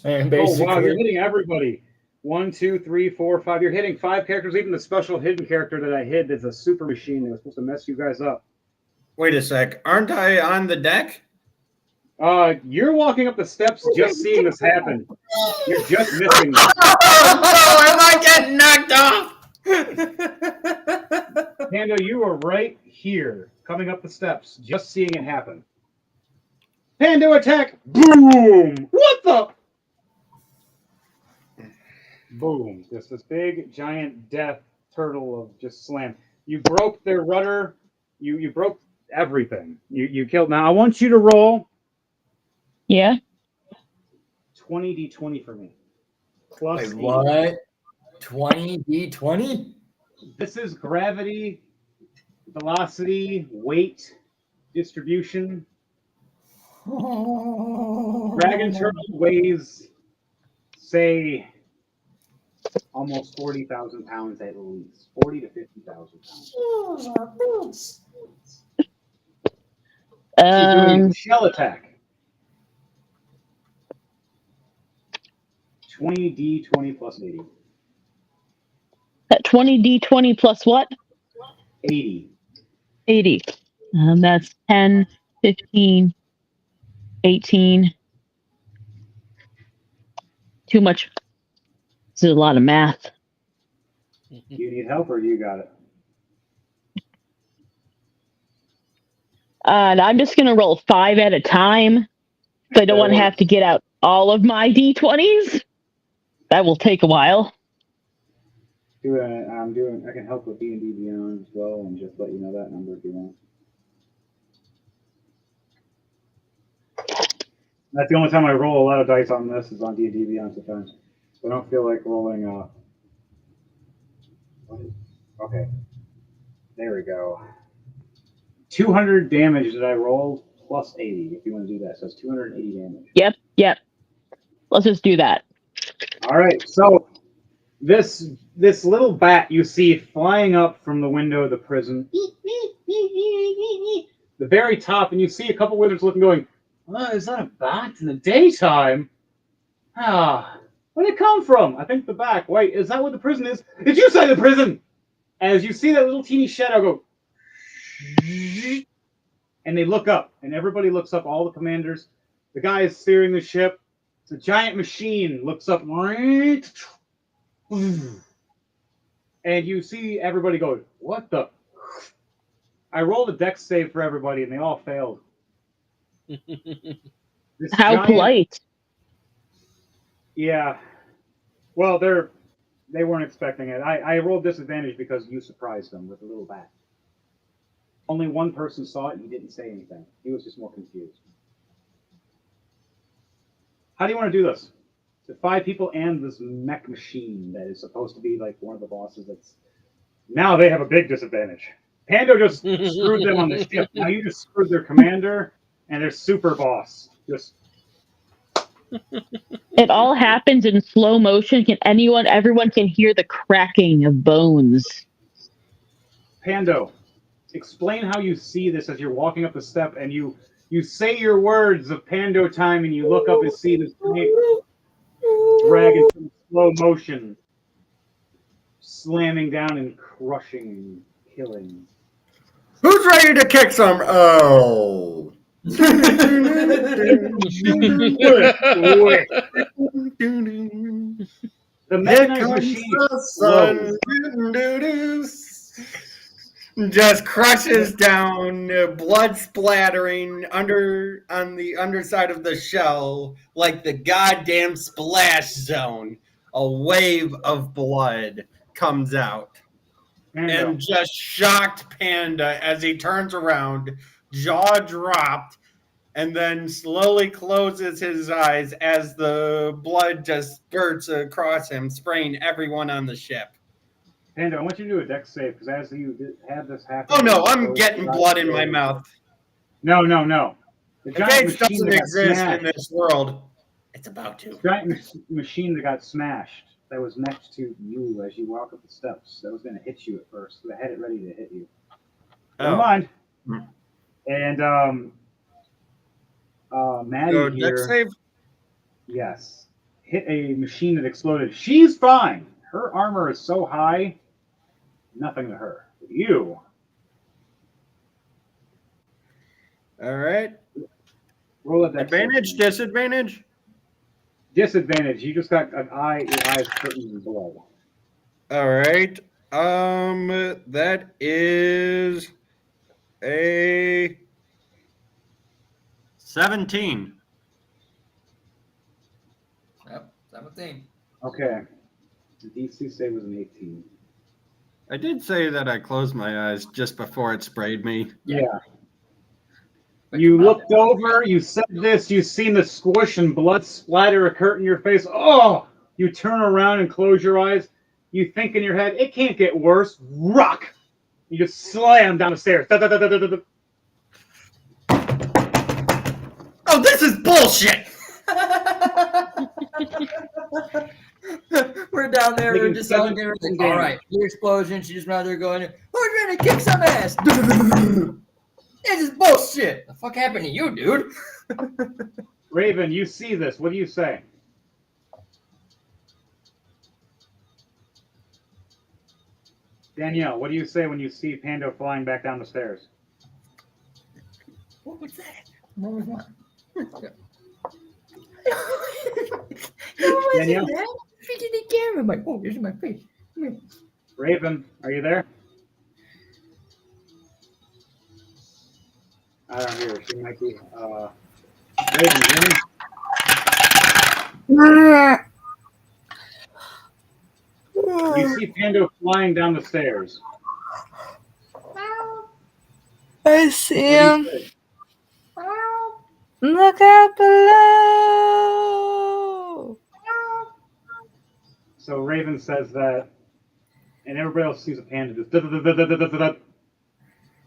Speaker 6: And
Speaker 1: Oh wow,
Speaker 6: basically,
Speaker 1: you're hitting everybody. 1, 2, 3, 4, 5. You're hitting 5 characters. Even the special hidden character that I hid is a super machine that was supposed to mess you guys up.
Speaker 2: Wait a sec. Aren't I on the deck?
Speaker 1: You're walking up the steps just seeing this happen. You're just missing this.
Speaker 6: oh, am I getting knocked off?
Speaker 1: Pando, you are right here, coming up the steps, just seeing it happen. Pando attack! Boom! What the? Boom. Just this big, giant death turtle of just slam. You broke their rudder. You broke everything. You killed. Now, I want you to roll
Speaker 4: Yeah.
Speaker 1: 20d20 for me. Plus
Speaker 6: Wait,
Speaker 1: 80.
Speaker 6: what? 20d20?
Speaker 1: This is gravity, velocity, weight, distribution. Dragon turtle weighs, say, almost 40,000 pounds at least. 40 to 50,000 pounds. She's doing shell attack. 20d20 plus 80.
Speaker 4: At 20d20 plus what?
Speaker 1: 80.
Speaker 4: 80. That's 10, 15, 18. Too much. This is a lot of math.
Speaker 1: Do you need help or you got it?
Speaker 4: And I'm just going to roll 5 at a time. So I don't want to have to get out all of my d20s. That will take a while.
Speaker 1: I can help with D&D Beyond as well, and just let you know that number if you want. That's the only time I roll a lot of dice on this is on D&D Beyond sometimes. I don't feel like rolling. Okay, there we go. 200 damage that I rolled plus 80. If you want to do that, so it's 280 damage.
Speaker 4: Yep. Let's just do that.
Speaker 1: All right, so this little bat you see flying up from the window of the prison, the very top, and you see a couple wizards looking, going, "Oh, is that a bat in the daytime? Where'd it come from? I think the back. Wait, is that what the prison is? Did you say the prison?" As you see that little teeny shadow go, and they look up, and everybody looks up. All the commanders, the guy is steering the ship. It's a giant machine. Looks up. And you see everybody go, "What the?" I rolled a dex save for everybody, and they all failed.
Speaker 4: How polite.
Speaker 1: Yeah. Well, they weren't expecting it. I rolled disadvantage because you surprised them with a little bat. Only one person saw it, and he didn't say anything. He was just more confused. How do you want to do this? The 5 people and this mech machine that is supposed to be like one of the bosses. Now they have a big disadvantage. Pando just screwed them on the ship. Now you just screwed their commander and their super boss.
Speaker 4: It all happens in slow motion. Everyone can hear the cracking of bones.
Speaker 1: Pando, explain how you see this as you're walking up the step and you say your words of Pando time and you look up and see this. dragon in slow motion, slamming down and crushing, killing.
Speaker 2: Who's ready to kick some? Oh.
Speaker 1: The
Speaker 2: Here
Speaker 1: mechanized
Speaker 2: comes
Speaker 1: machine
Speaker 2: the sun.
Speaker 1: explodes.
Speaker 2: Just crushes down, blood splattering on the underside of the shell like the goddamn splash zone. A wave of blood comes out.
Speaker 1: Pando.
Speaker 2: And just shocked Panda as he turns around, jaw dropped, and then slowly closes his eyes as the blood just spurts across him, spraying everyone on the ship.
Speaker 1: Pando, I want you to do a dex save because as you had this happen.
Speaker 2: Oh no, I'm getting blood in my mouth.
Speaker 1: No. The giant
Speaker 2: Case
Speaker 1: machine
Speaker 2: doesn't
Speaker 1: that got
Speaker 2: exist
Speaker 1: smashed.
Speaker 2: in this world. It's about to.
Speaker 1: The giant machine that got smashed that was next to you as you walk up the steps. That was going to hit you at first. So I had it ready to hit you. Never mind. And Maddie
Speaker 2: So
Speaker 1: here.
Speaker 2: dex save?
Speaker 1: Yes. Hit a machine that exploded. She's fine. Her armor is so high, nothing to her. But you.
Speaker 2: All right.
Speaker 1: Roll a dex
Speaker 2: Advantage,
Speaker 1: save.
Speaker 2: disadvantage?
Speaker 1: Disadvantage. You just got an eye. Your eyes curtains in blood.
Speaker 2: All right. That is a 17.
Speaker 6: Yep, 17.
Speaker 1: Okay. The DC save was an 18.
Speaker 2: I did say that I closed my eyes just before it sprayed me.
Speaker 1: Yeah.
Speaker 6: But
Speaker 1: You
Speaker 6: you're
Speaker 1: looked over, you said this, you've seen the squish and blood splatter occur in your face. Oh! You turn around and close your eyes. You think in your head, it can't get worse. Rock! You just slam down the stairs. Da, da, da, da, da, da.
Speaker 2: Oh, this is bullshit!
Speaker 6: We're down there, we're
Speaker 1: Making
Speaker 6: just all
Speaker 1: 17
Speaker 6: getting like,
Speaker 1: damage.
Speaker 6: all right, new explosion. She just went out there going, we're gonna kick some ass. This is bullshit. The fuck happened to you, dude?
Speaker 1: Raven, you see this. What do you say? Danielle, what do you say when you see Pando flying back down the stairs?
Speaker 6: What was that? What was that?
Speaker 1: Danielle?
Speaker 6: Freaking the camera. I'm like, oh, there's my face. Come here.
Speaker 1: Raven, are you there? I don't hear her. She might be. Raven, you hear me? You see Pando flying down the stairs.
Speaker 7: I see
Speaker 1: What do
Speaker 7: him.
Speaker 1: you say?
Speaker 7: Look out below.
Speaker 1: So Raven says that, and everybody else sees a panda just. Da-da-da-da-da-da-da-da.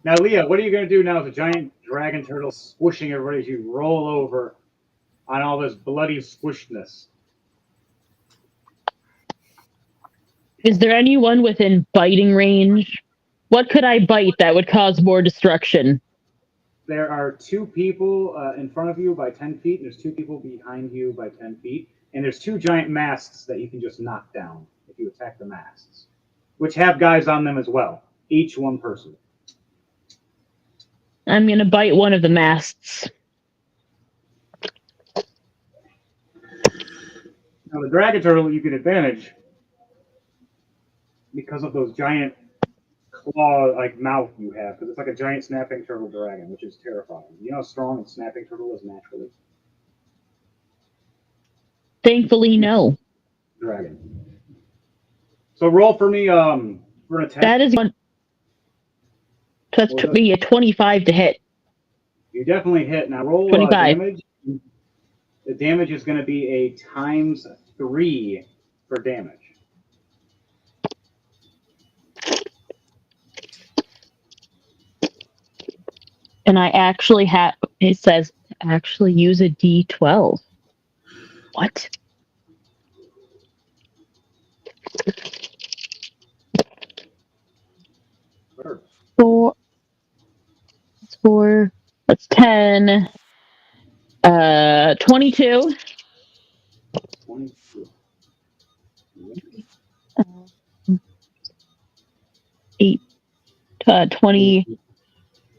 Speaker 1: Now, Leah, what are you going to do now as a giant dragon turtle squishing everybody as you roll over on all this bloody squishness?
Speaker 4: Is there anyone within biting range? What could I bite that would cause more destruction?
Speaker 1: There are two people in front of you by 10 feet, and there's two people behind you by 10 feet, and there's two giant masts that you can just knock down if you attack the masts, which have guys on them as well, each one person.
Speaker 4: I'm going to bite one of the masts.
Speaker 1: Now, the dragon turtle you can advantage because of those giant claw-like mouth you have, because it's like a giant snapping turtle dragon, which is terrifying. You know how strong a snapping turtle is naturally?
Speaker 4: Thankfully, no.
Speaker 1: Dragon. So roll for me for an attack.
Speaker 4: That is one. That's
Speaker 1: What was
Speaker 4: be a 25 to hit.
Speaker 1: You definitely hit. Now roll
Speaker 4: 25.
Speaker 1: damage. The damage is going to be a ×3 for damage.
Speaker 4: And I actually have, it says, actually use a D12. What?
Speaker 1: Sure.
Speaker 4: Four, that's 10, 22.
Speaker 1: 22.
Speaker 4: 8, 20,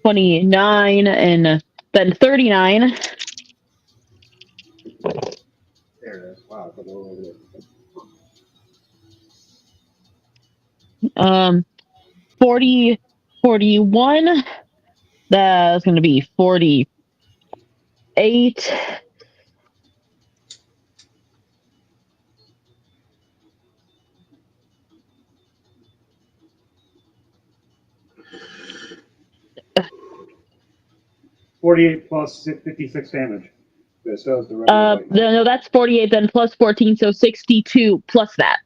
Speaker 4: 29, and then 39.
Speaker 1: There it is. Wow, it's a little over there.
Speaker 4: 40, 41. That's going to be 48.
Speaker 1: $48 plus 56 damage. This does the regular bite.
Speaker 4: No, that's 48, then plus 14, so 62 plus that.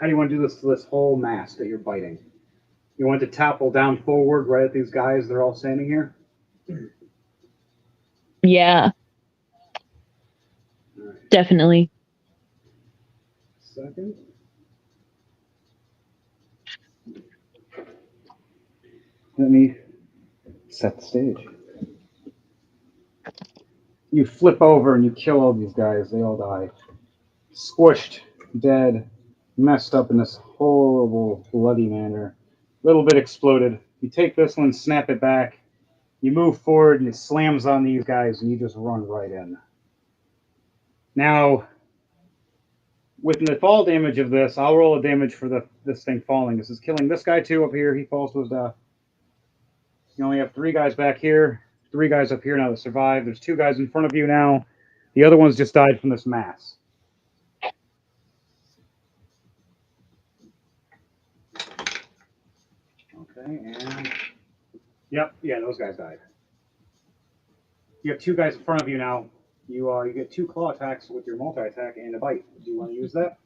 Speaker 1: How do you want to do this whole mass that you're biting? You want to topple down forward right at these guys? They're all standing here.
Speaker 4: Yeah.
Speaker 1: Right.
Speaker 4: Definitely.
Speaker 1: Second. Let me set the stage. You flip over and you kill all these guys. They all die. Squished, dead, messed up in this horrible, bloody manner. A little bit exploded. You take this one, snap it back. You move forward and it slams on these guys and you just run right in. Now, with the fall damage of this, I'll roll a damage for this thing falling. This is killing this guy too up here. He falls to his death. You only have 3 guys back here, 3 guys up here now that survived. There's 2 guys in front of you now. The other ones just died from this mass. Okay, and yep, yeah, those guys died. You have 2 guys in front of you now. You get 2 claw attacks with your multi attack and a bite. Do you want to use that,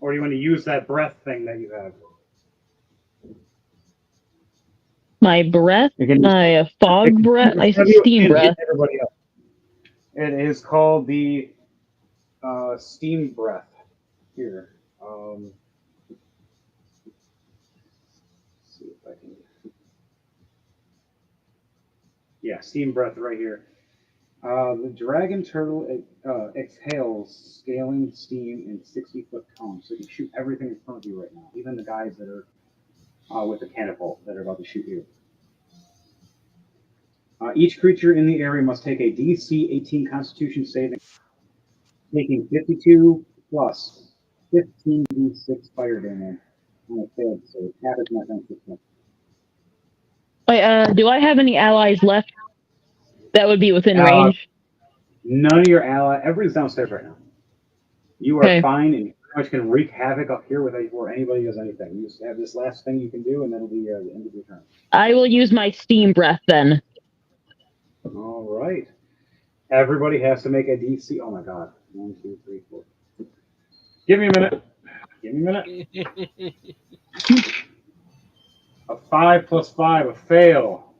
Speaker 1: or do you want to use that breath thing that you have?
Speaker 4: My breath, my fog breath, my steam breath.
Speaker 1: Everybody else. It is called the steam breath. Here. Let's see if I can. Yeah, steam breath right here. The dragon turtle exhales scaling steam in 60-foot cones, so you can shoot everything in front of you right now, even the guys that are with the catapult that are about to shoot you. Each creature in the area must take a DC 18 Constitution saving, taking 52 plus 15d6 fire damage on a failed save. Half is not going to.
Speaker 4: Wait, do I have any allies left that would be within range?
Speaker 1: None of your everybody's downstairs right now. You are
Speaker 4: Okay.
Speaker 1: fine, and you pretty much can wreak havoc up here before anybody does anything. You just have this last thing you can do, and that'll be the end of your turn.
Speaker 4: I will use my steam breath then.
Speaker 1: All right. Everybody has to make a DC. Oh my God. 1, 2, 3, 4. Give me a minute. Give me a minute. A 5 plus 5, a fail.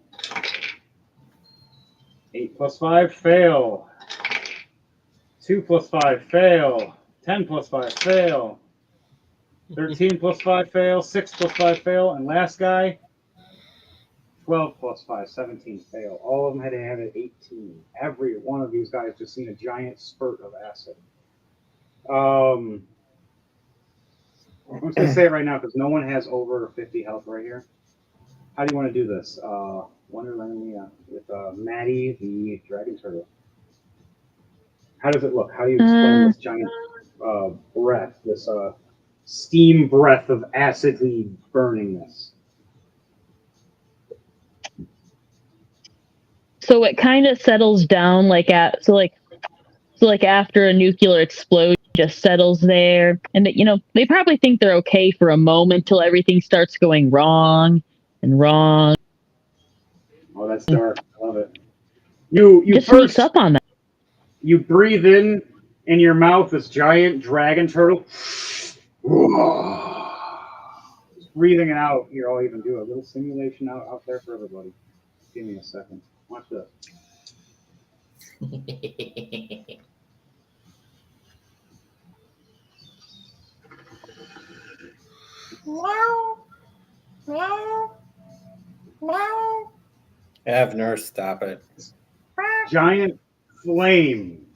Speaker 1: 8 plus 5, fail. 2 plus 5, fail. 10 plus 5, fail. 13 plus 5, fail. 6 plus 5, fail. And last guy, 12 plus 5, 17, fail. All of them had to have an 18. Every one of these guys just seen a giant spurt of acid. I'm just going to say it right now because no one has over 50 health right here. How do you want to do this? Wonderland with Maddie, the dragon turtle. How does it look? How do you explain this giant breath, this steam breath of acidly burningness?
Speaker 4: So it kind of settles down like after a nuclear explosion, just settles there, and they probably think they're okay for a moment till everything starts going wrong and wrong.
Speaker 1: Oh, that's dark. I love it. You
Speaker 4: just
Speaker 1: first
Speaker 4: sneaks up on that.
Speaker 1: You breathe in your mouth this giant dragon turtle. Breathing it out. Here, I'll even do a little simulation out there for everybody. Give me a second. Watch this.
Speaker 2: Have nurse stop it.
Speaker 1: Giant flame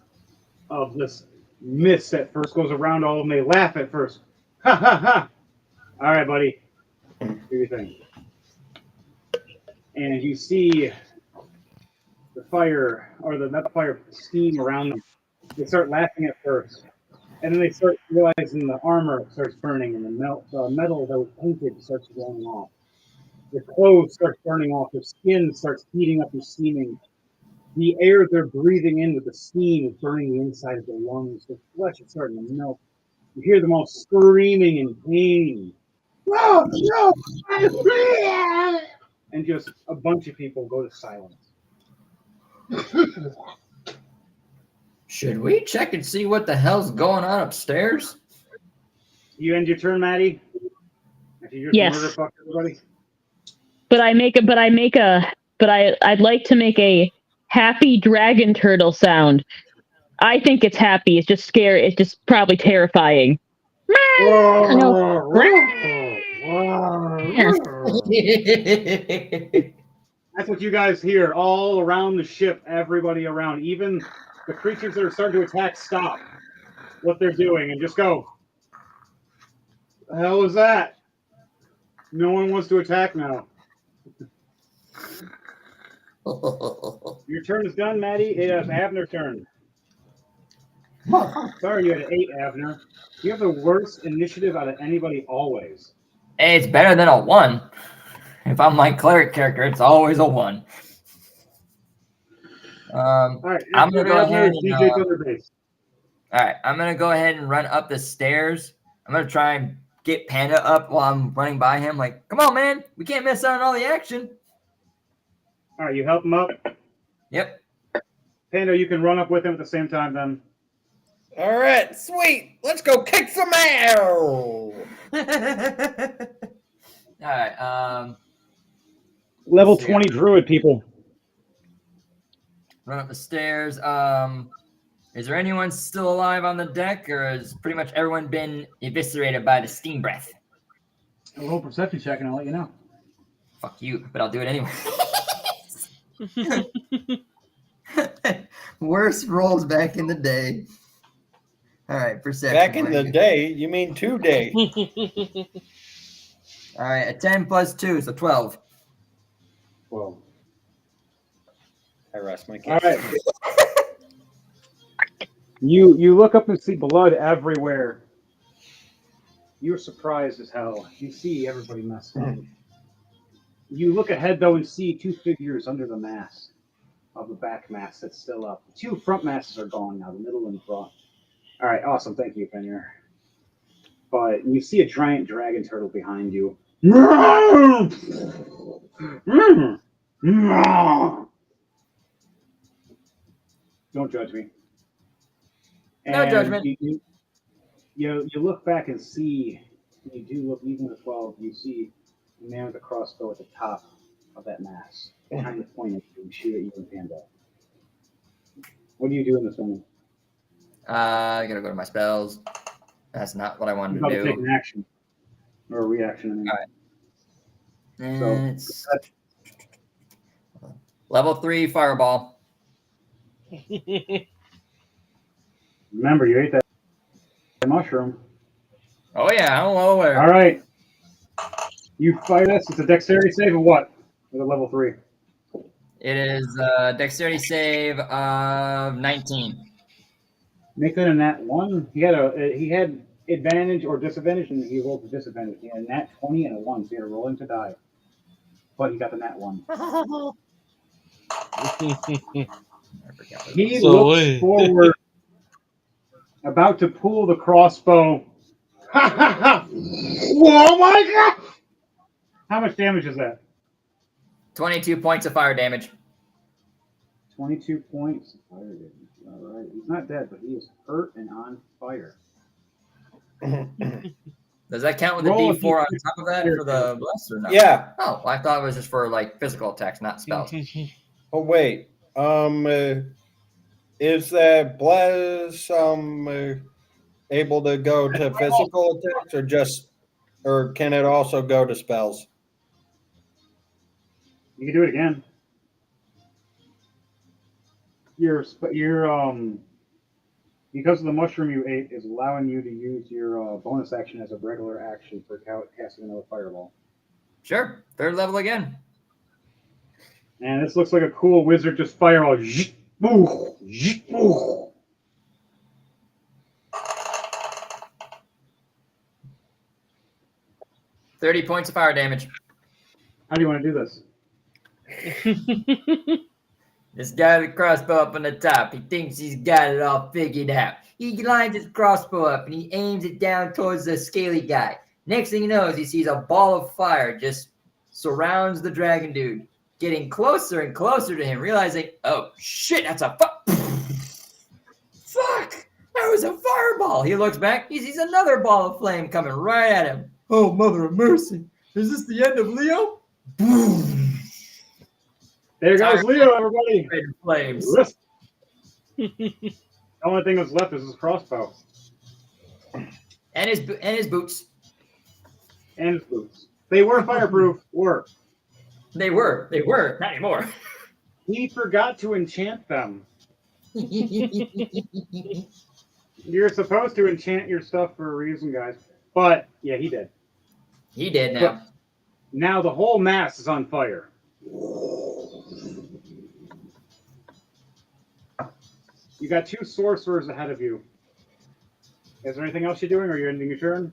Speaker 1: of this Miss at first, goes around all of them. They laugh at first. Ha ha ha! All right, buddy. Do your thing. And you see the fire, or not the fire, steam around them. They start laughing at first. And then they start realizing the armor starts burning and the metal that was painted starts blowing off. Their clothes start burning off. Their skin starts heating up and steaming. The air they're breathing in with the steam is burning the inside of their lungs. Their flesh is starting to melt. You hear them all screaming in pain. No, no, and just a bunch of people go to silence.
Speaker 6: Should we check and see what the hell's going on upstairs?
Speaker 1: You end your turn, Maddie? After you just
Speaker 4: Yes.
Speaker 1: murder fuck everybody?
Speaker 4: I'd like to make a happy dragon turtle sound. I think it's happy. It's just scary. It's just probably terrifying.
Speaker 1: That's what you guys hear all around the ship, everybody around. Even the creatures that are starting to attack stop what they're doing and just go, the hell is that? No one wants to attack now. Your turn is done, Maddie. It is Abner's turn. Sorry you had an 8, Abner. You have the worst initiative out of anybody always.
Speaker 6: Hey, it's better than a 1. If I'm my cleric character, it's always a 1.
Speaker 1: All right,
Speaker 6: I'm gonna go ahead and,
Speaker 1: DJ Thunderbase.
Speaker 6: all right, I'm gonna go ahead and run up the stairs. I'm gonna try and get Panda up while I'm running by him. Like, come on, man, we can't miss out on all the action.
Speaker 1: All right, you help him up.
Speaker 6: Yep.
Speaker 1: Panda, you can run up with him at the same time then.
Speaker 2: All right, sweet. Let's go kick some ass.
Speaker 6: All right.
Speaker 1: Level 20 druid, people.
Speaker 6: Run up the stairs. Is there anyone still alive on the deck, or has pretty much everyone been eviscerated by the steam breath?
Speaker 1: A little perception check and I'll let you know.
Speaker 6: Fuck you, but I'll do it anyway. Worst rolls back in the day. All right, perception.
Speaker 2: Back in the day? You mean 2 days?
Speaker 6: All right, a 10 plus 2, so 12.
Speaker 1: Well,
Speaker 2: I rest my case.
Speaker 1: all right. You look up and see blood everywhere. You're surprised as hell. You see everybody messed up. You look ahead though and see 2 figures under the mask of the back mask that's still up. The 2 front masks are gone now, the middle and the front. All right, awesome. Thank you, Fenrir. But you see a giant dragon turtle behind you. Don't judge me.
Speaker 6: No judgment.
Speaker 1: You look back and see, you do look even at 12, you see the man with the crossbow at the top of that mass, behind the point of you, and shoot at you and Panda. What do you do in this moment?
Speaker 6: I gotta go to my spells. That's not what I wanted
Speaker 1: You're
Speaker 6: to
Speaker 1: about to take
Speaker 6: do.
Speaker 1: an action. Or a reaction. I mean.
Speaker 6: All right. It's level 3 fireball.
Speaker 1: Remember, you ate that mushroom.
Speaker 6: Oh yeah, I'm well aware.
Speaker 1: All right. You fight this. It's a dexterity save of what? With a level 3.
Speaker 6: It is a dexterity save of 19.
Speaker 1: Make that a nat 1. He had advantage or disadvantage, and he rolled for disadvantage. He had a nat 20 and a 1, so he had to roll him to die. But he got the nat 1. He looks forward, about to pull the crossbow. Ha ha ha! Oh my god! How much damage is that?
Speaker 6: 22 points of fire damage.
Speaker 1: 22 points of fire damage. All right. He's not dead, but he is hurt and on fire.
Speaker 6: Does that count with a
Speaker 1: Roll a
Speaker 6: D4 on top of that for the bless or no?
Speaker 2: Yeah.
Speaker 6: Oh, I thought it was just for like physical attacks, not spells.
Speaker 2: Oh wait. Is that bless able to go to physical attacks or can it also go to spells?
Speaker 1: You can do it again. You because of the mushroom you ate is allowing you to use your bonus action as a regular action for casting another fireball.
Speaker 6: Sure. Third level again.
Speaker 1: And this looks like a cool wizard just fireball.
Speaker 6: 30 points of fire damage.
Speaker 1: How do you want to do this?
Speaker 6: This guy with the crossbow up on the top, he thinks he's got it all figured out. He lines his crossbow up and he aims it down towards the scaly guy. Next thing he knows, he sees a ball of fire just surrounds the dragon dude, getting closer and closer to him, realizing, oh shit, that's a fuck! That was a fireball! He looks back, he sees another ball of flame coming right at him. Oh, mother of mercy. Is this the end of Leo?
Speaker 1: There goes Leo, everybody.
Speaker 6: Flames.
Speaker 1: The only thing that's left is his crossbow.
Speaker 6: And his boots.
Speaker 1: And his boots. They were fireproof.
Speaker 6: They were. Not anymore.
Speaker 1: He forgot to enchant them. You're supposed to enchant your stuff for a reason, guys. But, yeah, he did.
Speaker 6: He did now.
Speaker 1: But now the whole mass is on fire. You got 2 sorcerers ahead of you. Is there anything else you're doing, or are you ending your turn?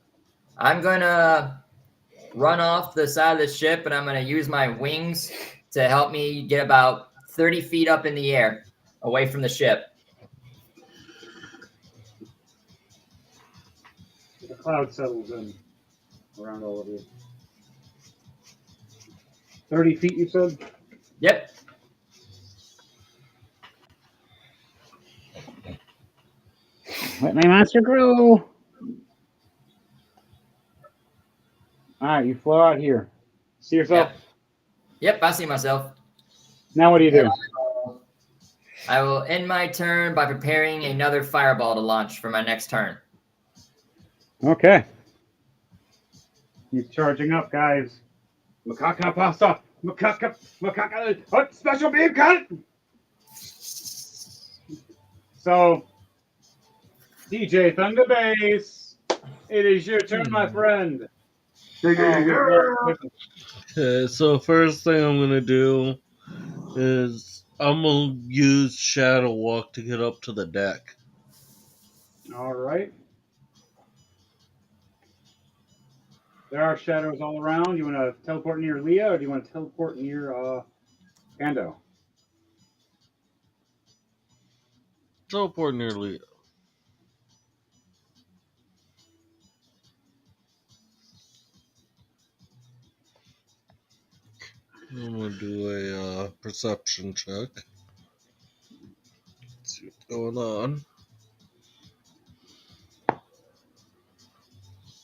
Speaker 6: I'm going to run off the side of the ship, and I'm going to use my wings to help me get about 30 feet up in the air, away from the ship.
Speaker 1: The cloud settles in around all of you. 30 feet, you said?
Speaker 6: Yep.
Speaker 1: Let my monster grow. All right, you flow out here. See yourself?
Speaker 6: Yep, I see myself.
Speaker 1: Now what do you do?
Speaker 6: I will end my turn by preparing another fireball to launch for my next turn.
Speaker 1: Okay. He's charging up, guys. Macaca pasta. Macaca. Special beam cut. So, DJ Thunder Bass, it is your turn, my friend.
Speaker 5: Okay, so first thing I'm gonna do is I'm gonna use Shadow Walk to get up to the deck.
Speaker 1: All right. There are shadows all around. You want to teleport near Leah, or do you want to teleport near Pando?
Speaker 5: Teleport nearly. I'm gonna do a perception check. Let's see what's going on.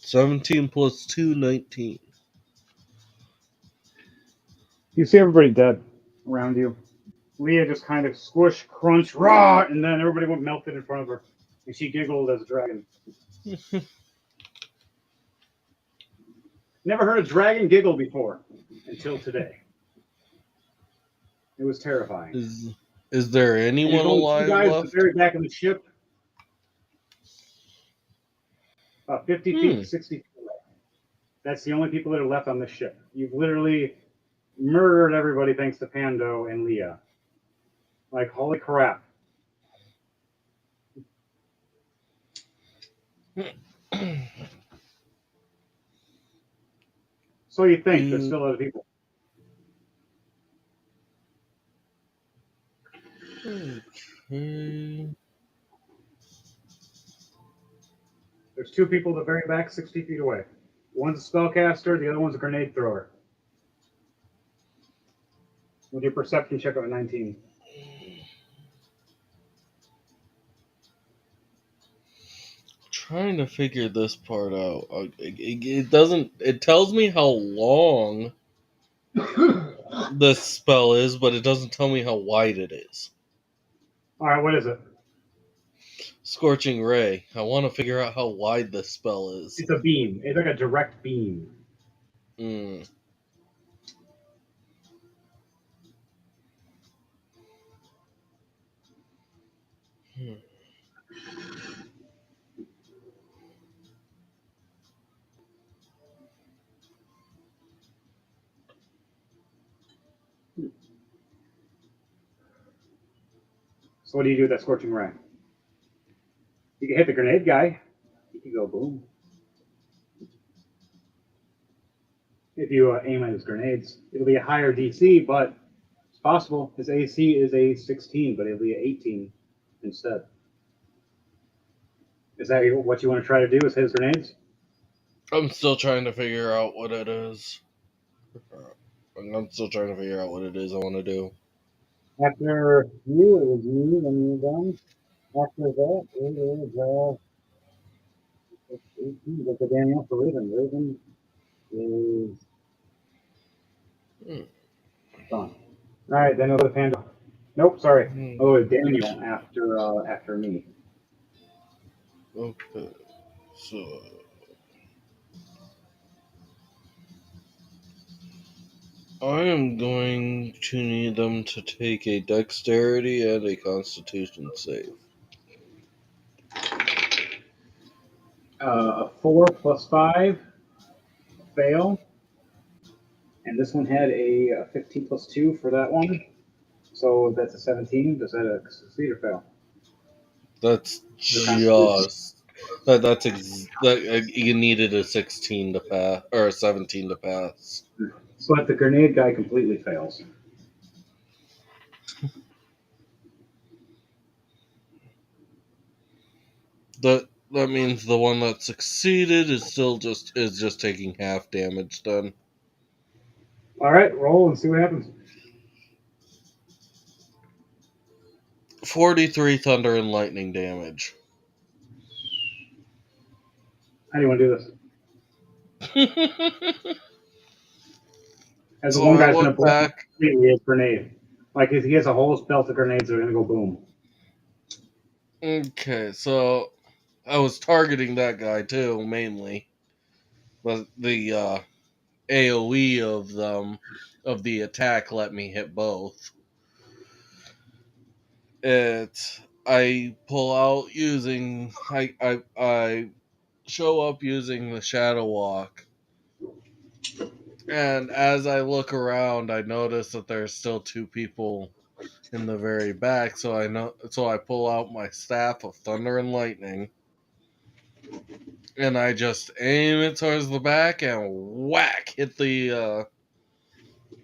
Speaker 5: 17 plus 2, 19.
Speaker 1: You see everybody dead around you. Leah just kind of squish, crunch, raw, and then everybody went melted in front of her, and she giggled as a dragon. Never heard a dragon giggle before until today. It was terrifying.
Speaker 5: Is there anyone
Speaker 1: There's only
Speaker 5: alive
Speaker 1: 2 guys
Speaker 5: left?
Speaker 1: at the very back of the ship. 50 feet, 60 feet away. That's the only people that are left on this ship. You've literally murdered everybody thanks to Pando and Leah. Like, holy crap. So you think there's still other people.
Speaker 5: Okay.
Speaker 1: There's 2 people at the very back, 60 feet away. One's a spellcaster, the other one's a grenade thrower. With your perception check of a 19.
Speaker 5: Trying to figure this part out. It doesn't. It tells me how long the spell is, but it doesn't tell me how wide it is.
Speaker 1: All right, what is it?
Speaker 5: Scorching Ray. I want to figure out how wide this spell is.
Speaker 1: It's a beam. It's like a direct beam.
Speaker 5: Mm.
Speaker 1: So what do you do with that scorching ray? You can hit the grenade guy. You can go boom. If you aim at his grenades, it'll be a higher DC, but it's possible. His AC is a 16, but it'll be an 18 instead. Is that what you want to try to do? Is hit his grenades?
Speaker 5: I'm still trying to figure out what it is. I'm still trying to figure out what it is I want to do.
Speaker 1: After you, it was me, then you done. After that, it is 18. Look at Daniel for Raven. Raven is done. All right, then it'll go to Panda. Nope, sorry. Oh, it's Daniel after me.
Speaker 5: Okay, so I am going to need them to take a dexterity and a constitution save.
Speaker 1: A 4 plus 5 fail, and this one had a 15 plus 2 for that one. So that's a 17. Does that succeed or fail?
Speaker 5: That's
Speaker 1: Your constitution.
Speaker 5: just you needed a 16 to pass or a 17 to pass.
Speaker 1: But the grenade guy completely fails.
Speaker 5: That means the one that succeeded is still just taking half damage then.
Speaker 1: All right, roll and see what happens.
Speaker 5: 43 thunder and lightning damage.
Speaker 1: How do you want to do this? As the
Speaker 5: So
Speaker 1: one
Speaker 5: I
Speaker 1: guy's going to
Speaker 5: look
Speaker 1: blow
Speaker 5: back.
Speaker 1: his grenade. Like if he has a whole belt of grenades, they're going to go boom.
Speaker 5: Okay, so I was targeting that guy too, mainly. But the AoE of the attack let me hit both. I pull out using I show up using the Shadow Walk. And as I look around, I notice that there's still two people in the very back, so I pull out my staff of thunder and lightning. And I just aim it towards the back and whack, hit the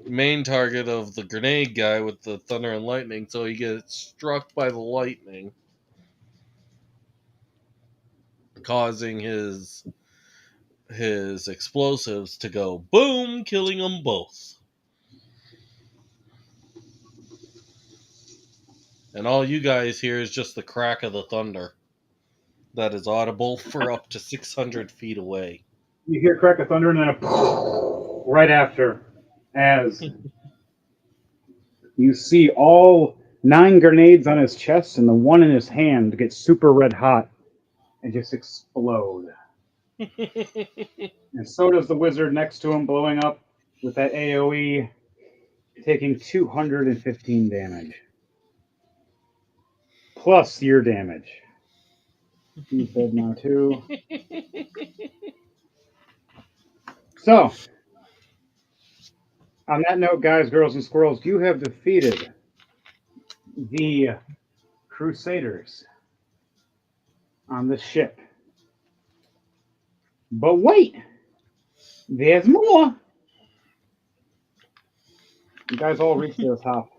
Speaker 5: main target of the grenade guy with the thunder and lightning, so he gets struck by the lightning, causing his explosives to go boom, killing them both. And all you guys hear is just the crack of the thunder that is audible for up to 600 feet away.
Speaker 1: You hear crack of thunder and then a right after, as you see all 9 grenades on his chest and the one in his hand get super red hot and just explode. And so does the wizard next to him, blowing up with that AoE, taking 215 damage. Plus your damage. He's dead now, too. So, on that note, guys, girls, and squirrels, you have defeated the Crusaders on the ship. But wait, there's more. You guys all reach to the top.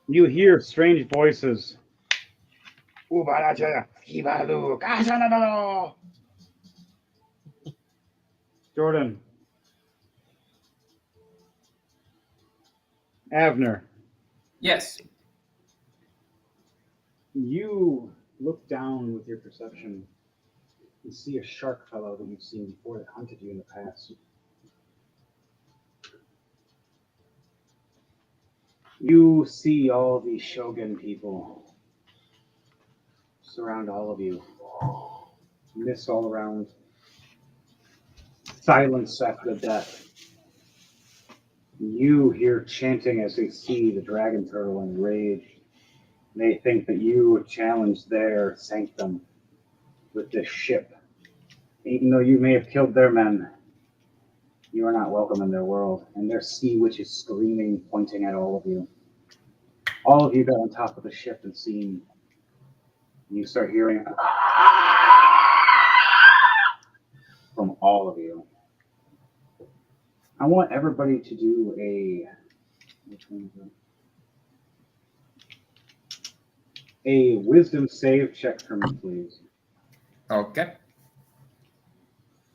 Speaker 1: You hear strange voices. Jordan, Avner,
Speaker 6: Yes.
Speaker 1: you look down with your perception and see a shark fellow that you've seen before that hunted you in the past. You see all these Shogun people surround all of you. Mist all around. Silence after death. You hear chanting as they see the dragon turtle enraged. They think that you challenged their sanctum with this ship. Even though you may have killed their men, You are not welcome in their world, and their sea witch is screaming, pointing at all of you. All of you got on top of the ship and seen. You start hearing from all of you. I want everybody to do a wisdom save check for me, please.
Speaker 6: Okay.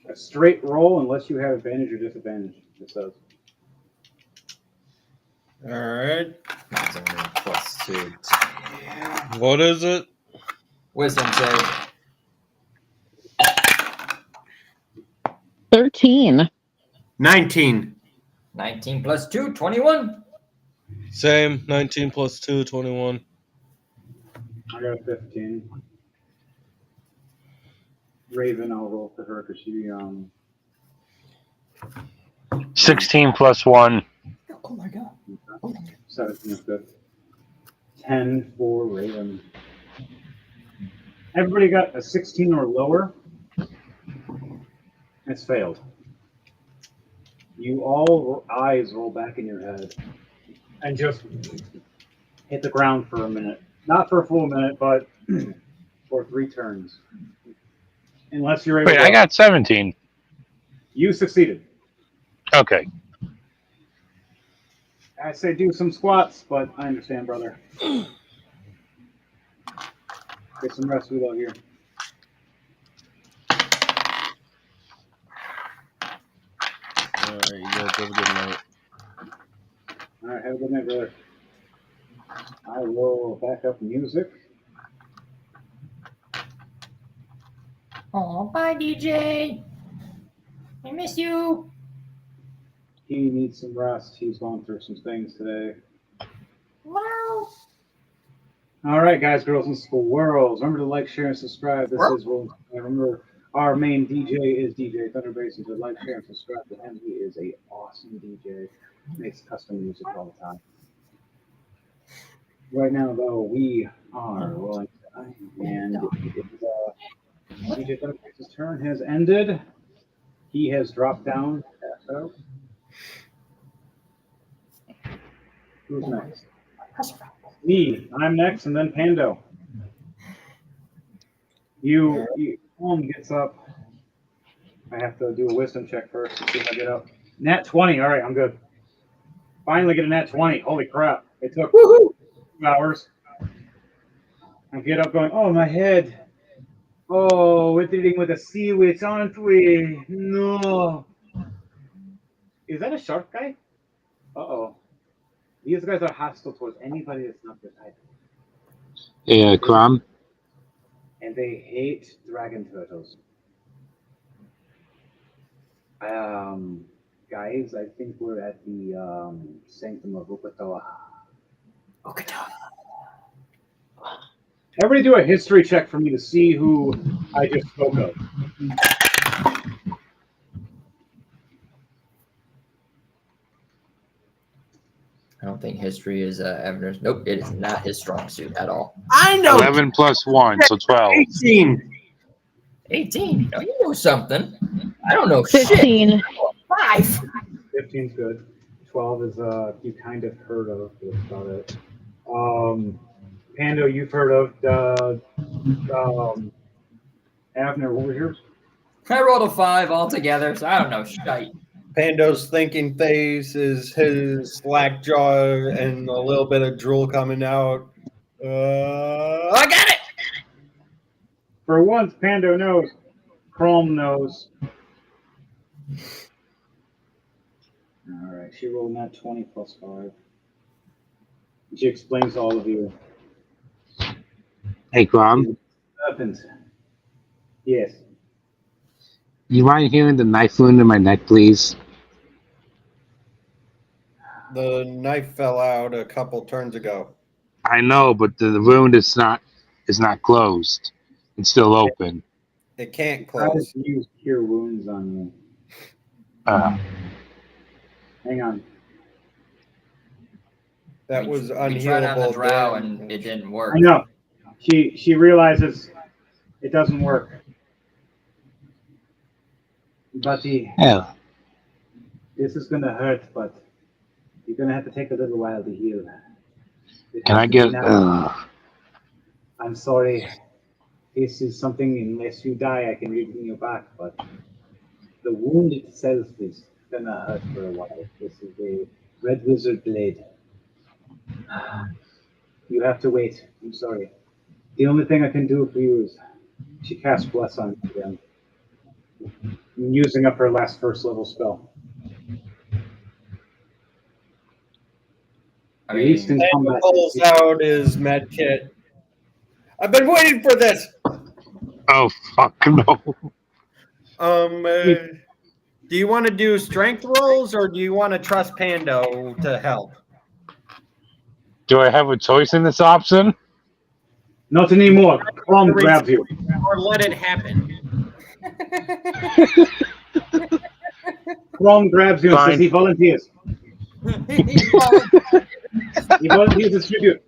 Speaker 1: A straight roll unless you have advantage or disadvantage. It says.
Speaker 2: All right.
Speaker 6: Mine's only +2.
Speaker 5: What is it?
Speaker 6: Wisdom save.
Speaker 4: 13.
Speaker 2: 19.
Speaker 6: 19 plus 2, 21.
Speaker 5: Same. 19 plus 2, 21.
Speaker 1: I got a 15. Raven, I'll roll for her because she
Speaker 3: 16 plus 1.
Speaker 6: Oh my god.
Speaker 1: 17 is good. 10 for Raven. Everybody got a 16 or lower. It's failed. You all eyes roll back in your head and just hit the ground for a minute. Not for a full minute, but for 3 turns. Unless you're able
Speaker 3: Wait,
Speaker 1: to.
Speaker 3: I got 17.
Speaker 1: You succeeded.
Speaker 3: Okay.
Speaker 1: I say do some squats, but I understand, brother. Get some rest without here.
Speaker 5: Alright, you guys have a good night.
Speaker 1: All right, have a good night, brother. I will back up music.
Speaker 6: Oh, bye, DJ. I miss you.
Speaker 1: He needs some rest. He's gone through some things today.
Speaker 6: Wow.
Speaker 1: All right, guys, girls, and squirrels. Remember to like, share, and subscribe. This is Roll. Remember, our main DJ is DJ Thunderbase. And to like, share, and subscribe to him, he is a awesome DJ. Makes custom music all the time. Right now, though, we are rolling time, and DJ Thunderbase's turn has ended. He has dropped down. Passed out. Who's next? Me. I'm next, and then Pando. Colin gets up. I have to do a wisdom check first to see if I get up. Nat 20. All right, I'm good. Finally get a nat 20. Holy crap. It took 2 hours. I get up going, oh, my head. Oh, we're dealing with a sea witch, aren't we? No. Is that a shark guy? Uh-oh. These guys are hostile towards anybody that's not their type.
Speaker 3: Yeah, Crom.
Speaker 1: And they hate dragon turtles. Guys, I think we're at the Sanctum of Ukatoa. Everybody do a history check for me to see who I just spoke of.
Speaker 6: I don't think history is Evaner's. Nope, it is not his strong suit at all.
Speaker 2: I know.
Speaker 3: 11 plus 1, so 12.
Speaker 2: 18.
Speaker 6: 18. Oh, you know something. I don't know
Speaker 4: 15.
Speaker 6: shit. 5.
Speaker 1: 15's good. 12 is you kind of heard of. That's about it. Pando, you've heard of. Avner, what was yours?
Speaker 6: I rolled a 5 altogether, so I don't know shite.
Speaker 2: Pando's thinking face is his slack jaw and a little bit of drool coming out. I got it.
Speaker 1: For once, Pando knows. Chrome knows. All right, she rolled that 20 plus 5. She explains to all of you.
Speaker 3: Hey, Crom.
Speaker 1: Happens. Yes.
Speaker 3: You mind hearing the knife wound in my neck, please?
Speaker 2: The knife fell out a couple turns ago.
Speaker 3: I know, but the wound is not closed. It's still open.
Speaker 2: It can't
Speaker 1: How did
Speaker 2: close.
Speaker 1: you use cure wounds on you? Hang on.
Speaker 2: That was
Speaker 6: We tried on the
Speaker 2: unhealable.
Speaker 6: drow
Speaker 2: damage.
Speaker 6: and it didn't work.
Speaker 1: I know. She realizes it doesn't work. But
Speaker 3: Hell,
Speaker 1: This is gonna hurt, but you're gonna have to take a little while to heal. It
Speaker 3: Can
Speaker 1: has
Speaker 3: I
Speaker 1: to be
Speaker 3: get?
Speaker 1: now. I'm sorry. This is something, unless you die, I can bring you back, but the wound itself is gonna hurt for a while. This is a red wizard blade. You have to wait. I'm sorry. The only thing I can do for you is she casts bless on you again. I'm using up her last first level spell.
Speaker 6: I
Speaker 1: At least
Speaker 6: mean,
Speaker 1: in combat.
Speaker 2: Pulls out his med kit. I've been waiting for this.
Speaker 3: Oh fuck no!
Speaker 2: Do you want to do strength rolls or do you want to trust Pando to help?
Speaker 3: Do I have a choice in this option?
Speaker 1: Not anymore. Crom grabs you.
Speaker 2: Or let it happen?
Speaker 1: Crom grabs you and
Speaker 3: Fine.
Speaker 1: says he volunteers. He volunteers as tribute.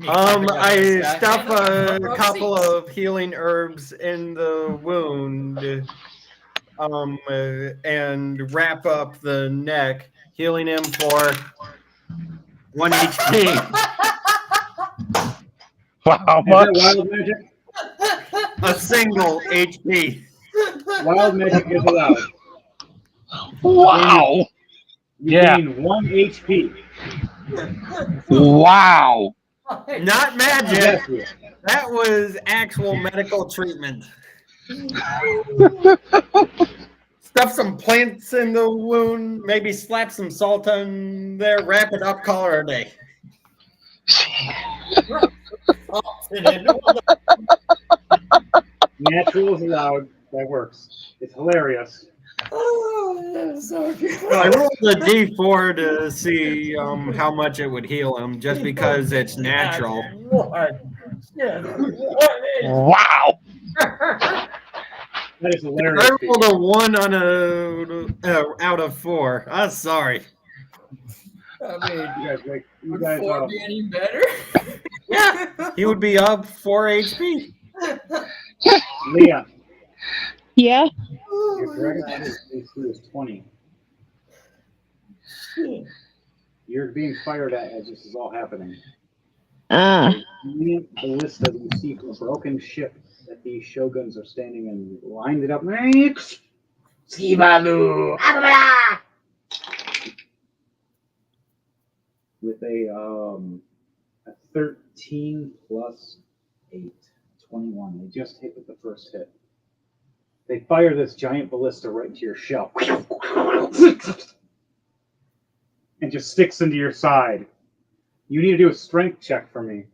Speaker 2: I stuff a couple of healing herbs in the wound, and wrap up the neck, healing him for 1 HP.
Speaker 3: How
Speaker 1: Is that
Speaker 3: much?
Speaker 1: wild magic?
Speaker 2: A single HP.
Speaker 1: Wild magic is allowed.
Speaker 3: Wow!
Speaker 1: You
Speaker 3: Yeah.
Speaker 1: gain 1 HP.
Speaker 3: Wow!
Speaker 2: Not magic.
Speaker 1: Yes, yes.
Speaker 2: That was actual medical treatment. Stuff some plants in the wound, maybe slap some salt on there, wrap it up, call her a day.
Speaker 1: Natural is allowed. That works. It's hilarious.
Speaker 6: Oh, that's so good.
Speaker 2: I rolled a d4 to see how much it would heal him, just because it's natural.
Speaker 3: Wow!
Speaker 1: That is hilarious.
Speaker 2: I rolled a 1 on out of 4. I'm sorry.
Speaker 6: I mean,
Speaker 1: You guys,
Speaker 6: would 4 be any better?
Speaker 2: Yeah, he would be up 4 HP.
Speaker 1: Leah,
Speaker 4: Yeah.
Speaker 1: your dragon AC is 20. You're being fired at as this is all happening. The list that you see from a broken ship that these shoguns are standing and lined it up. With a 13 plus 8, 21. They just hit with the first hit. They fire this giant ballista right into your shell. And just sticks into your side. You need to do a strength check for me.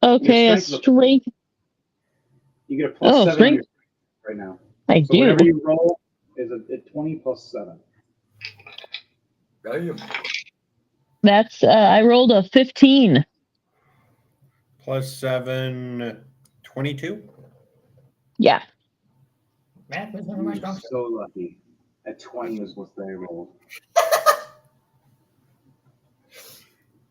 Speaker 4: Okay, a strength.
Speaker 1: You get a plus 7 on
Speaker 4: strength.
Speaker 1: your strength right now.
Speaker 4: I
Speaker 1: So
Speaker 4: do.
Speaker 1: whatever you roll is a 20 plus 7.
Speaker 4: That's I rolled a 15.
Speaker 2: Plus 7, 22.
Speaker 4: Yeah.
Speaker 6: Math was one of my
Speaker 1: You're
Speaker 6: strong
Speaker 1: so lucky. At 20 is what they rolled.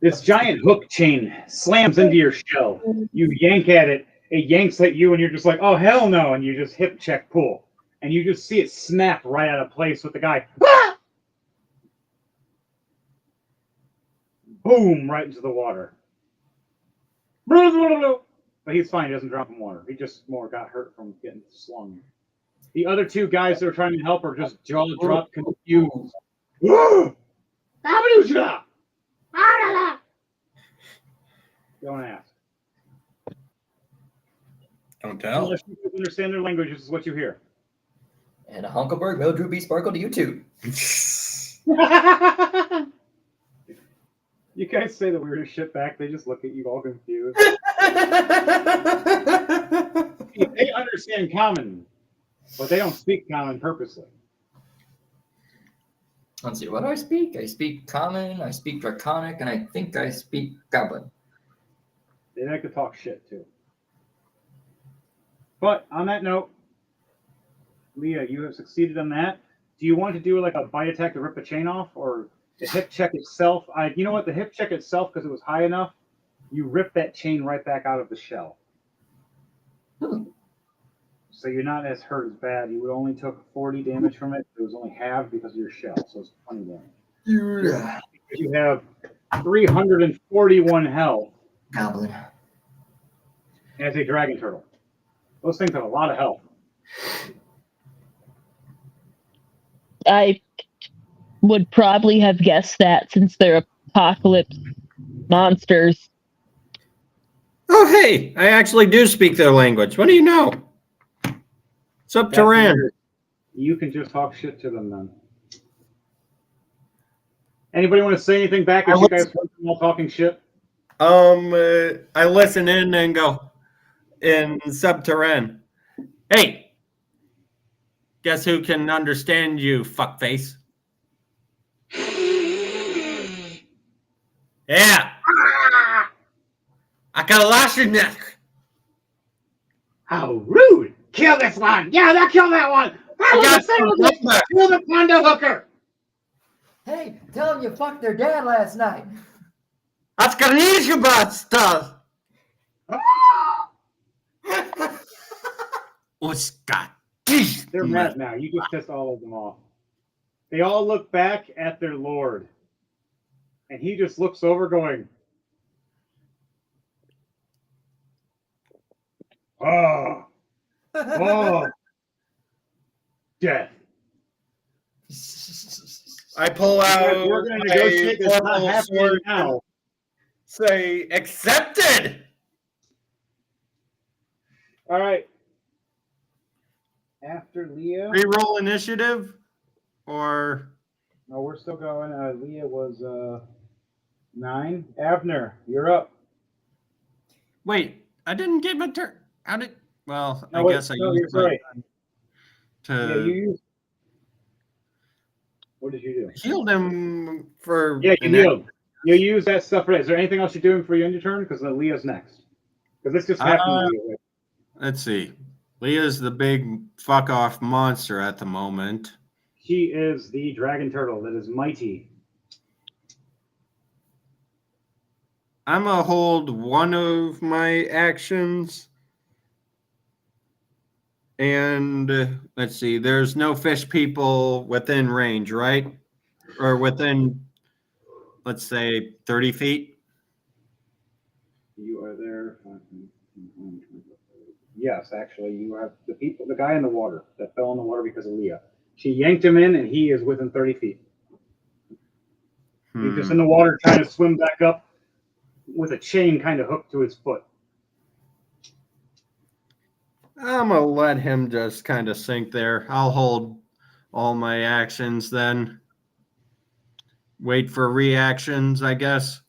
Speaker 1: This giant hook chain slams into your shell. You yank at it. It yanks at you, and you're just like, oh, hell no. And you just hip check pull. And you just see it snap right out of place with the guy. Boom, right into the water. But he's fine. He doesn't drop in water. He just more got hurt from getting slung. The other 2 guys that are trying to help are just jaw dropped, confused. Don't ask.
Speaker 2: Don't tell.
Speaker 1: Unless you understand their language, this is what you hear.
Speaker 6: And a Hunkelberg Mildrew B. Sparkle to you too.
Speaker 1: You guys say the weirdest shit back, they just look at you all confused. They understand common, but they don't speak common purposely.
Speaker 6: Let's see, what do I speak? I speak Common, I speak Draconic, and I think I speak Goblin.
Speaker 1: They like to talk shit too. But on that note, Leah, you have succeeded on that. Do you want to do like a bite attack to rip the chain off, or the hip check itself? You know what? The hip check itself, because it was high enough, you rip that chain right back out of the shell. so you're not as hurt as bad. You would only took 40 damage from it. It was only halved because of your shell, so it's 20 damage.
Speaker 6: Yeah.
Speaker 1: You have 341 health
Speaker 6: Goblin.
Speaker 1: as a dragon turtle. Those things have a lot of health.
Speaker 4: I would probably have guessed that since they're apocalypse monsters.
Speaker 2: Oh, hey, I actually do speak their language. What do you know? Subterranean.
Speaker 1: You can just talk shit to them then. Anybody want to say anything back as you guys heard them all talking shit?
Speaker 2: I listen in and go in subterranean. Hey, guess who can understand you, fuckface? Yeah. I got a Lashinek.
Speaker 1: How rude! Kill this one! Yeah, that kill that one!
Speaker 2: I got some lumber.
Speaker 1: Kill the Pondo hooker!
Speaker 6: Hey, tell them you fucked their dad last night.
Speaker 2: Отскорнись, bastard!
Speaker 1: They're mad now. You just pissed all of them off. They all look back at their lord. And he just looks over going, oh, oh, death.
Speaker 2: I pull out.
Speaker 1: We're going to negotiate this not happening now.
Speaker 2: Say, accepted!
Speaker 1: All right. After Leah.
Speaker 2: Reroll initiative? Or.
Speaker 1: No, we're still going. Leah was 9. Abner, you're up.
Speaker 2: Wait, I didn't get my turn. How did. Well,
Speaker 1: No,
Speaker 2: I
Speaker 1: wait,
Speaker 2: guess I
Speaker 1: no,
Speaker 2: used
Speaker 1: you're
Speaker 2: my
Speaker 1: right.
Speaker 2: turn
Speaker 1: Yeah,
Speaker 2: to
Speaker 1: you used. What did you do?
Speaker 2: heal them for.
Speaker 1: Yeah, you healed. You use that stuff for that. Is there anything else you're doing for your end of turn? Because Leah's next. Because this just happened.
Speaker 2: Let's see. Leah's the big fuck off monster at the moment.
Speaker 1: She is the dragon turtle that is mighty.
Speaker 2: I'm gonna hold one of my actions. And let's see, there's no fish people within range, right? Or within, let's say, 30 feet.
Speaker 1: You are there. Yes, actually, you have the guy in the water that fell in the water because of Leah. She yanked him in, and he is within 30 feet. He's just in the water trying to swim back up with a chain kind of hooked to his foot.
Speaker 2: I'm gonna let him just kind of sink there. I'll hold all my actions then. Wait for reactions, I guess.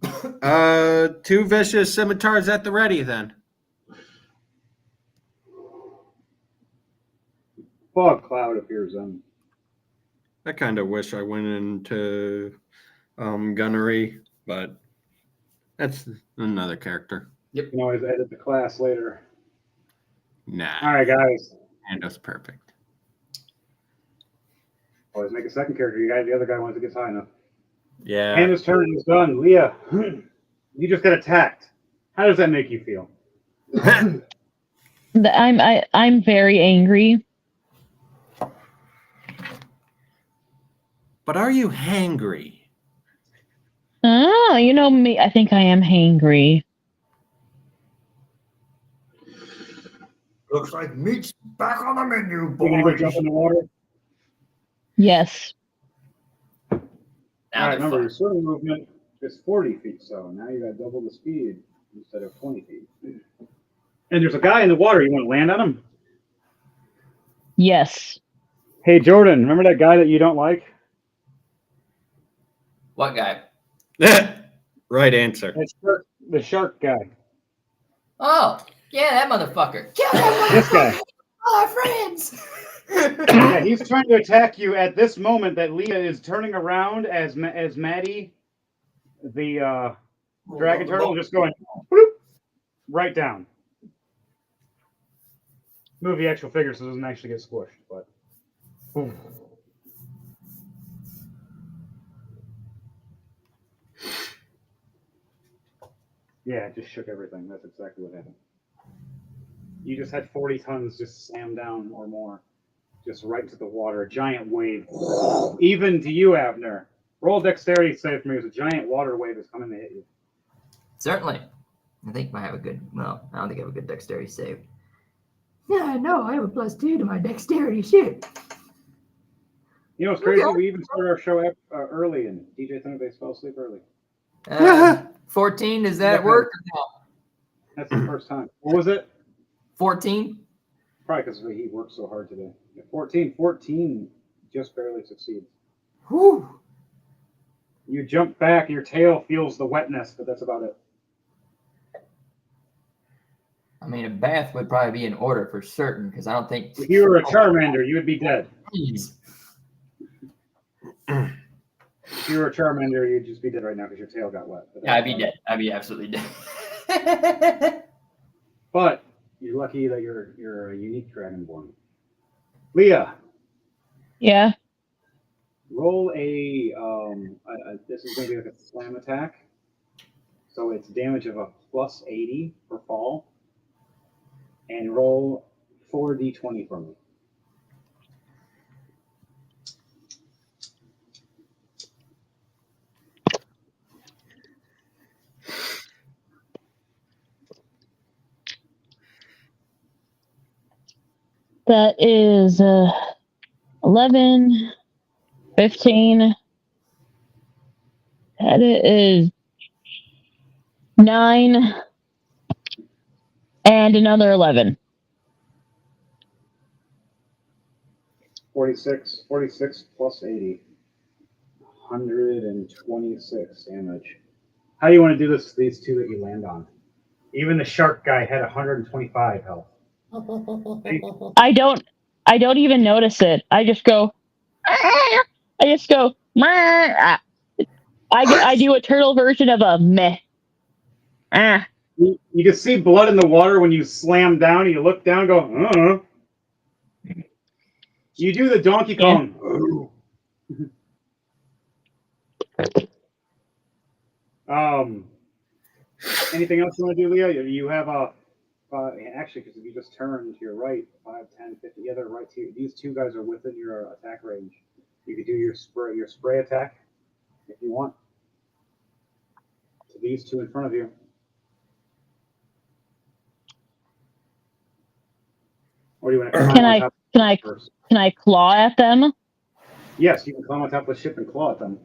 Speaker 2: 2 vicious scimitars at the ready then.
Speaker 1: Fog cloud appears on.
Speaker 2: I kind of wish I went into gunnery, but that's another character.
Speaker 1: You can always edit the class later.
Speaker 2: Nah.
Speaker 1: All right, guys.
Speaker 2: And that's perfect.
Speaker 1: Always make a second character. You guys, the other guy once it gets high enough.
Speaker 2: Yeah.
Speaker 1: Hannah's turn is done. Leah, you just got attacked. How does that make you feel?
Speaker 4: I'm very angry.
Speaker 2: But are you hangry?
Speaker 4: Oh, you know me. I think I am hangry.
Speaker 6: Looks like meat's back on the menu,
Speaker 1: You gonna go
Speaker 6: boys.
Speaker 1: jump in the water?
Speaker 4: Yes.
Speaker 1: All right, remember your swimming movement is 40 feet, so now you got double the speed instead of 20 feet. And there's a guy in the water. You want to land on him?
Speaker 4: Yes.
Speaker 1: Hey, Jordan, remember that guy that you don't like?
Speaker 6: What guy?
Speaker 2: Right answer.
Speaker 1: The shark guy.
Speaker 6: Oh, yeah, that motherfucker. Kill that
Speaker 1: This guy.
Speaker 6: motherfucker. All our friends.
Speaker 1: Yeah, he's trying to attack you at this moment that Leah is turning around as Maddie, the dragon turtle, just going bloop, right down. Move the actual figure so it doesn't actually get squished, but. Boom. Yeah, it just shook everything. That's exactly what happened. You just had 40 tons just slam down or more, just right into the water. A giant wave. Even to you, Abner. Roll a dexterity save for me. There's a giant water wave that's coming to hit you.
Speaker 6: Certainly. I think I have a good, well, I don't think I have a good dexterity save. Yeah, no, I have a +2 to my dexterity. Shit.
Speaker 1: You know what's crazy? We even started our show early, and DJ Thunderbase fell asleep early.
Speaker 6: 14, does that work?
Speaker 1: That's the first time. What was it?
Speaker 6: 14?
Speaker 1: Probably because he worked so hard today. 14 just barely succeeds.
Speaker 6: Whew.
Speaker 1: You jump back, your tail feels the wetness, but that's about it.
Speaker 6: I mean, a bath would probably be in order for certain, because I don't think...
Speaker 1: If you were a Charmander, you would be dead.
Speaker 6: Jeez.
Speaker 1: If you were a Charmander, you'd just be dead right now because your tail got wet.
Speaker 6: Yeah, I'd be dead. I'd be absolutely dead.
Speaker 1: But you're lucky that you're a unique Dragonborn. Leah.
Speaker 4: Yeah.
Speaker 1: Roll a this is going to be like a slam attack. So it's damage of a +80 for fall. And roll 4d20 for me.
Speaker 4: That is 11, 15. That is 9, and another 11.
Speaker 1: 46 plus 80. 126 damage. How do you want to do this to these two that you land on? Even the shark guy had 125 health.
Speaker 4: I don't even notice it. I just go. I just go. I do a turtle version of a meh.
Speaker 1: You can see blood in the water when you slam down. And you look down, and go. You do the Donkey Kong. Anything else you want to do, Leah? You have a actually, because if you just turn to your right, 5, 10, 50, yeah, they're right to you. These two guys are within your attack range. You could do your spray attack if you want. To these two in front of you. Or do you want to climb on top of the ship first?
Speaker 4: Can I claw at them?
Speaker 1: Yes, you can climb on top of the ship and claw at them.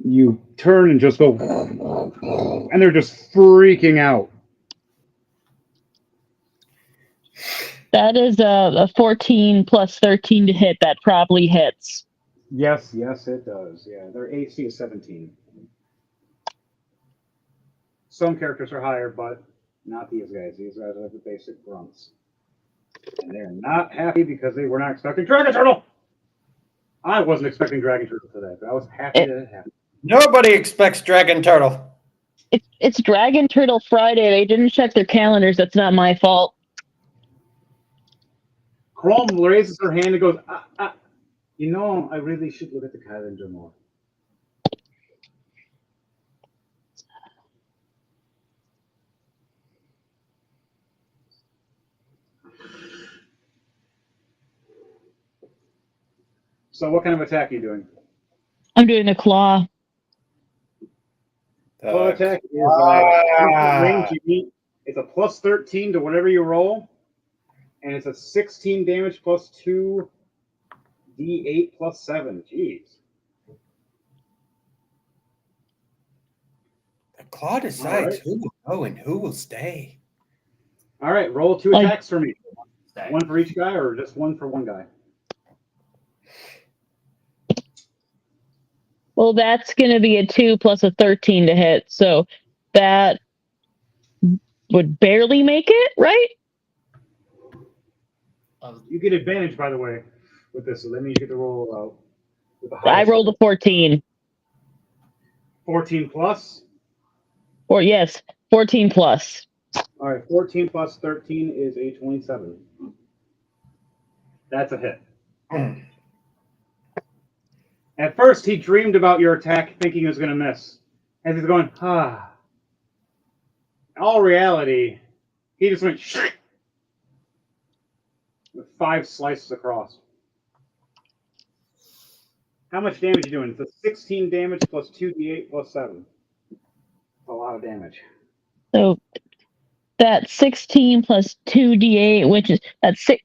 Speaker 1: You turn and just go, and they're just freaking out.
Speaker 4: That is a 14 plus 13 to hit. That probably hits.
Speaker 1: Yes, it does. Yeah, their AC is 17. Some characters are higher, but not these guys. These guys are the basic grunts. And they're not happy because they were not expecting Dragon Turtle. I wasn't expecting Dragon Turtle today, but I was happy that it happened.
Speaker 2: Nobody expects Dragon Turtle.
Speaker 4: It's Dragon Turtle Friday. They didn't check their calendars. That's not my fault.
Speaker 1: Chrome raises her hand and goes, you know, I really should look at the calendar more. So what kind of attack are you doing?
Speaker 4: I'm doing a claw.
Speaker 1: Claw attack is range you need. It's a plus 13 to whatever you roll. And it's a 16 damage plus 2 D8 plus 7. Jeez.
Speaker 2: The claw decides who will go and who will stay.
Speaker 1: All right, roll 2 attacks for me. One for each guy or just one for one guy?
Speaker 4: Well, that's going to be a 2 plus a 13 to hit. So that would barely make it, right?
Speaker 1: You get advantage, by the way, with this. So that means you get to roll with the
Speaker 4: I rolled a 14.
Speaker 1: 14 plus?
Speaker 4: Or yes, 14 plus.
Speaker 1: All right, 14 plus 13 is a 27. That's a hit. At first, he dreamed about your attack, thinking he was going to miss. As he's going, In all reality, he just went with 5 slices across. How much damage are you doing? It's a 16 damage plus 2d8 plus 7. That's a lot of damage.
Speaker 4: So that's 16 plus 2d8, which is that's 6.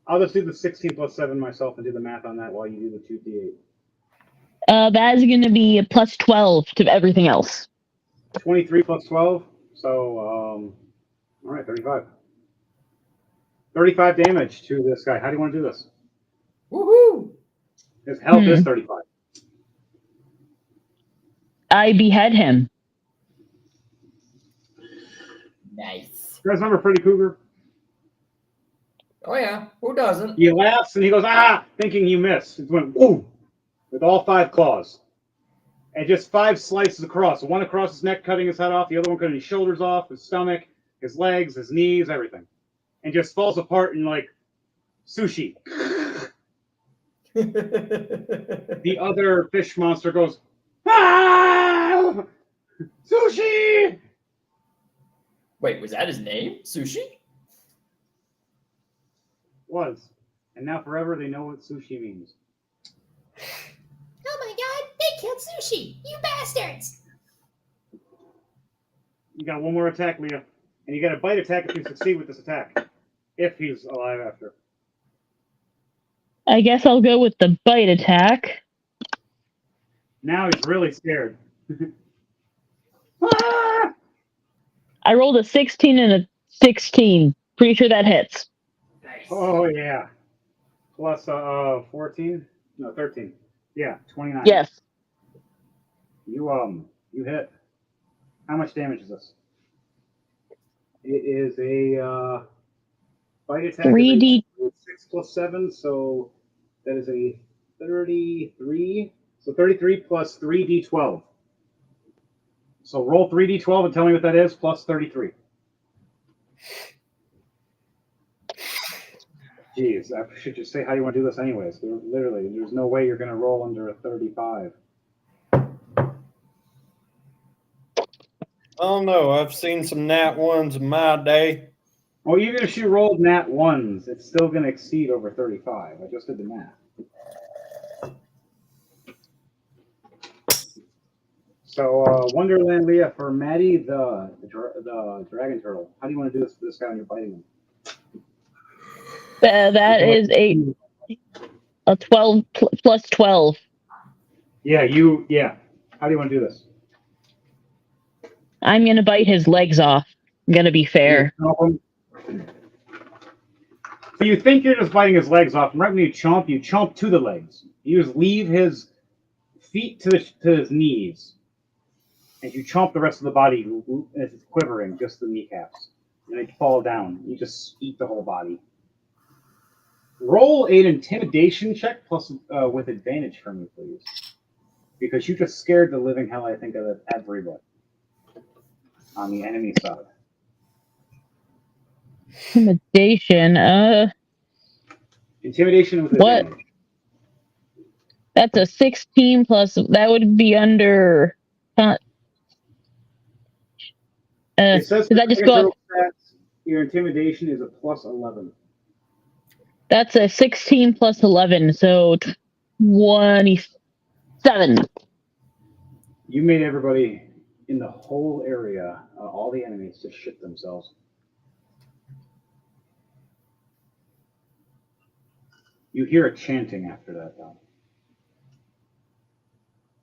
Speaker 1: I'll just do the 16 plus 7 myself and do the math on that while you do the 2d8.
Speaker 4: That is going to be a plus 12 to everything else.
Speaker 1: 23 plus 12. So, all right, 35. 35 damage to this guy. How do you want to do this?
Speaker 6: Woohoo!
Speaker 1: His health is 35.
Speaker 4: I behead him.
Speaker 6: Nice.
Speaker 1: You guys remember Freddy Krueger?
Speaker 6: Oh yeah, who doesn't?
Speaker 1: He laughs and he goes, ah, thinking you missed. It went, woo, with all 5 claws. And just 5 slices across. One across his neck, cutting his head off. The other one cutting his shoulders off, his stomach, his legs, his knees, everything. And just falls apart in like sushi. The other fish monster goes, ah, sushi!
Speaker 6: Wait, was that his name? Sushi?
Speaker 1: Was. And now forever they know what sushi means.
Speaker 9: Oh my god, they killed Sushi! You bastards!
Speaker 1: You got one more attack, Leah. And you got a bite attack if you succeed with this attack. If he's alive after.
Speaker 4: I guess I'll go with the bite attack.
Speaker 1: Now he's really scared. Ah!
Speaker 4: I rolled a 16 and a 16. Pretty sure that hits.
Speaker 6: Nice.
Speaker 1: Oh, yeah. Plus 14? No, 13. Yeah, 29.
Speaker 4: Yes.
Speaker 1: You hit. How much damage is this? It is a bite attack.
Speaker 4: 3d.
Speaker 1: 6 plus 7, so that is a 33. So 33 plus 3d12. So roll 3d12 and tell me what that is, plus 33. Jeez, I should just say how you want to do this anyways. Literally, there's no way you're going to roll under a 35.
Speaker 2: Oh no, I've seen some nat ones in my day.
Speaker 1: Well, even if she rolled nat 1s, it's still going to exceed over 35. I just did the math. So, Wonderland Leah, for Maddie, the dragon turtle, how do you want to do this for this guy when you're biting him?
Speaker 4: That is a 12 plus 12.
Speaker 1: Yeah. How do you want to do this?
Speaker 4: I'm going to bite his legs off. I'm going to be fair.
Speaker 1: So you think you're just biting his legs off, and right when you chomp to the legs. You just leave his feet to his knees. And you chomp the rest of the body, it's quivering, just the kneecaps. And they fall down. You just eat the whole body. Roll an intimidation check plus with advantage for me, please. Because you just scared the living hell, I think, of everybody on the enemy side.
Speaker 4: Intimidation.
Speaker 1: Intimidation with
Speaker 4: What?
Speaker 1: advantage.
Speaker 4: That's a 16 plus. That would be under.
Speaker 1: It says
Speaker 4: does that just go up?
Speaker 1: stats, your intimidation is a plus 11.
Speaker 4: That's a 16 plus 11, so 27.
Speaker 1: You made everybody in the whole area, all the enemies, to shit themselves. You hear a chanting after that, though.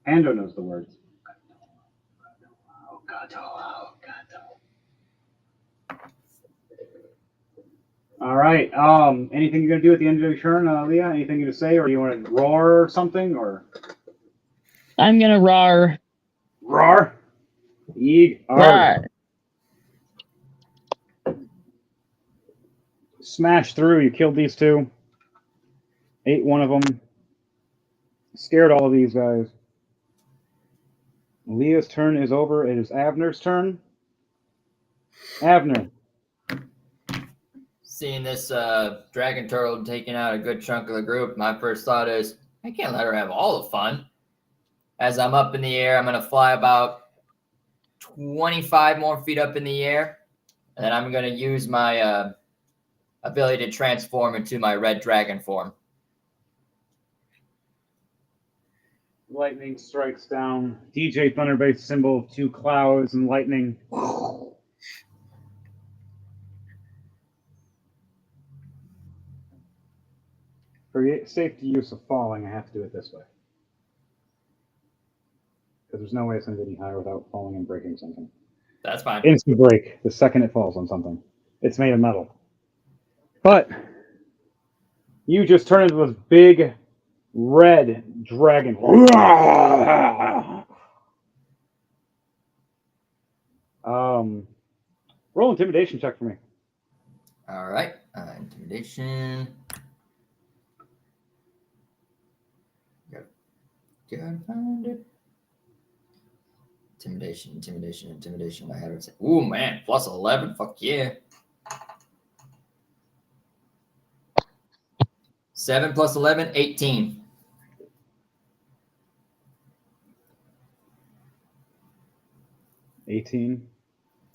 Speaker 1: Ando knows the words. All right. Anything you're gonna do at the end of your turn, Leah? Anything you to say, or you want to roar or something, or
Speaker 4: I'm gonna roar.
Speaker 1: roar? Yeeg.
Speaker 4: Roar.
Speaker 1: Smash through. You killed these two. Ate one of them. Scared all of these guys. Leah's turn is over. It is Avner's turn. Avner.
Speaker 6: Seeing this dragon turtle taking out a good chunk of the group, my first thought is, I can't let her have all the fun. As I'm up in the air, I'm going to fly about 25 more feet up in the air, and then I'm going to use my ability to transform into my red dragon form.
Speaker 1: Lightning strikes down. DJ Thunderbass symbol of 2 clouds and lightning. For safety use of falling, I have to do it this way. Because there's no way it's going to get any higher without falling and breaking something.
Speaker 6: That's fine.
Speaker 1: Instant break the second it falls on something. It's made of metal. But you just turn into this big red dragon. Roll intimidation check for me.
Speaker 6: All right. Intimidation. Gotta find it. Intimidation. I had it. Ooh, man. Plus 11. Fuck yeah. 7 plus 11, 18.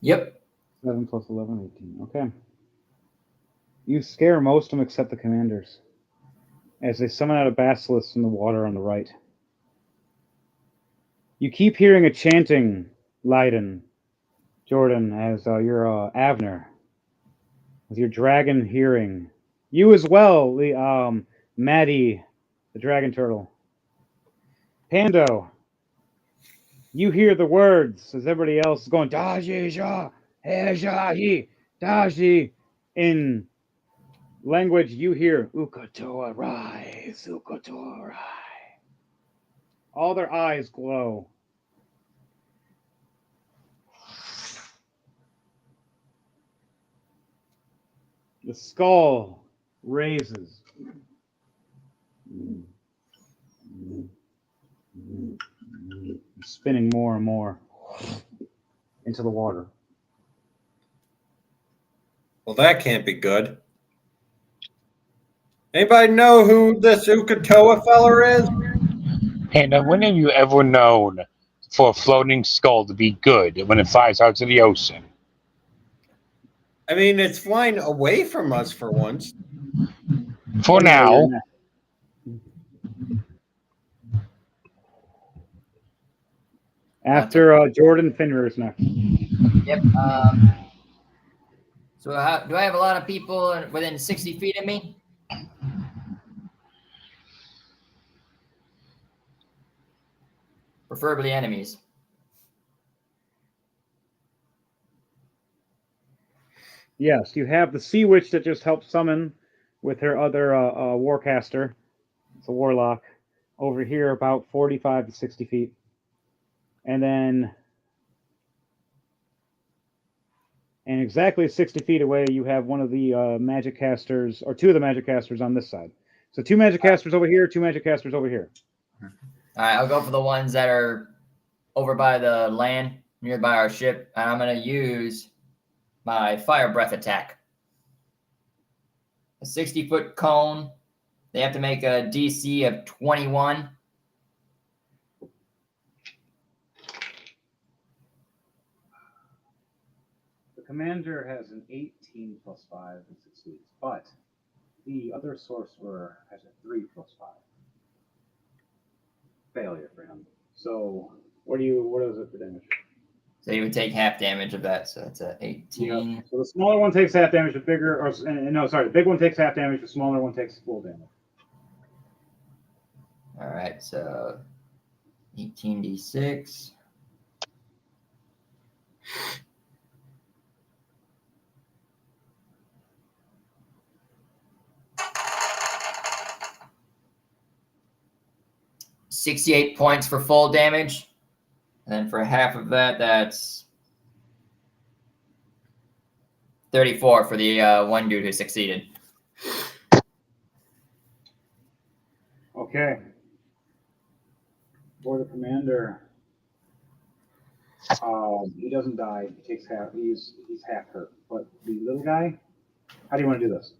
Speaker 6: Yep.
Speaker 1: 7 plus 11, 18. Okay. You scare most of them except the commanders, as they summon out a basilisk in the water on the right. You keep hearing a chanting, Leiden, Jordan, as you're Avner, with your dragon hearing. You as well, Maddie, the dragon turtle. Pando, you hear the words as everybody else is going, Daji, Sha, Hejahi, Daji. In language, you hear, Ukatoa rise, Ukatoa rise. All their eyes glow. The skull raises. Spinning more and more into the water.
Speaker 2: Well, that can't be good. Anybody know who this Ukatoa feller is?
Speaker 3: Panda, when have you ever known for a floating skull to be good when it flies out to the ocean?
Speaker 2: I mean, it's flying away from us for once.
Speaker 3: For now.
Speaker 1: After Jordan Finner's next.
Speaker 6: Yep. So do I have a lot of people within 60 feet of me? Preferably enemies.
Speaker 1: Yes, you have the Sea Witch that just helped summon with her other Warcaster. It's a Warlock. Over here, about 45 to 60 feet. And then, and exactly 60 feet away, you have one of the magic casters, or 2 of the magic casters on this side. So 2 magic casters over here, 2 magic casters over here.
Speaker 6: All right, I'll go for the ones that are over by the land, nearby our ship, and I'm going to use my fire breath attack. A 60-foot cone. They have to make a DC of 21.
Speaker 1: The commander has an 18 plus 5 and succeeds, but the other sorcerer has a 3 plus 5. Failure for him. So what is it for damage?
Speaker 6: So you would take half damage of that, so that's a 18.
Speaker 1: Yeah. So the smaller one takes half damage, the bigger, the big one takes half damage, the smaller one takes full damage.
Speaker 6: All right, so 18d6. $68 points for full damage. And then for half of that, that's 34 for the one dude who succeeded.
Speaker 1: Okay. For the commander, he doesn't die. He takes half. He's half hurt. But the little guy, how do you want to do this?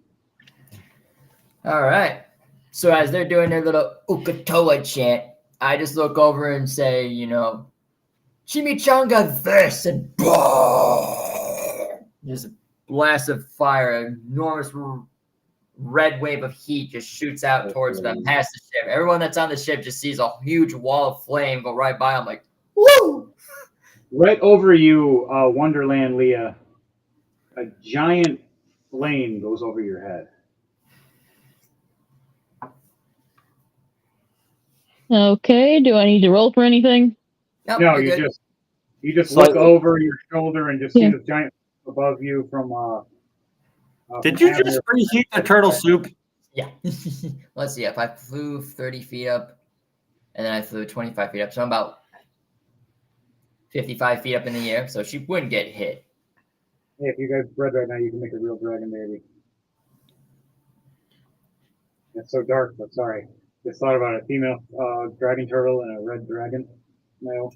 Speaker 6: All right. So as they're doing their little Ukatoa chant, I just look over and say, Chimichanga this and just a blast of fire, an enormous red wave of heat just shoots out towards them past the ship. Everyone that's on the ship just sees a huge wall of flame go right by them, like, woo!
Speaker 1: Right over you, Wonderland Leah, a giant flame goes over your head.
Speaker 4: Okay, do I need to roll for anything?
Speaker 6: Nope,
Speaker 1: No,
Speaker 6: you're
Speaker 1: you
Speaker 6: good.
Speaker 1: just
Speaker 2: Slightly.
Speaker 1: look over your shoulder and just see
Speaker 4: Yeah.
Speaker 1: this giant above you from.
Speaker 2: Did
Speaker 1: from
Speaker 2: you just preheat the turtle soup?
Speaker 6: Yeah. Let's see. If I flew 30 feet up and then I flew 25 feet up, so I'm about 55 feet up in the air, so she wouldn't get hit.
Speaker 1: Hey, if you guys bred right now, you can make a real dragon baby. It's so dark, but sorry. Just thought about it. Female dragon turtle and a red dragon male.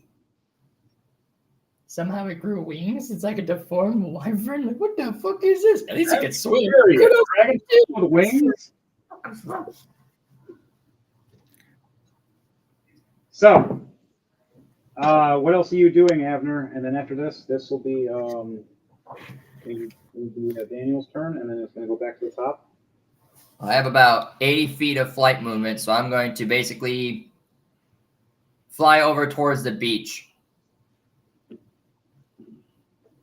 Speaker 6: Somehow it grew wings. It's like a deformed wyvern. Like, what the fuck is this? At least it can swim.
Speaker 1: Serious. Dragon turtle with wings? So, what else are you doing, Avner? And then after this will be Daniel's turn, and then it's going to go back to the top.
Speaker 6: I have about 80 feet of flight movement, so I'm going to basically fly over towards the beach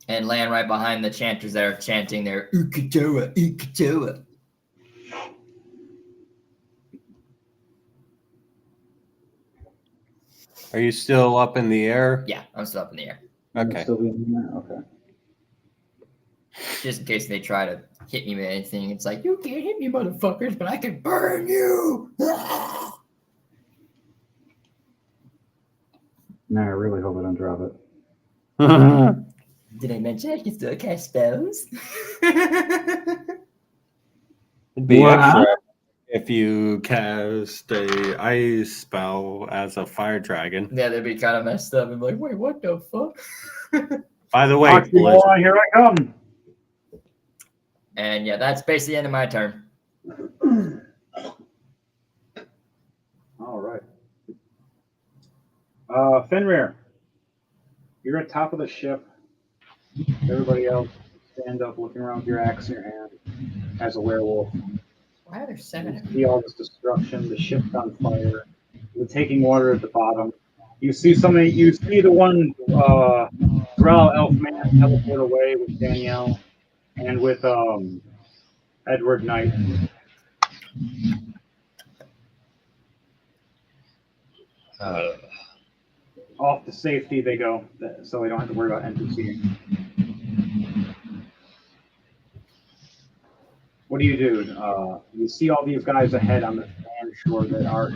Speaker 6: and land right behind the chanters that are chanting their Ukatoa, Ukatoa.
Speaker 2: Are you still up in the air?
Speaker 6: Yeah, I'm still up in the air.
Speaker 2: Okay.
Speaker 1: Still be in there? Okay.
Speaker 6: Just in case they try to hit me with anything. It's like, you can't hit me, motherfuckers, but I can burn you.
Speaker 1: No, I really hope I don't drop it.
Speaker 6: Did I mention I can still cast spells?
Speaker 2: It'd be
Speaker 1: What?
Speaker 2: extra if you cast a ice spell as a fire dragon.
Speaker 6: Yeah, they'd be kind of messed up and be like, wait, what the fuck?
Speaker 2: By the way,
Speaker 1: Oxymoron, here I come.
Speaker 6: And yeah, that's basically the end of my turn.
Speaker 1: All right. Fenrir, you're at top of the ship. Everybody else stand up, looking around with your axe in your hand as a werewolf.
Speaker 6: Why are there 7 of
Speaker 1: You see all this destruction. The ship's on fire. They're taking water at the bottom. You see something. You see the one drow elf man teleport away with Danielle and with Edward Knight. Off to safety they go, so we don't have to worry about NPC. What do? You see all these guys ahead on the sand shore that are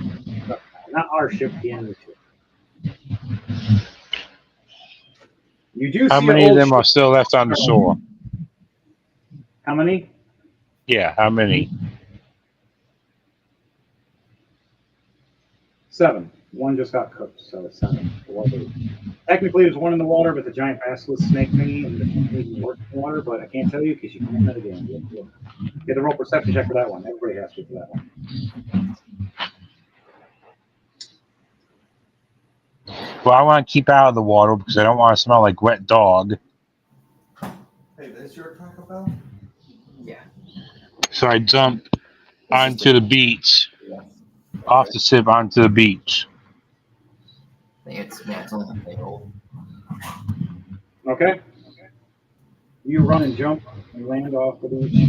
Speaker 1: not our ship, the enemy ship. You do
Speaker 3: How
Speaker 1: see
Speaker 3: many
Speaker 1: an
Speaker 3: of
Speaker 1: old
Speaker 3: them are
Speaker 1: ship.
Speaker 3: still left on the shore?
Speaker 1: How many?
Speaker 3: Yeah, how many?
Speaker 1: 7. One just got cooked, so it's 7. Technically, there's one in the water, but the giant basilisk snake thingy and the thing works in the water, but I can't tell you because you can't met a game. You have to roll perception check for that one. Everybody has to for that one.
Speaker 3: Well, I want to keep out of the water because I don't want to smell like wet dog.
Speaker 2: Hey, this your Taco Bell?
Speaker 6: Yeah.
Speaker 3: So I jump onto the beach, off the ship onto the beach.
Speaker 6: I think it's only a payroll.
Speaker 1: Okay. You run and jump and land off the beach.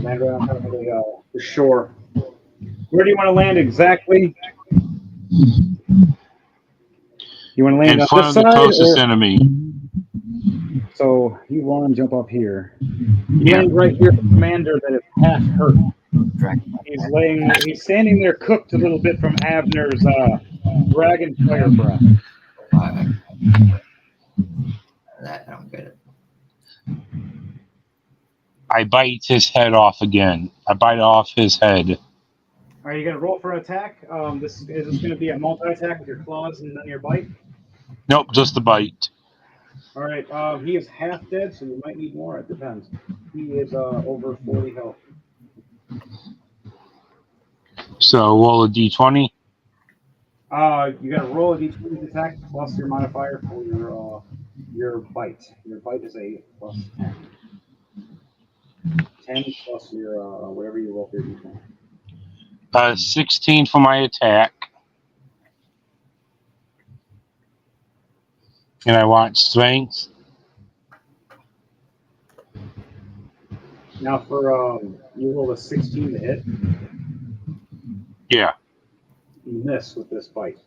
Speaker 1: Land right on top of the shore. Where do you want to land exactly? You want to land
Speaker 3: In
Speaker 1: on
Speaker 3: front
Speaker 1: this
Speaker 3: of the
Speaker 1: side,
Speaker 3: closest
Speaker 1: or
Speaker 3: enemy.
Speaker 1: so you run and jump up here. You
Speaker 3: Yeah.
Speaker 1: land right here, with the commander that is half hurt. He's standing there, cooked a little bit from Avner's dragon fire breath.
Speaker 6: That I don't get it.
Speaker 3: I bite his head off again. I bite off his head.
Speaker 1: Are you going to roll for an attack? Is this going to be a multi-attack with your claws and then your bite?
Speaker 3: Nope, just a bite.
Speaker 1: All right. He is half dead, so you might need more. It depends. He is over 40 health.
Speaker 3: So roll a d20.
Speaker 1: You got to roll at each one's attack plus your modifier for your bite. Your bite is a plus 10. 10 plus your whatever you roll for your d20.
Speaker 3: 16 for my attack. And I want strength.
Speaker 1: Now for you roll a 16 to hit.
Speaker 3: Yeah.
Speaker 1: You miss with this bite.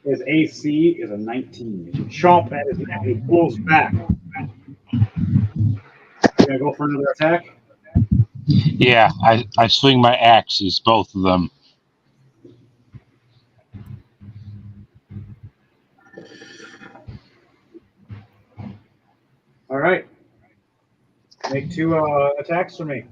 Speaker 1: His AC is a 19. You chomp at his neck and he pulls back. You gonna go for another attack?
Speaker 3: Yeah, I swing my axes, both of them.
Speaker 1: All right. Make 2 attacks for me.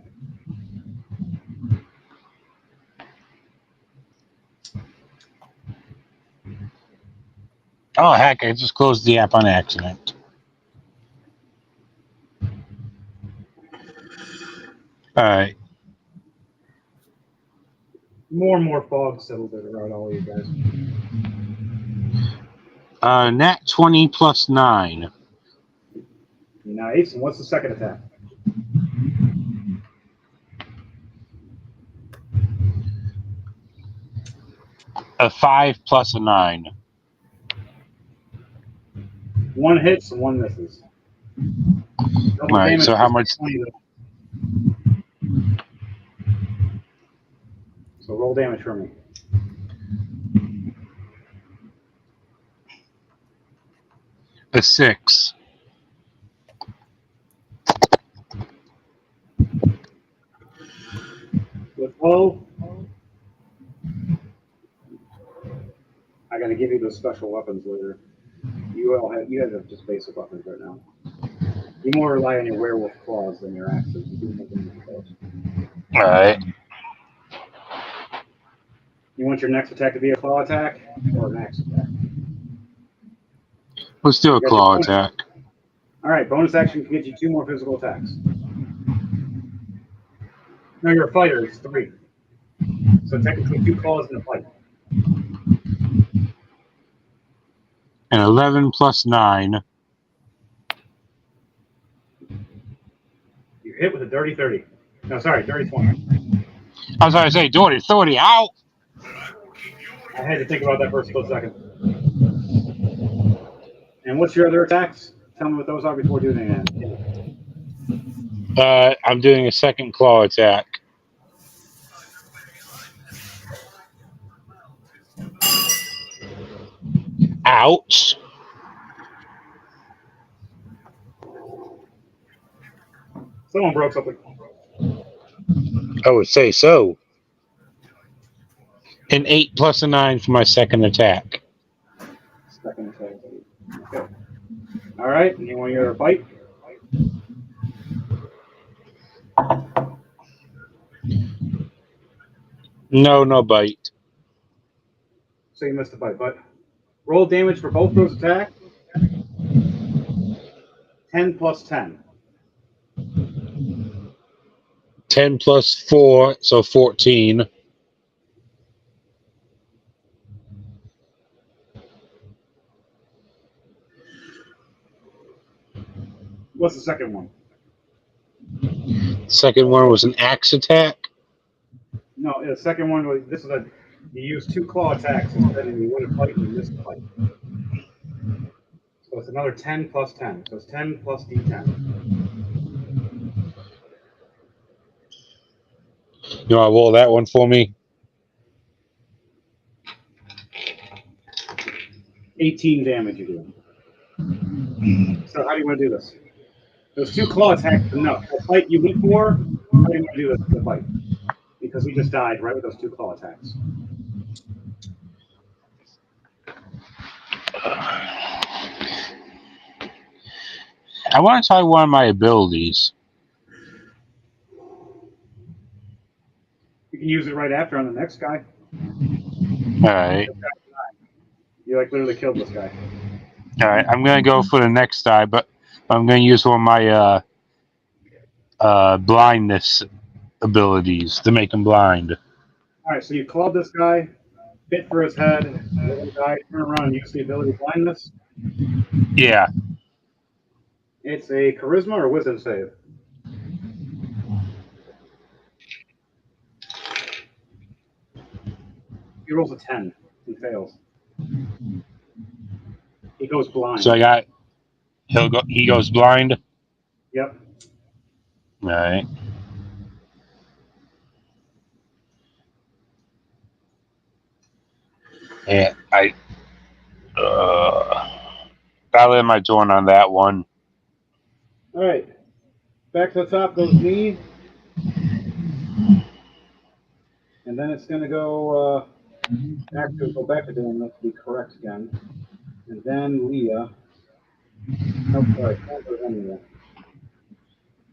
Speaker 3: Oh, heck, I just closed the app on accident. Alright.
Speaker 1: More and more fog settled around all you guys.
Speaker 3: Nat 20 plus 9.
Speaker 1: Nice. And what's the second attack?
Speaker 3: A 5 plus a 9.
Speaker 1: 1 hits and 1 misses. Double
Speaker 3: Alright,
Speaker 1: damage
Speaker 3: so how
Speaker 1: is
Speaker 3: much?
Speaker 1: 20. So roll damage for me.
Speaker 3: A 6.
Speaker 1: With low, I gotta give you those special weapons later. You have just basic weapons right now. You more rely on your werewolf claws than your axes. You do make them with those.
Speaker 3: Alright.
Speaker 1: You want your next attack to be a claw attack or an axe attack?
Speaker 3: Let's do a
Speaker 1: You got
Speaker 3: claw
Speaker 1: your
Speaker 3: attack.
Speaker 1: All right, bonus action can get you 2 more physical attacks. No, you're a fighter. It's 3. So technically 2 claws in a fight.
Speaker 3: And 11 plus 9.
Speaker 1: You hit with a dirty 30. No, sorry, dirty 20.
Speaker 3: I was going to say, dirty 30, out!
Speaker 1: I had to think about that for a split second. And what's your other attacks? Tell me what those are before doing anything.
Speaker 3: I'm doing a second claw attack. Ouch.
Speaker 1: Someone broke something.
Speaker 3: I would say so. An 8 plus a 9 for my second attack.
Speaker 1: Second attack. Okay. All right, and you want your bite?
Speaker 3: No bite.
Speaker 1: So you missed the bite, but roll damage for both those attacks. 10 plus 10.
Speaker 3: 10 plus 4, so 14.
Speaker 1: What's the second one?
Speaker 3: Second one was an axe attack.
Speaker 1: No, the second one was you use 2 claw attacks instead and you win a fight and you miss a fight. So it's another 10 plus 10. So it's 10 plus D10.
Speaker 3: You want to roll that one for me?
Speaker 1: 18 damage you do. So how do you want to do this? Those 2 claw attacks are enough. The fight you went for, how do you want to do this for the fight? Because we just died right with those 2 claw attacks.
Speaker 3: I want to try one of my abilities.
Speaker 1: You can use it right after on the next guy.
Speaker 3: Alright.
Speaker 1: You literally killed this guy.
Speaker 3: Alright, I'm going to go for the next die, but I'm going to use one of my blindness abilities to make him blind.
Speaker 1: All right, so you club this guy. hit for his head. The other guy turn around and use the ability blindness.
Speaker 3: Yeah.
Speaker 1: It's a charisma or wisdom save. He rolls a 10. He fails. He goes blind.
Speaker 3: So I got. He goes blind.
Speaker 1: Yep.
Speaker 3: All right. And Battle in my joint on that one.
Speaker 1: All right. Back to the top goes me. And then it's going to go back to doing this to be correct again. And then Leah. Oh, sorry. Can't go down Leah.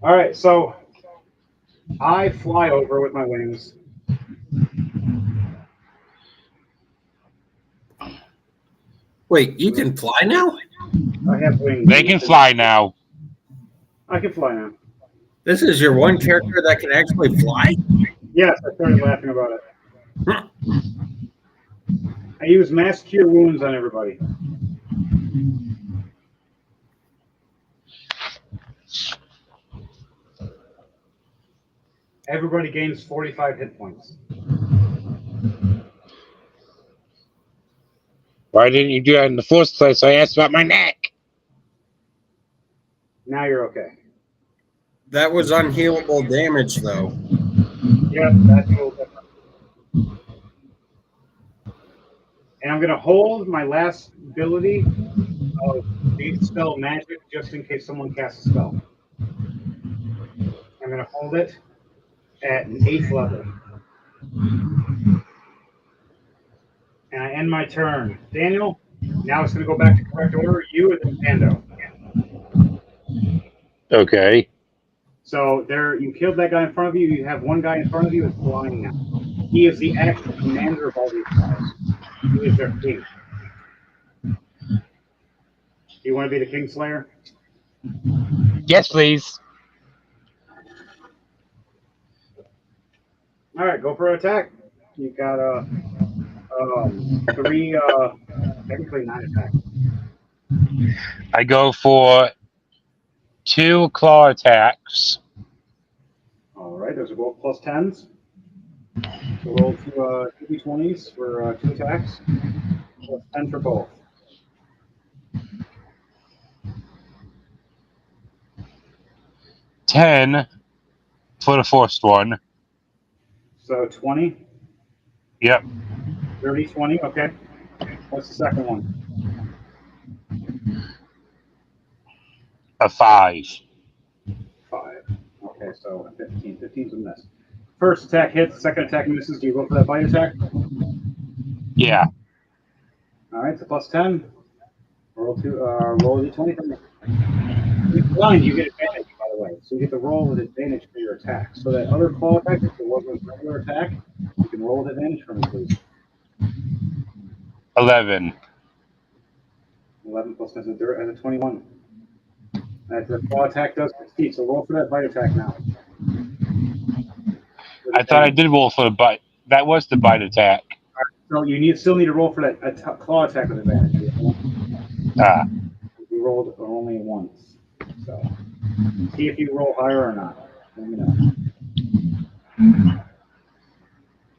Speaker 1: All right. So I fly over with my wings.
Speaker 2: Wait, you can fly now?
Speaker 1: I have wings.
Speaker 3: They can fly now.
Speaker 1: I can fly now.
Speaker 2: This is your one character that can actually fly?
Speaker 1: Yes, I started laughing about it. I use mass cure wounds on everybody. Everybody gains 45 hit points.
Speaker 3: Why didn't you do that in the first place? I asked about my neck.
Speaker 1: Now you're okay.
Speaker 2: That was unhealable damage, though.
Speaker 1: Yep, that's a little different. And I'm going to hold my last ability of the spell magic just in case someone casts a spell. I'm going to hold it at an 8th level. And I end my turn. Daniel, now it's going to go back to correct order. You and then Pando.
Speaker 3: Okay.
Speaker 1: So there, you killed that guy in front of you. You have one guy in front of you that's flying now. He is the actual commander of all these guys. He is their king. Do you want to be the Kingslayer?
Speaker 3: Yes, please.
Speaker 1: All right, go for an attack. You've got 3, technically 9 attacks.
Speaker 3: I go for 2 claw attacks.
Speaker 1: All right, those are both plus 10s. So roll 2 d20s for 2 attacks. Plus 10 for both.
Speaker 3: $10 for the first one.
Speaker 1: So 20.
Speaker 3: Yep.
Speaker 1: 30, 20. Okay. What's the second one?
Speaker 3: A 5.
Speaker 1: 5. Okay, so 15. 15's a miss. First attack hits, second attack misses. Do you go for that bite attack?
Speaker 3: Yeah.
Speaker 1: All right, so plus 10. Roll a d20 for me. If you're blind, you get advantage, by the way. So you get to roll with advantage for your attack. So that other claw attack, if it wasn't a regular attack, you can roll with advantage for me, please.
Speaker 3: 11.
Speaker 1: 11 plus 10 is a 21. The claw attack does succeed, so roll for that bite attack now.
Speaker 3: I thought I did roll for the bite. That was the bite attack.
Speaker 1: So you still need to roll for that claw attack with advantage. You rolled only once. So see if you roll higher or not. Let me know.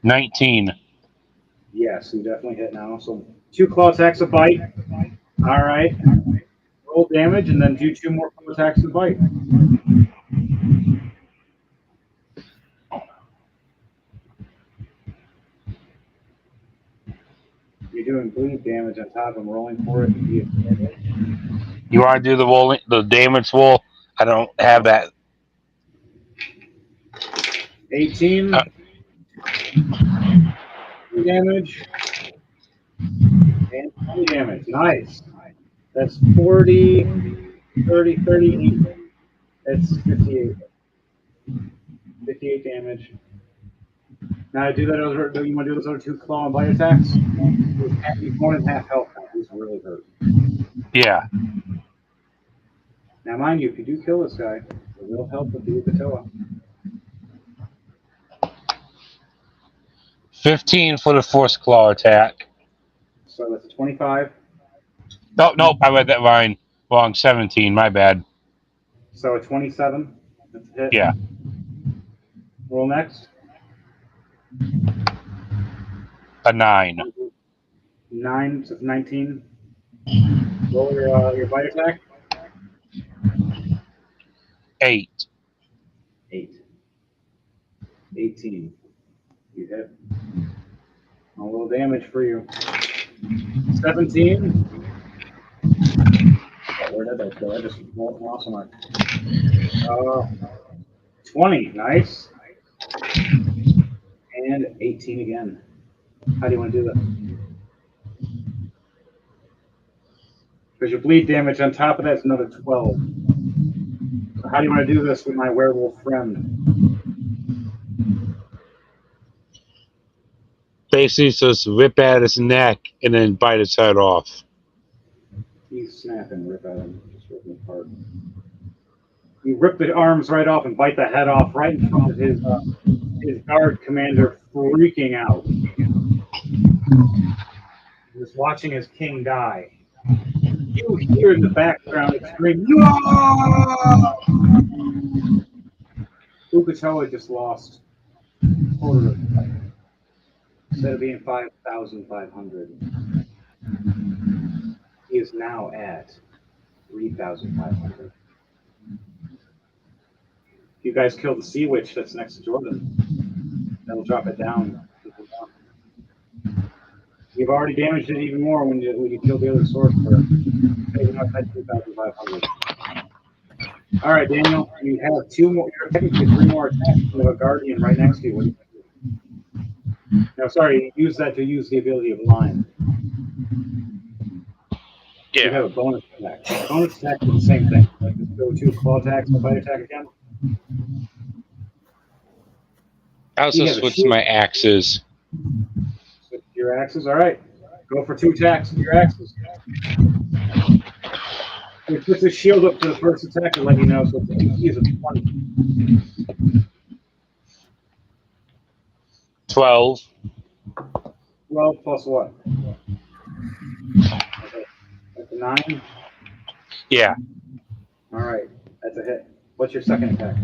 Speaker 3: 19.
Speaker 1: Yes, you definitely hit now. So 2 claw attacks a bite. All right. Roll damage and then do 2 more claw attacks a bite. You're doing bleed damage on top. I'm rolling for it.
Speaker 3: You want to do the damage roll? I don't have that.
Speaker 1: 18 damage and 20 damage. Nice. That's 40, 30, 38. That's 58. 58 damage. Now do that other. You want to do those other 2 claw and bite attacks? He's more than half health now. He's really hurt.
Speaker 3: Yeah.
Speaker 1: Now, mind you, if you do kill this guy, it will help with the Ukatoa.
Speaker 3: 15 for the force claw attack.
Speaker 1: So that's a 25.
Speaker 3: No, nope, I read that line wrong. 17, my bad.
Speaker 1: So a 27. That's a hit.
Speaker 3: Yeah.
Speaker 1: Roll next.
Speaker 3: A 9.
Speaker 1: 9, so it's 19. Roll your bite attack.
Speaker 3: 8.
Speaker 1: 8. 18. You hit. A little damage for you. 17. Oh, where did that go? I just lost somewhere. 20. Nice. And 18 again. How do you want to do this? Because your bleed damage on top of that's another 12. So how do you want to do this with my werewolf friend?
Speaker 3: Basically, just rip at his neck and then bite his head off.
Speaker 1: You snap and rip at him. Just rip him apart. You rip the arms right off and bite the head off right in front of his guard commander, freaking out. He's watching his king die. You hear in the background a scream, "No!" Ukatoa just lost a quarter of the fight. Instead of being 5,500, he is now at 3,500. If you guys kill the sea witch that's next to Jordan, that'll drop it down. You've already damaged it even more when you kill the other sorcerer. Taking out that 2,500. All right, Daniel, you have 2 more. You're technically 3 more attacks. You have a guardian right next to you. What do you do? No, sorry, use that to use the ability of line. You
Speaker 3: Yeah.
Speaker 1: have a bonus attack. Bonus attack is the same thing. Like just go 2 claw attacks and bite attack again.
Speaker 3: I also
Speaker 1: You have a
Speaker 3: switched
Speaker 1: shield.
Speaker 3: my axes.
Speaker 1: Switch your axes. All right. Go for 2 attacks with your axes. You put the shield up to the first attack and let you know. So the AC is a 20.
Speaker 3: 12.
Speaker 1: 12 plus what? That's a 9.
Speaker 3: Yeah.
Speaker 1: All right. That's a hit. What's your second attack?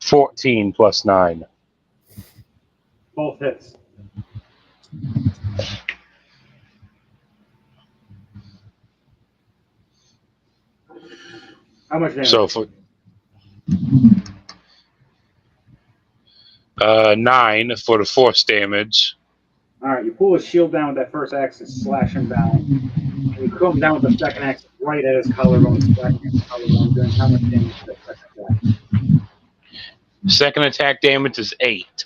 Speaker 3: 14 plus 9.
Speaker 1: Both hits. How much damage?
Speaker 3: So for 9 for the force damage.
Speaker 1: All right, you pull his shield down with that first axe and slash him down. And you come down with the second axe right at his collarbone, slashing his collarbone, doing how much damage to that second attack?
Speaker 3: Second attack damage is 8.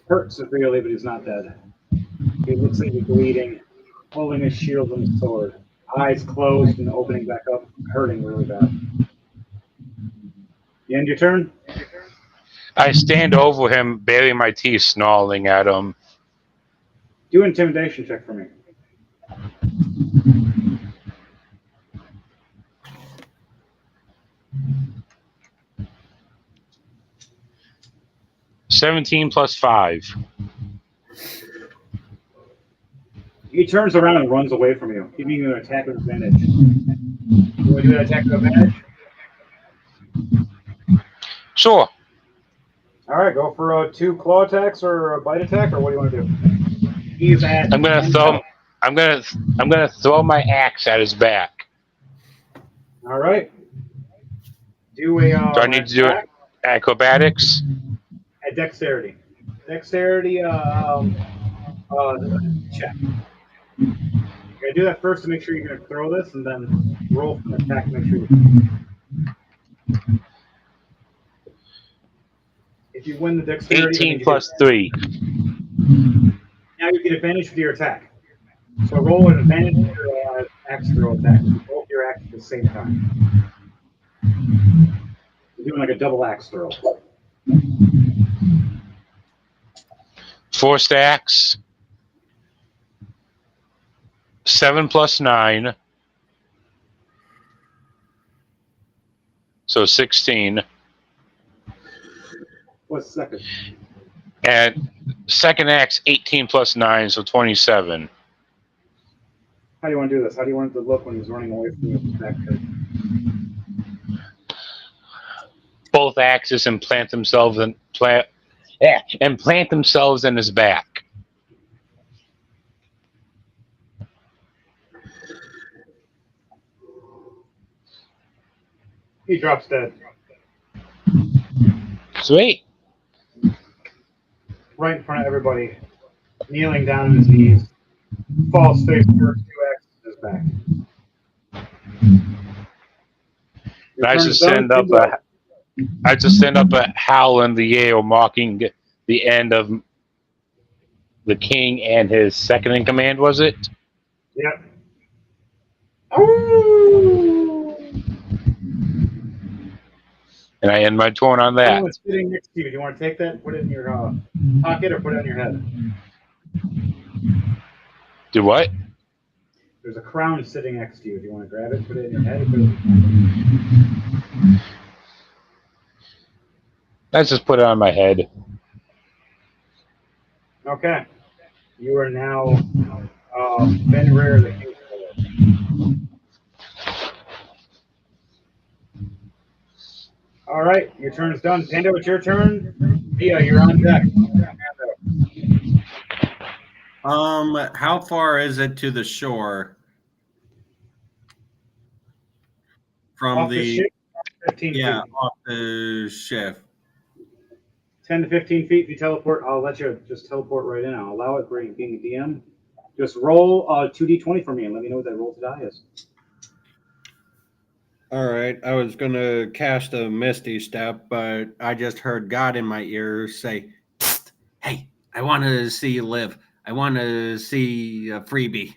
Speaker 1: Hurts severely, but he's not dead. He looks like he's bleeding, holding his shield and his sword. Eyes closed and opening back up, hurting really bad. You end your turn?
Speaker 3: I stand over him, baring my teeth, snarling at him.
Speaker 1: Do an intimidation check for me.
Speaker 3: $17 plus 5.
Speaker 1: He turns around and runs away from you, giving you an attack of advantage. You want to do that attack of advantage?
Speaker 3: Sure.
Speaker 1: All right, go for 2 claw attacks or a bite attack, or what do you want to do? He's at.
Speaker 3: I'm gonna throw my axe at his back.
Speaker 1: All right. Do a.
Speaker 3: Do I need to do it? Acrobatics?
Speaker 1: At dexterity. Dexterity check. You're gonna do that first to make sure you're gonna throw this, and then roll for an attack to make sure. If you win the dexterity,
Speaker 3: 18 plus 3.
Speaker 1: now you get advantage with your attack. So roll an advantage with your axe throw attack. Both your axes at the same time. You're doing like a double axe throw.
Speaker 3: Forced axe. 7 plus 9. So 16.
Speaker 1: was second?
Speaker 3: And second act's 18 plus 9, so 27.
Speaker 1: How do you want to do this? How do you want it to look when he's running away from you back there?
Speaker 3: Both axes implant themselves in his back.
Speaker 1: He drops dead.
Speaker 3: Sweet.
Speaker 1: Right in front of everybody. Kneeling down on his knees. Falls face first, 2 axes in his back. Your
Speaker 3: I
Speaker 1: turn's
Speaker 3: just
Speaker 1: done,
Speaker 3: send up a howl in the air mocking the end of the king and his second in command, was it?
Speaker 1: Yep. Oh!
Speaker 3: And I end my turn on that.
Speaker 1: Someone's sitting next to you. Do you want to take that, put it in your pocket, or put it on your head?
Speaker 3: Do what?
Speaker 1: There's a crown sitting next to you. Do you want to grab it, put it in your head, or put it in your pocket?
Speaker 3: Let's just put it on my head.
Speaker 1: Okay. You are now Fenrir, the King's Killer. All right, your turn is done. Pando, it's your turn. Mia, you're on deck.
Speaker 2: How far is it to the shore from
Speaker 1: Off the ship, 15
Speaker 2: yeah,
Speaker 1: feet.
Speaker 2: off the ship?
Speaker 1: 10 to 15 feet. If you teleport, I'll let you just teleport right in. I'll allow it for being a DM. Just roll 2d20 for me and let me know what that roll to die is.
Speaker 2: All right, I was gonna cast a Misty Step, but I just heard God in my ear say, "Psst, hey, I want to see you live. I want to see a freebie.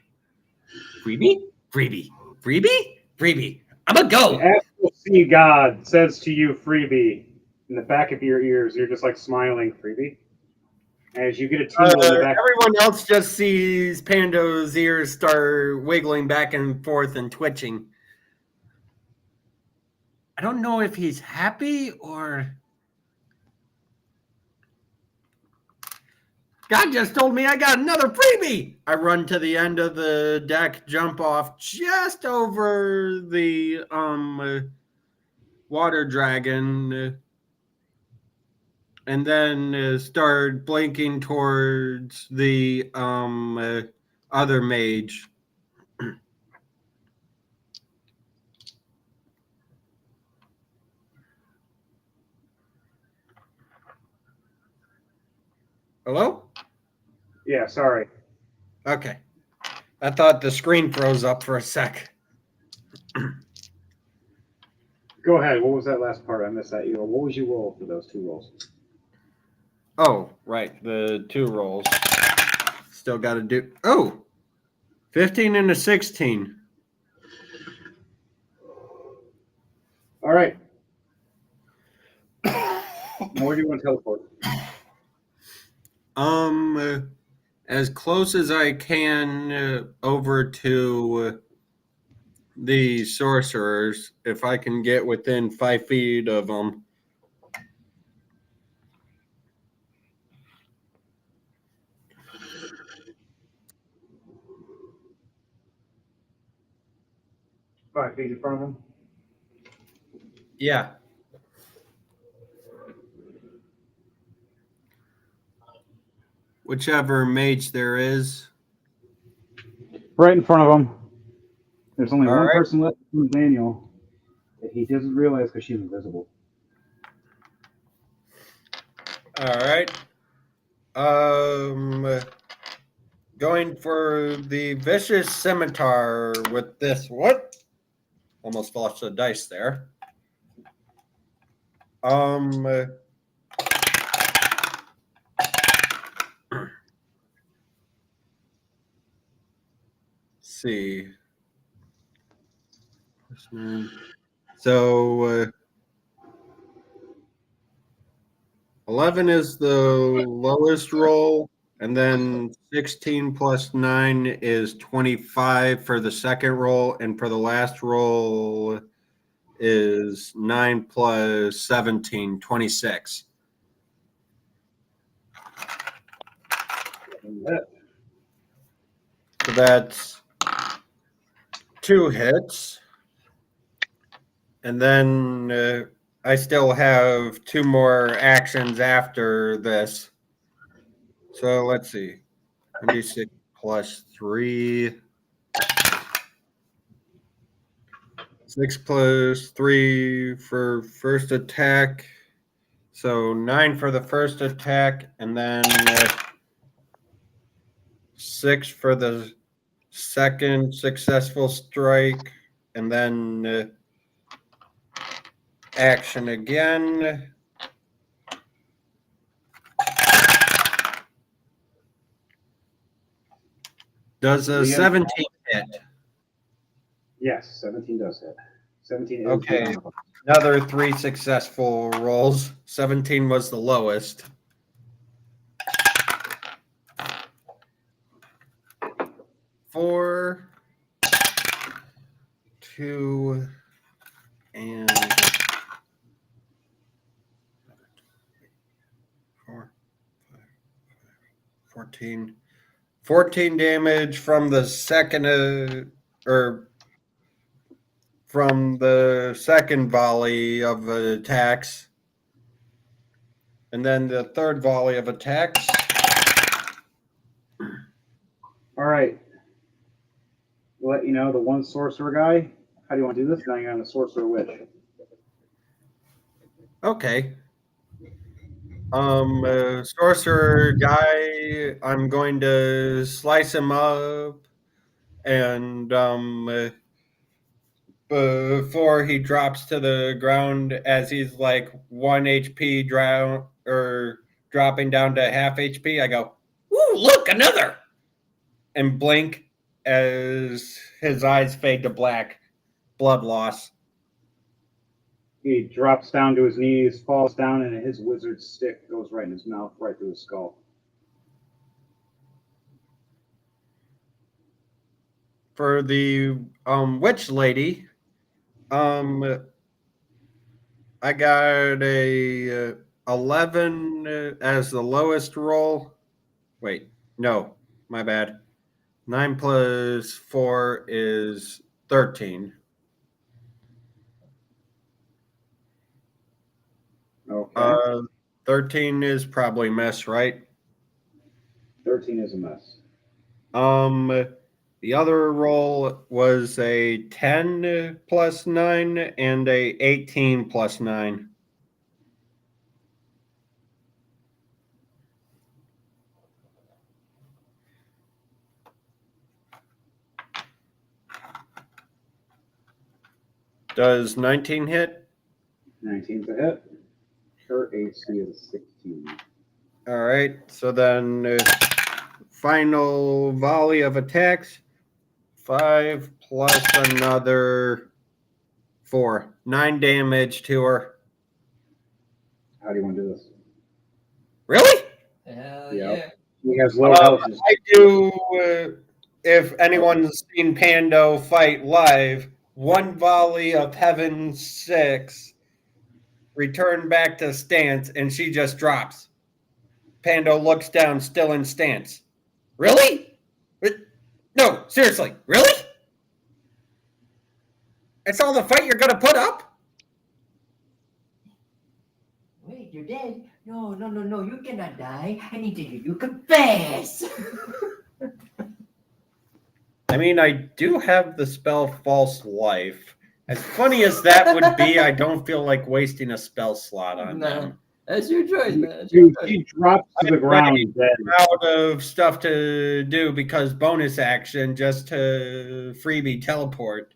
Speaker 2: Freebie? Freebie. Freebie? Freebie. I'm a go.
Speaker 1: The astral sea god says to you, freebie, in the back of your ears. You're just like smiling, freebie. As you get a tingle in the back.
Speaker 2: Everyone else just sees Pando's ears start wiggling back and forth and twitching. I don't know if he's happy or... God just told me I got another freebie. I run to the end of the deck, jump off just over the water dragon, and then start blinking towards the other mage. Hello?
Speaker 1: Yeah, sorry.
Speaker 2: Okay. I thought the screen froze up for a sec.
Speaker 1: Go ahead. What was that last part? I missed that. What was your roll for those 2 rolls?
Speaker 2: Oh, right. The 2 rolls. Still got to do... Oh! 15 and a 16.
Speaker 1: All right. Now, where do you want to teleport?
Speaker 2: As close as I can over to the sorcerers, if I can get within 5 feet of them.
Speaker 1: Five feet in front of him.
Speaker 2: Yeah. Whichever mage there is.
Speaker 1: Right in front of him. There's only
Speaker 2: All
Speaker 1: one
Speaker 2: right.
Speaker 1: person left from Daniel that he doesn't realize because she's invisible.
Speaker 2: All right. Going for the vicious scimitar with this. What? Almost lost the dice there. See. So 11 is the lowest roll, and then 16 plus 9 is 25 for the second roll, and for the last roll is 9 plus 17, 26. So that's 2 hits. And then I still have 2 more actions after this. So let's see. 1d6 plus 3. 6 plus 3 for first attack. So 9 for the first attack, and then 6 for the second successful strike, and then action again. Does a 17 hit?
Speaker 1: Yes, 17 does hit. 17 is
Speaker 2: Okay.
Speaker 1: beyond the-
Speaker 2: Another 3 successful rolls. 17 was the lowest. 4, 2, and 4, 5, 14. 14 damage from the second or from the second volley of attacks. And then the third volley of attacks.
Speaker 1: All right. We'll let you know the one sorcerer guy. How do you want to do this? Now you're on the sorcerer witch.
Speaker 2: Okay. Sorcerer guy, I'm going to slice him up, and before he drops to the ground, as he's like 1 HP drown or dropping down to half HP, I go, "Ooh, look, another!" and blink as his eyes fade to black. Blood loss.
Speaker 1: He drops down to his knees, falls down, and his wizard stick goes right in his mouth, right through his skull.
Speaker 2: For the witch lady, I got a 11 as the lowest roll. Wait, no, my bad. 9 plus 4 is 13.
Speaker 1: Okay.
Speaker 2: 13 is probably mess, right?
Speaker 1: 13 is a mess.
Speaker 2: The other roll was a 10 plus 9 and a 18 plus 9. Does 19 hit?
Speaker 1: 19's a hit. Her AC is 16.
Speaker 2: All right. So then final volley of attacks. 5 plus another 4. 9 damage to her.
Speaker 1: How do you want to do this?
Speaker 2: Really?
Speaker 6: Hell
Speaker 1: Yeah.
Speaker 6: yeah.
Speaker 1: He has low health.
Speaker 2: I do. If anyone's seen Pando fight live, 1 volley of Heaven 6, return back to stance, and she just drops. Pando looks down, still in stance. Really? No, seriously, really? That's all the fight you're gonna put up?
Speaker 6: Wait, you're dead? No, no, no, no, you cannot die. I need to hear you confess.
Speaker 2: I mean, I do have the spell False Life. As funny as that would be, I don't feel like wasting a spell slot on them.
Speaker 6: That's your choice, man. That's your choice.
Speaker 1: He drops to the ground dead.
Speaker 2: Out of stuff to do because bonus action just to freebie teleport.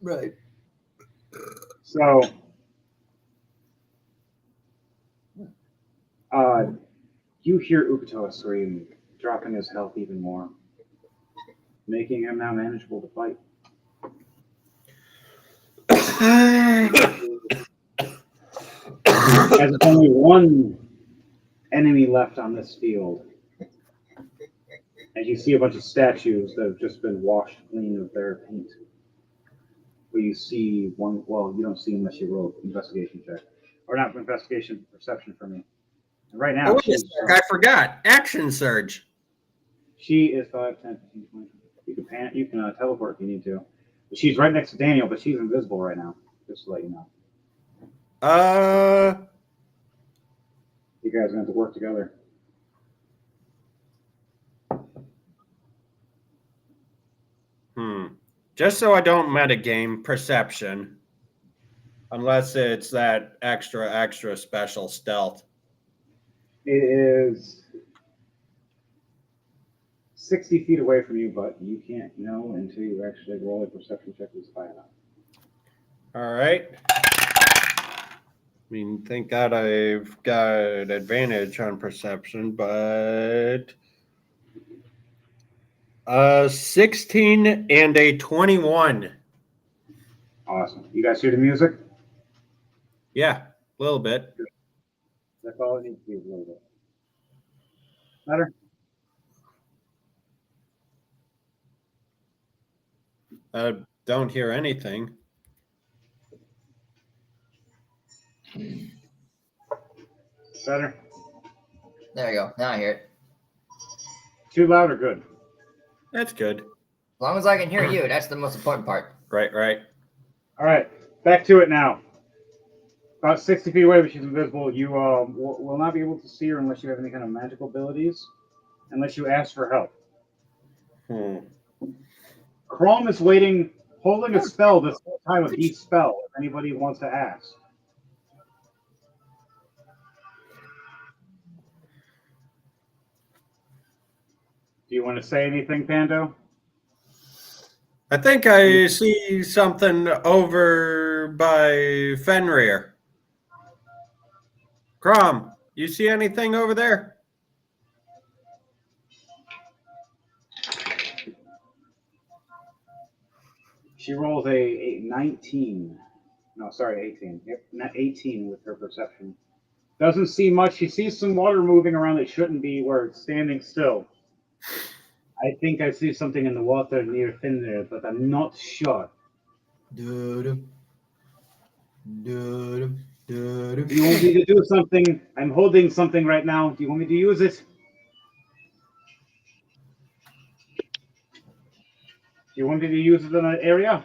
Speaker 6: Right.
Speaker 1: So, you hear Ukto scream, dropping his health even more, making him now manageable to fight. As only one enemy left on this field, and you see a bunch of statues that have just been washed clean of their paint. But you see one, well, you don't see unless you roll investigation check. Or not investigation, perception for me. And right now,
Speaker 2: I forgot. Action surge.
Speaker 1: She is 5, 10, 15, 20. You can teleport if you need to. She's right next to Daniel, but she's invisible right now. Just to let you know. You guys are going to have to work together.
Speaker 2: Just so I don't metagame perception. Unless it's that extra special stealth.
Speaker 1: It is 60 feet away from you, but you can't know until you actually roll a perception check that's high enough.
Speaker 2: All right. I mean, thank God I've got advantage on perception, but 16 and a 21.
Speaker 1: Awesome. You guys hear the music?
Speaker 2: Yeah, a little bit.
Speaker 1: That's all it needs to be, a little bit. Better?
Speaker 2: I don't hear anything.
Speaker 1: Better?
Speaker 6: There you go. Now I hear it.
Speaker 1: Too loud or good?
Speaker 2: That's good.
Speaker 6: As long as I can hear you, that's the most important part.
Speaker 2: Right.
Speaker 1: All right. Back to it now. About 60 feet away, but she's invisible. You will not be able to see her unless you have any kind of magical abilities, unless you ask for help. Chrome is waiting, holding a spell this whole time of de-spell, if anybody wants to ask. Do you want to say anything, Pando?
Speaker 2: I think I see something over by Fenrir. Crom, you see anything over there?
Speaker 1: She rolls a 19. No, sorry, 18. Yep, not 18 with her perception. Doesn't see much. She sees some water moving around that shouldn't be where it's standing still. I think I see something in the water near Fenrir, but I'm not sure. Do you want me to do something? I'm holding something right now. Do you want me to use it? Do you want me to use it in an area?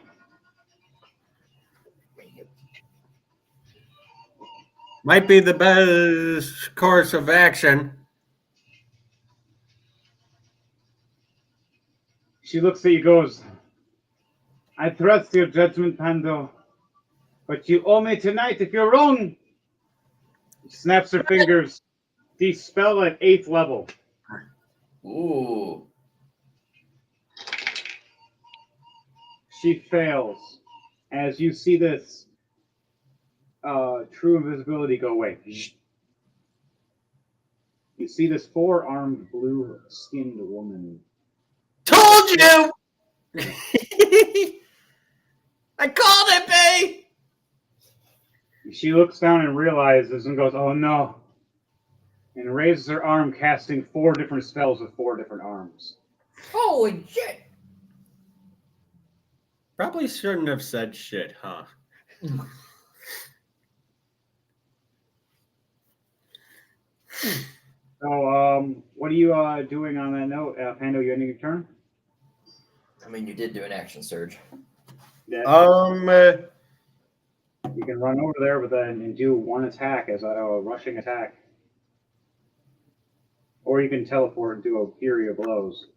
Speaker 2: Might be the best course of action.
Speaker 1: She looks at you, goes, I trust your judgment, Pando, but you owe me tonight if you're wrong. She snaps her fingers. De-spell at 8th level.
Speaker 6: Ooh.
Speaker 1: She fails. As you see this true invisibility go away. You see this 4-armed, blue-skinned woman.
Speaker 2: Told you! I called it, babe!
Speaker 1: She looks down and realizes and goes, oh no. And raises her arm, casting 4 different spells with 4 different arms.
Speaker 6: Holy shit!
Speaker 2: Probably shouldn't have said shit, huh?
Speaker 1: So, what are you doing on that note? Pando, you ending your turn?
Speaker 6: I mean, you did do an action surge.
Speaker 1: Yeah. You can run over there and do 1 attack as a rushing attack. Or you can teleport and do a Fury of Blows.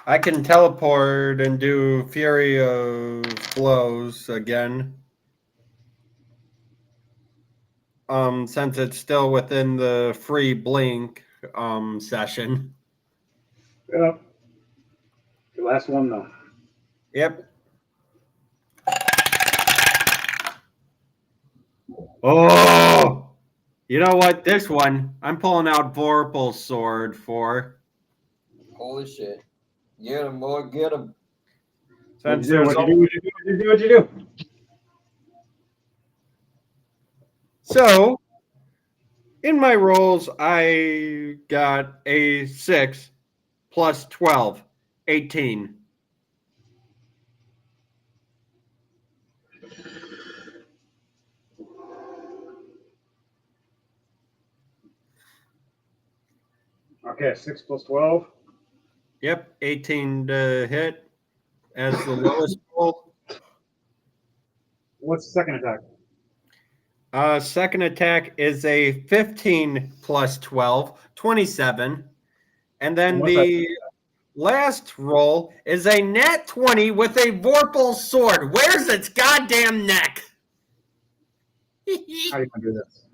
Speaker 2: I can teleport and do Fury of Blows again. Since it's still within the free blink session.
Speaker 1: Yep. The last one, though.
Speaker 2: Yep. Oh! You know what? This one, I'm pulling out Vorpal's sword for.
Speaker 6: Holy shit. Get him, boy, get him.
Speaker 1: What'd you do?
Speaker 2: So, in my rolls, I got a 6 plus 12, 18.
Speaker 1: Okay, 6 plus 12.
Speaker 2: Yep, 18 to hit as the lowest roll.
Speaker 1: What's the second attack?
Speaker 2: Second attack is a 15 plus 12, 27. And then
Speaker 1: And what's
Speaker 2: the last roll is a nat 20 with a Vorpal sword. Where's its goddamn neck?
Speaker 1: How do you want to do this?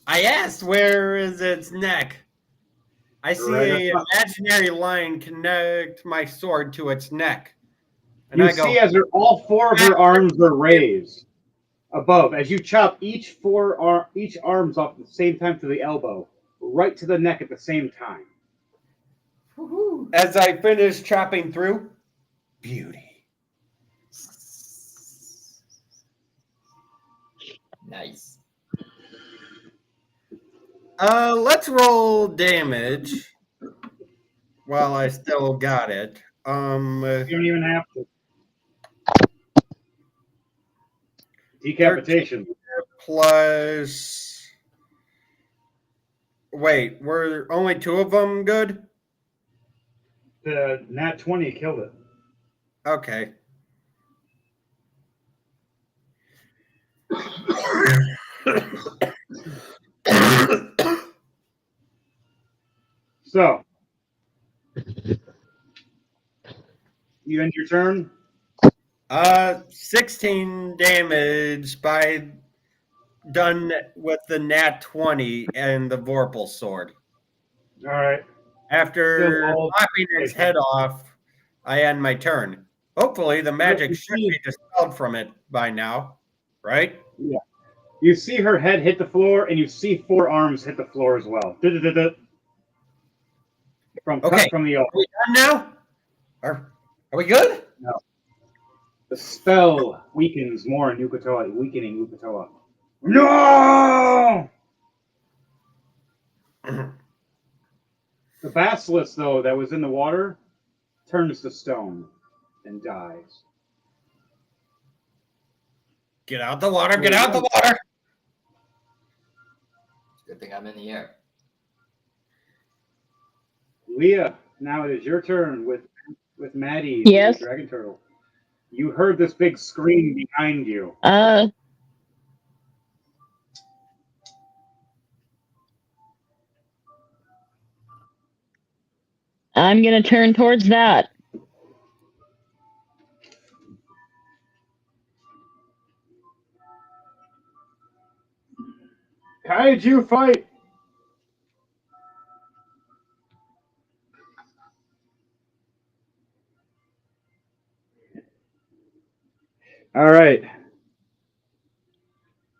Speaker 2: I asked, where is its neck? I see
Speaker 1: Right
Speaker 2: an
Speaker 1: up.
Speaker 2: imaginary line connect my sword to its neck. And
Speaker 1: You
Speaker 2: I go,
Speaker 1: see as all four of her arms are raised above, as you chop each arms off at the same time to the elbow, right to the neck at the same time.
Speaker 2: as I finish chopping through, beauty.
Speaker 6: Nice.
Speaker 2: Let's roll damage while I still got it.
Speaker 1: You don't even have to. Decapitation.
Speaker 2: Plus. Wait, were only two of them good?
Speaker 1: The nat 20 killed it.
Speaker 2: Okay.
Speaker 1: So, you end your turn.
Speaker 2: 16 damage by done with the nat 20 and the Vorpal sword.
Speaker 1: All right.
Speaker 2: After
Speaker 1: Still all-
Speaker 2: lopping its head off, I end my turn. Hopefully, the magic should be dispelled from it by now, right?
Speaker 1: Yeah. You see her head hit the floor, and you see four arms hit the floor as well. From
Speaker 2: Okay.
Speaker 1: cut from the
Speaker 2: Are we done now? Are we good?
Speaker 1: No. The spell weakens more in Yukutoa, weakening Yukutoa. No! The basilisk, though, that was in the water, turns to stone and dies.
Speaker 2: Get out the water, get out the water!
Speaker 6: Good thing I'm in the air.
Speaker 1: Leah, now it is your turn with Maddie,
Speaker 4: Yes.
Speaker 1: the dragon turtle. You heard this big scream behind you.
Speaker 4: I'm gonna turn towards that.
Speaker 1: Kaiju fight! All right.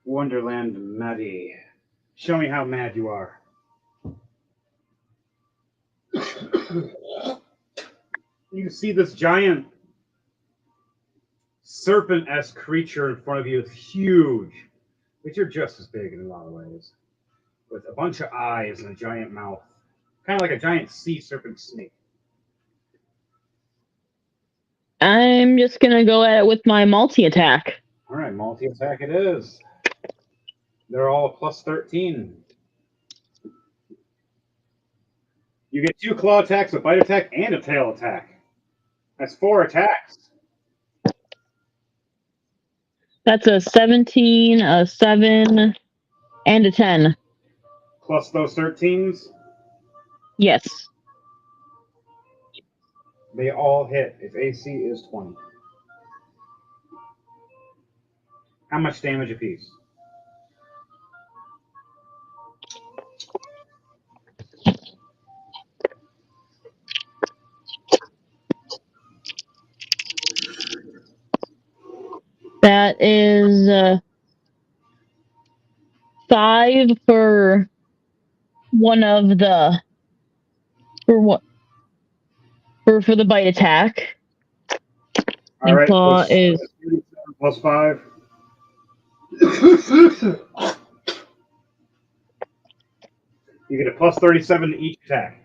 Speaker 1: Wonderland Maddie. Show me how mad you are. You see this giant serpent-esque creature in front of you. It's huge, but you're just as big in a lot of ways, with a bunch of eyes and a giant mouth, kind of like a giant sea serpent snake.
Speaker 4: I'm just gonna go at it with my multi-attack.
Speaker 1: All right, multi-attack it is. They're all plus 13. You get 2 claw attacks, a bite attack, and a tail attack. That's 4 attacks.
Speaker 4: That's a 17, a 7, and a 10.
Speaker 1: Plus those 13s,
Speaker 4: Yes.
Speaker 1: they all hit if AC is 20. How much damage apiece?
Speaker 4: That is 5 for one of the for the bite attack.
Speaker 1: All right,
Speaker 4: claw is
Speaker 1: plus 5. You get a plus 37 to each attack.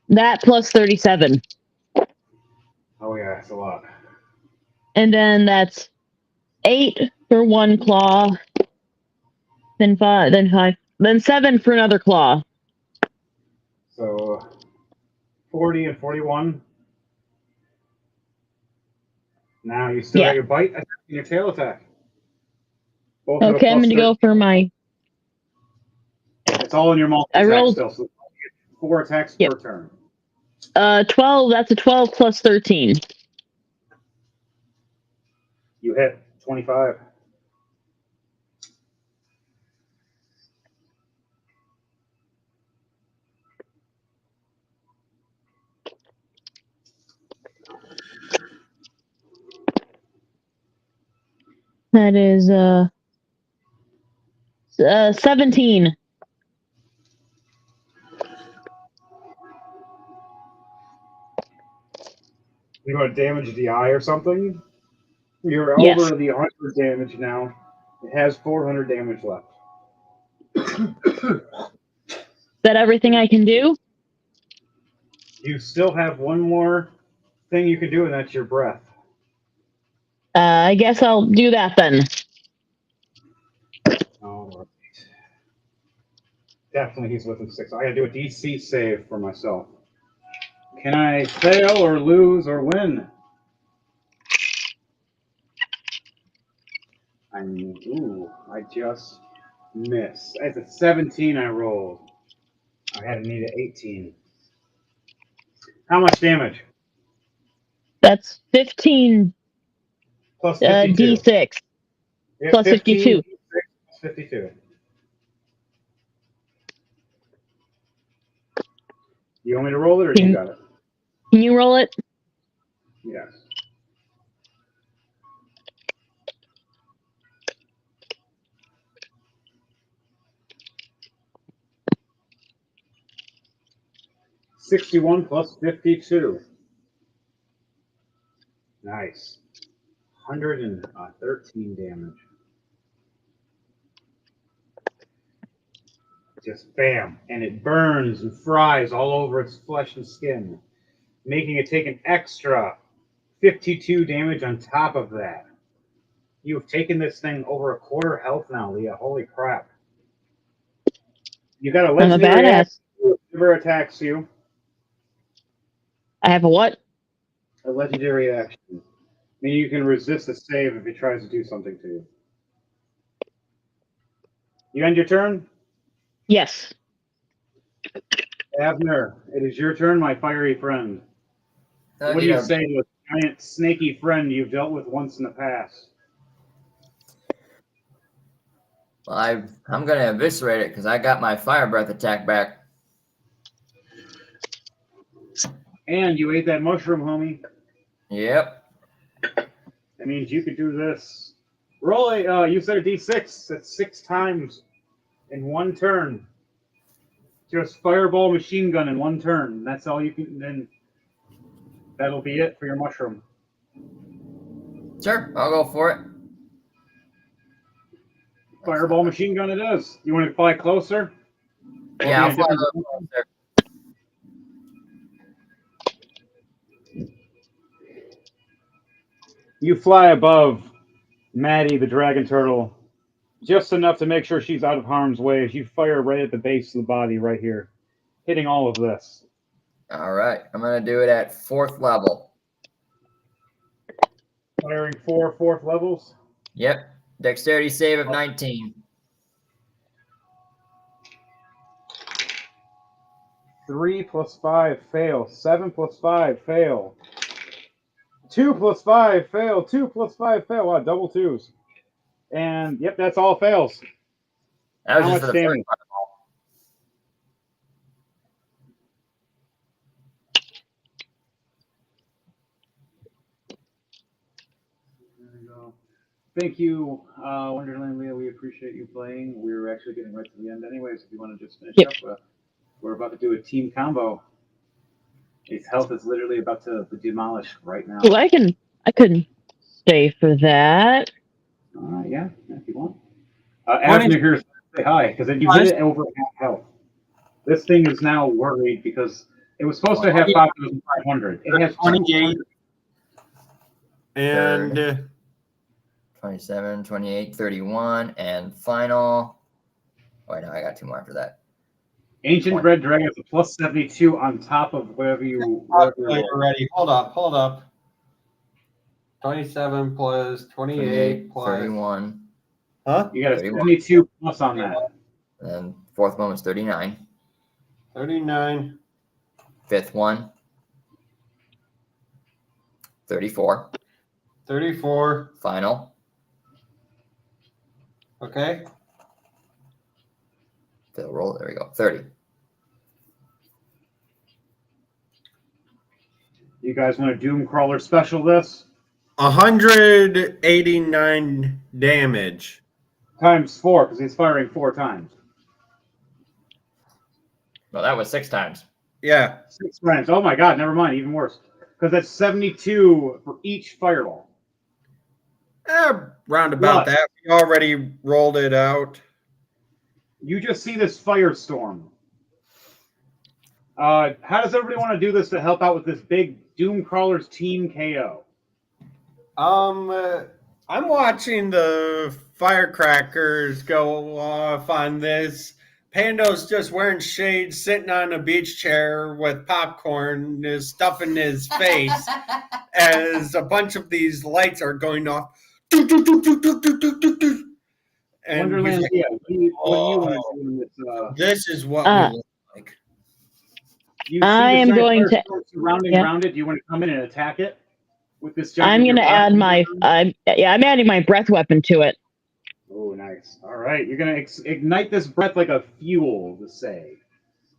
Speaker 4: that plus 37.
Speaker 1: Oh yeah, that's a lot.
Speaker 4: And then that's 8 for one claw. Then 5, then 7 for another claw.
Speaker 1: So 40 and 41. Now you still
Speaker 4: Yeah.
Speaker 1: got your bite attack and your tail attack. Both have a
Speaker 4: Okay, I'm
Speaker 1: plus
Speaker 4: going to go
Speaker 1: 13.
Speaker 4: for my.
Speaker 1: It's all in your multi
Speaker 4: I
Speaker 1: attack
Speaker 4: rolled.
Speaker 1: still, so 4 attacks
Speaker 4: Yep.
Speaker 1: per turn.
Speaker 4: 12. That's a 12 plus 13.
Speaker 1: You hit 25.
Speaker 4: That is 17.
Speaker 1: You're going to damage the eye or something? You're
Speaker 4: Yes.
Speaker 1: over the 100 damage now. It has 400 damage left.
Speaker 4: Is that everything I can do?
Speaker 1: You still have one more thing you can do, and that's your breath.
Speaker 4: I guess I'll do that then.
Speaker 1: All right. Definitely he's within 6. I got to do a DC save for myself. Can I fail or lose or win? I just missed. It's a 17 I rolled. I had to need an 18. How much damage?
Speaker 4: That's 15
Speaker 1: Plus 52.
Speaker 4: D6
Speaker 1: Yeah,
Speaker 4: plus
Speaker 1: 15
Speaker 4: 52.
Speaker 1: plus 52. You want me to roll it, or you got it?
Speaker 4: Can you roll it?
Speaker 1: Yes. $61 plus 52. Nice. 113 damage. Just bam. And it burns and fries all over its flesh and skin, making it take an extra 52 damage on top of that. You've taken this thing over a quarter health now, Leah. Holy crap. You got a
Speaker 4: I'm a
Speaker 1: legendary
Speaker 4: badass.
Speaker 1: action if it ever attacks you.
Speaker 4: I have a what?
Speaker 1: A legendary action. Meaning you can resist a save if it tries to do something to you. You end your turn?
Speaker 4: Yes.
Speaker 1: Abner, it is your turn, my fiery friend. What do you say to a giant snaky friend you've dealt with once in the past?
Speaker 6: Well, I'm going to eviscerate it because I got my fire breath attack back.
Speaker 1: And you ate that mushroom, homie.
Speaker 6: Yep.
Speaker 1: That means you could do this. Roll you said a d6. That's 6 times in one turn. Just fireball machine gun in one turn. That's all you can. Then that'll be it for your mushroom.
Speaker 6: Sure, I'll go for it.
Speaker 1: Fireball machine gun it is. You want to fly closer?
Speaker 6: Yeah, I'll fly a little closer.
Speaker 1: You fly above Maddie, the dragon turtle, just enough to make sure she's out of harm's way as you fire right at the base of the body right here, hitting all of this.
Speaker 6: All right, I'm going to do it at 4th level.
Speaker 1: Firing 4 4th levels?
Speaker 6: Yep. Dexterity save of 19.
Speaker 1: 3 plus 5, fail. 7 plus 5, fail. 2 plus 5, fail. 2 plus 5, fail. Wow, double 2s. And, yep, that's all fails.
Speaker 6: That was
Speaker 1: How
Speaker 6: just
Speaker 1: much
Speaker 6: for the
Speaker 1: damage?
Speaker 6: first fireball.
Speaker 1: There we go. Thank you, Wonderland Leah. We appreciate you playing. We're actually getting right to the end anyways. If you want to just finish up, we're about to do a team combo. His health is literally about to demolish right now.
Speaker 4: Oh, I couldn't stay for that.
Speaker 1: Yeah, if you want. Abner here, say hi, because then you hit it over half health. This thing is now worried because it was supposed to have 5,500. It has
Speaker 2: 28. And
Speaker 6: 27, 28, 31, and final. Wait, no, I got 2 more after that.
Speaker 1: Ancient Red Dragon is a plus 72 on top of whatever you. Whatever
Speaker 2: You're ready. Hold up. 27 plus 28 plus
Speaker 6: 31.
Speaker 2: Huh?
Speaker 1: You got a
Speaker 6: 31.
Speaker 1: 72 plus on that.
Speaker 6: And fourth one was 39.
Speaker 2: 39.
Speaker 6: Fifth one, 34.
Speaker 2: 34.
Speaker 6: Final.
Speaker 2: Okay.
Speaker 6: Fill roll. There we go. 30.
Speaker 1: You guys want a Doom Crawler special this?
Speaker 2: 189 damage.
Speaker 1: Times 4, because he's firing 4 times.
Speaker 6: Well, that was 6 times.
Speaker 2: Yeah.
Speaker 1: 6 times. Oh my god, never mind, even worse. Because that's 72 for each fireball.
Speaker 2: Round about
Speaker 1: Plus,
Speaker 2: that. We already rolled it out.
Speaker 1: you just see this firestorm. How does everybody want to do this to help out with this big Doom Crawlers team KO?
Speaker 2: I'm watching the firecrackers go off on this. Pando's just wearing shades, sitting on a beach chair with popcorn, is stuffing his face as a bunch of these lights are going off. And
Speaker 1: Wonderland,
Speaker 2: like,
Speaker 1: yeah. What do you want to do in this?
Speaker 2: This is what we look like.
Speaker 1: You see
Speaker 4: I
Speaker 1: this
Speaker 4: am
Speaker 1: giant
Speaker 4: going to.
Speaker 1: firestorm surrounding
Speaker 4: Yeah.
Speaker 1: around it. Do you want to come in and attack it with this giant?
Speaker 4: I'm going to add my. I'm adding my breath weapon to it.
Speaker 1: Oh, nice. All right, you're gonna ignite this breath like a fuel, to say.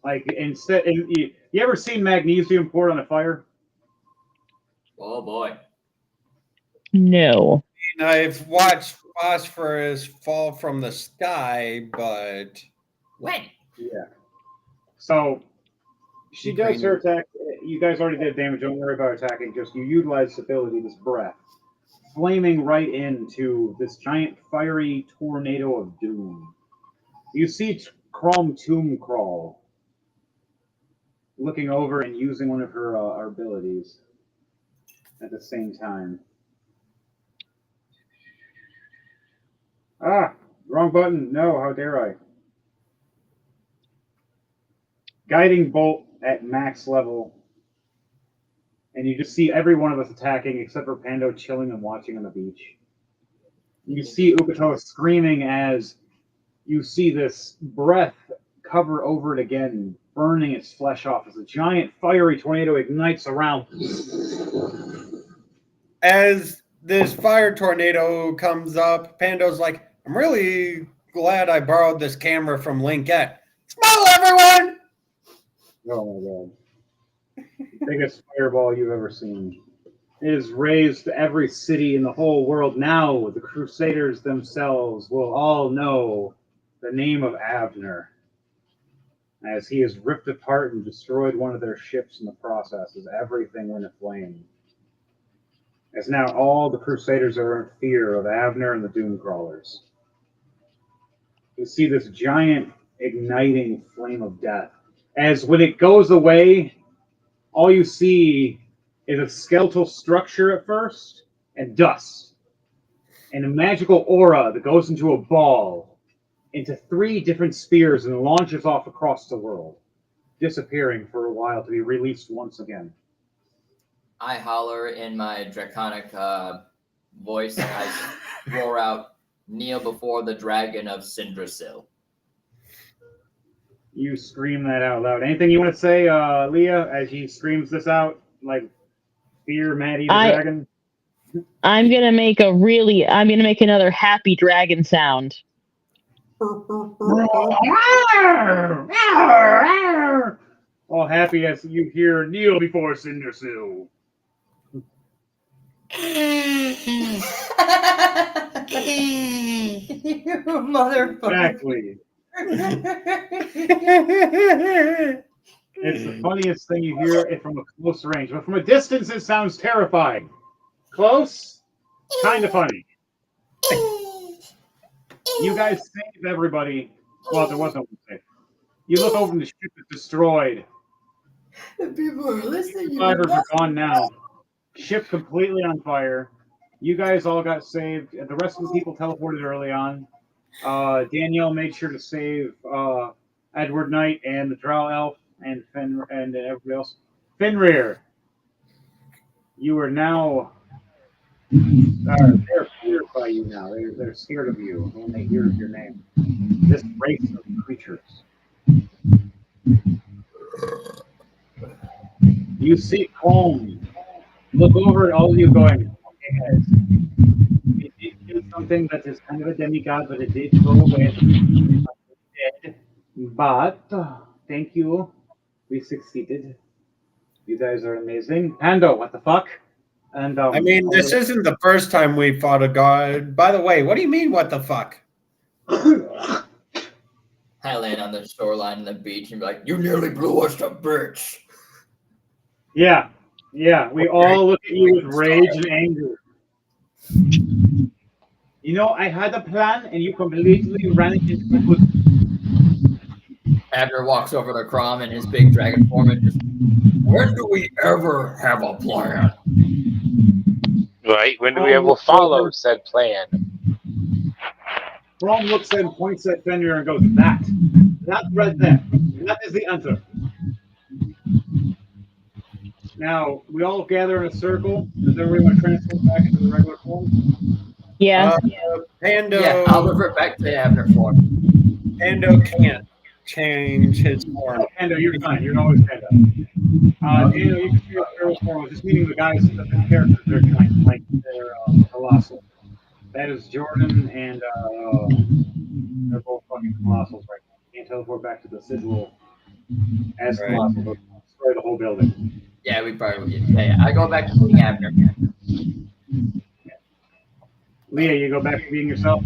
Speaker 1: Like instead, you ever seen magnesium poured on a fire?
Speaker 6: Oh boy.
Speaker 4: No.
Speaker 2: I've watched phosphorus fall from the sky, but
Speaker 6: when?
Speaker 1: Yeah. So she does her attack. You guys already did damage. Don't worry about attacking. Just you utilize this ability, this breath, flaming right into this giant fiery tornado of doom. You see Crom Tomb Crawl looking over and using one of her abilities at the same time. Ah, wrong button. No, how dare I? Guiding bolt at max level. And you just see every one of us attacking except for Pando chilling and watching on the beach. You see Ukatoa screaming as you see this breath cover over it again, burning its flesh off as a giant fiery tornado ignites around.
Speaker 2: as this fire tornado comes up, Pando's like, I'm really glad I borrowed this camera from Linkette. Smile, everyone!
Speaker 1: Oh my god. Biggest fireball you've ever seen. It is raised to every city in the whole world. Now the Crusaders themselves will all know the name of Abner, as he has ripped apart and destroyed one of their ships in the process as everything went aflame. As now all the Crusaders are in fear of Abner and the Doom Crawlers. You see this giant igniting flame of death. As when it goes away, all you see is a skeletal structure at first and dust. And a magical aura that goes into a ball, into 3 different spears and launches off across the world, disappearing for a while to be released once again.
Speaker 6: I holler in my draconic voice. I roar out, kneel before the dragon of Sindrasil.
Speaker 1: You scream that out loud. Anything you want to say, Leah, as he screams this out, like fear Maddie the dragon?
Speaker 4: I'm gonna make another happy dragon sound.
Speaker 1: All happy as you hear kneel before Sindrasil.
Speaker 6: You motherfucker.
Speaker 1: Exactly. It's the funniest thing you hear it from a close range, but from a distance it sounds terrifying. Close, kind of funny. You guys saved everybody. Well, there was no one saved. You look over and the ship is destroyed.
Speaker 6: The people are listening.
Speaker 1: Survivors are gone now. Ship completely on fire. You guys all got saved. The rest of the people teleported early on. Danielle made sure to save Edward Knight and the Drow Elf and everybody else. Fenrir, you are now. They're feared by you now. They're scared of you when they hear your name. This race of creatures. You see Colm. Look over at all of you going, okay guys, it did do something that is kind of a demigod, but it did go away at the dead. But thank you. We succeeded. You guys are amazing. Pando, what the fuck? And
Speaker 2: I mean, this isn't the first time we fought a god. By the way, what do you mean, what the fuck?
Speaker 6: I land on the shoreline of the beach and be like, "You nearly blew us to bits."
Speaker 1: Yeah, we all look at you with rage and anger. You know, I had a plan and you completely ran it into the bush.
Speaker 6: Abner walks over to Crom in his big dragon form and just, "When do we ever have a plan?"
Speaker 3: Right? When do we ever follow said plan?
Speaker 1: Ron looks and points at Fenrir and goes, that right there. That is the answer. Now, we all gather in a circle. Does everybody want to transform back into the regular form?
Speaker 4: Yeah.
Speaker 2: Pando.
Speaker 6: Yeah, I'll revert back to Abner form.
Speaker 2: Pando can't change his form.
Speaker 1: Oh, Pando, you're fine. You're always Pando. Daniel, you can see your feral form. I was just meaning the guys, the characters, they're giant, like they're colossal. That is Jordan, and they're both fucking colossals right now. You can't teleport back to the sigil as colossal, but destroy the whole building.
Speaker 6: Yeah, we probably will get. Yeah, I go back to being Abner.
Speaker 1: Leah, you go back to being yourself?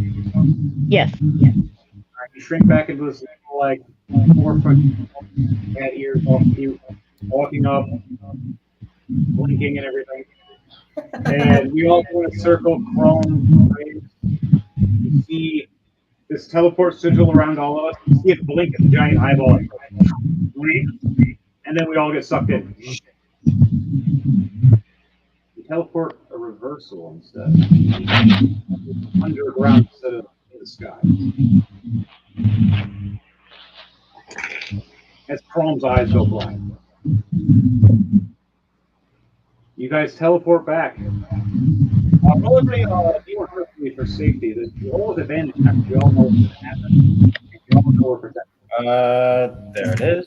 Speaker 4: Yes.
Speaker 1: Alright, you shrink back into this like 4 foot cat ears, all cute, walking up, blinking and everything. And we all go in a circle, chrome, you see this teleport sigil around all of us. You see it blink as a giant eyeball. And then we all get sucked in. You teleport a reversal instead. Underground instead of in the sky. As Chrome's eyes go blind. You guys teleport back. Probably D100 for safety. The roll with advantage after you all know what's going to happen. You all know we're protected.
Speaker 2: There it is.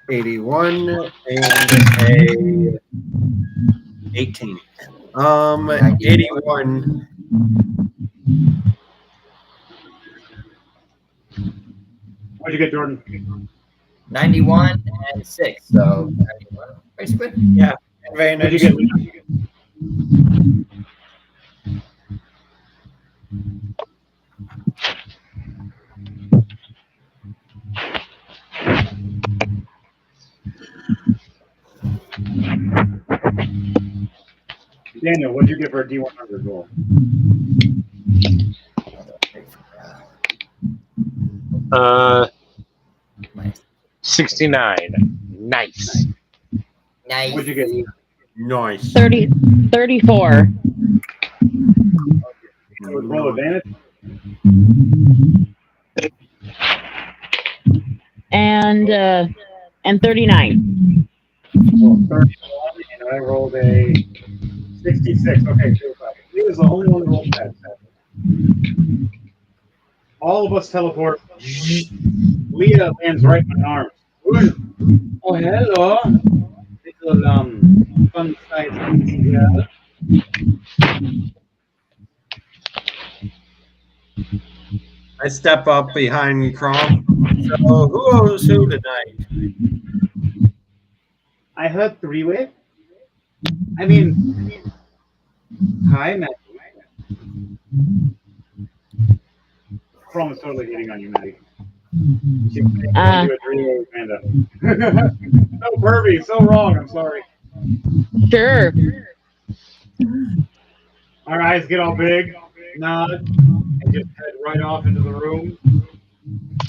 Speaker 2: 81 and a 18. 81.
Speaker 1: What'd you get, Jordan?
Speaker 6: 91 and 6, so 91, basically.
Speaker 2: Yeah,
Speaker 1: What'd
Speaker 2: advantage.
Speaker 1: you get? Daniel, what'd you get for a D100 roll?
Speaker 3: 69. Nice.
Speaker 6: Nice.
Speaker 1: What'd you get?
Speaker 2: Nice.
Speaker 4: 34.
Speaker 1: Roll advantage?
Speaker 4: And 39.
Speaker 1: Well, 31, and I rolled a 66. Okay, he was the only one who rolled that. All of us teleport. Leah lands right in my arms. Oh, hello. Little, fun size girl.
Speaker 2: I step up behind Crom. So who owes who tonight?
Speaker 1: I heard three-way. I mean, hi, Matt. Chrome is totally hitting on you, Maddie. She's do a three-way with Panda. So pervy, so wrong. I'm sorry.
Speaker 4: Sure.
Speaker 1: Our eyes get all big, nod, and just head right off into the room.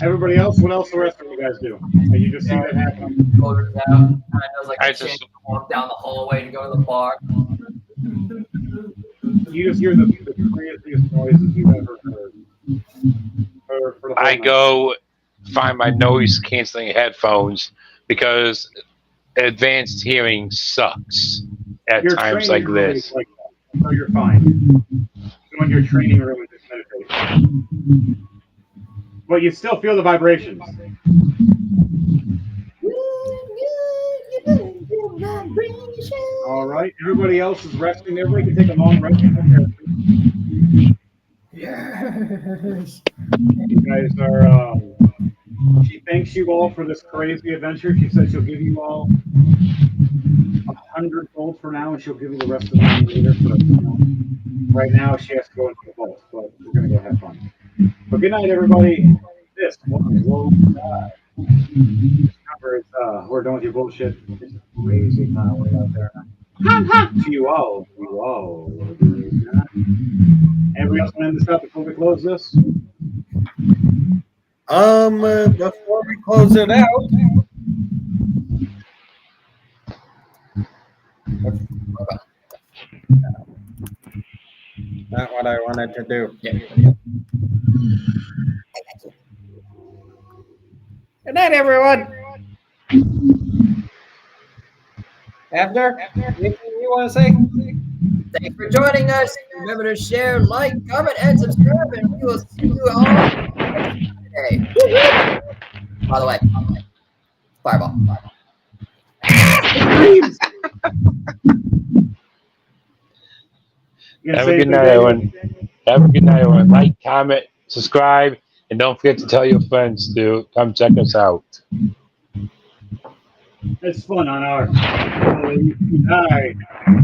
Speaker 1: Everybody else, what else the rest of you guys do? You just see that happen.
Speaker 6: Shoulders out. Kind of does like
Speaker 3: I
Speaker 6: a
Speaker 3: just-
Speaker 6: chain walk down the hallway to go to the bar.
Speaker 1: You just hear the craziest noises you've ever heard. For the whole
Speaker 3: I
Speaker 1: night.
Speaker 3: go find my noise canceling headphones because advanced hearing sucks at
Speaker 1: Your
Speaker 3: times
Speaker 1: training
Speaker 3: like
Speaker 1: room
Speaker 3: this.
Speaker 1: is like that, so you're fine. Go in your training room and just meditate. But you still feel the vibrations. All right, everybody else is resting. Everybody can take a long rest.
Speaker 6: Yes.
Speaker 1: You guys are. She thanks you all for this crazy adventure. She says she'll give you all 100 gold for now, and she'll give you the rest of the money later. But right now, she has to go into the vault. But we're gonna go have fun. But good night, everybody. This one will die. Remember, we're done with your bullshit. It's crazy highway out there. To you all. Everybody else want to end this up before we close this?
Speaker 2: Before we close it out, not what I wanted to do. Good night, everyone. Abner, anything you want to say?
Speaker 6: Thanks for joining us. Remember to share, like, comment, and subscribe, and we will see you all next Friday. By the way, fireball.
Speaker 3: Have a good night, everyone. Have a good night, everyone. Like, comment, subscribe, and don't forget to tell your friends to come check us out.
Speaker 1: It's fun on our Hi.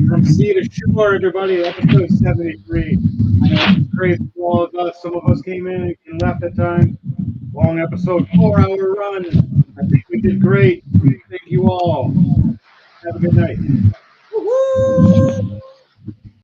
Speaker 1: From sea to shore, everybody. Episode 73. I know it's crazy for all of us. Some of us came in and left at times. Long episode, 4-hour run. I think we did great. Thank you all. Have a good night.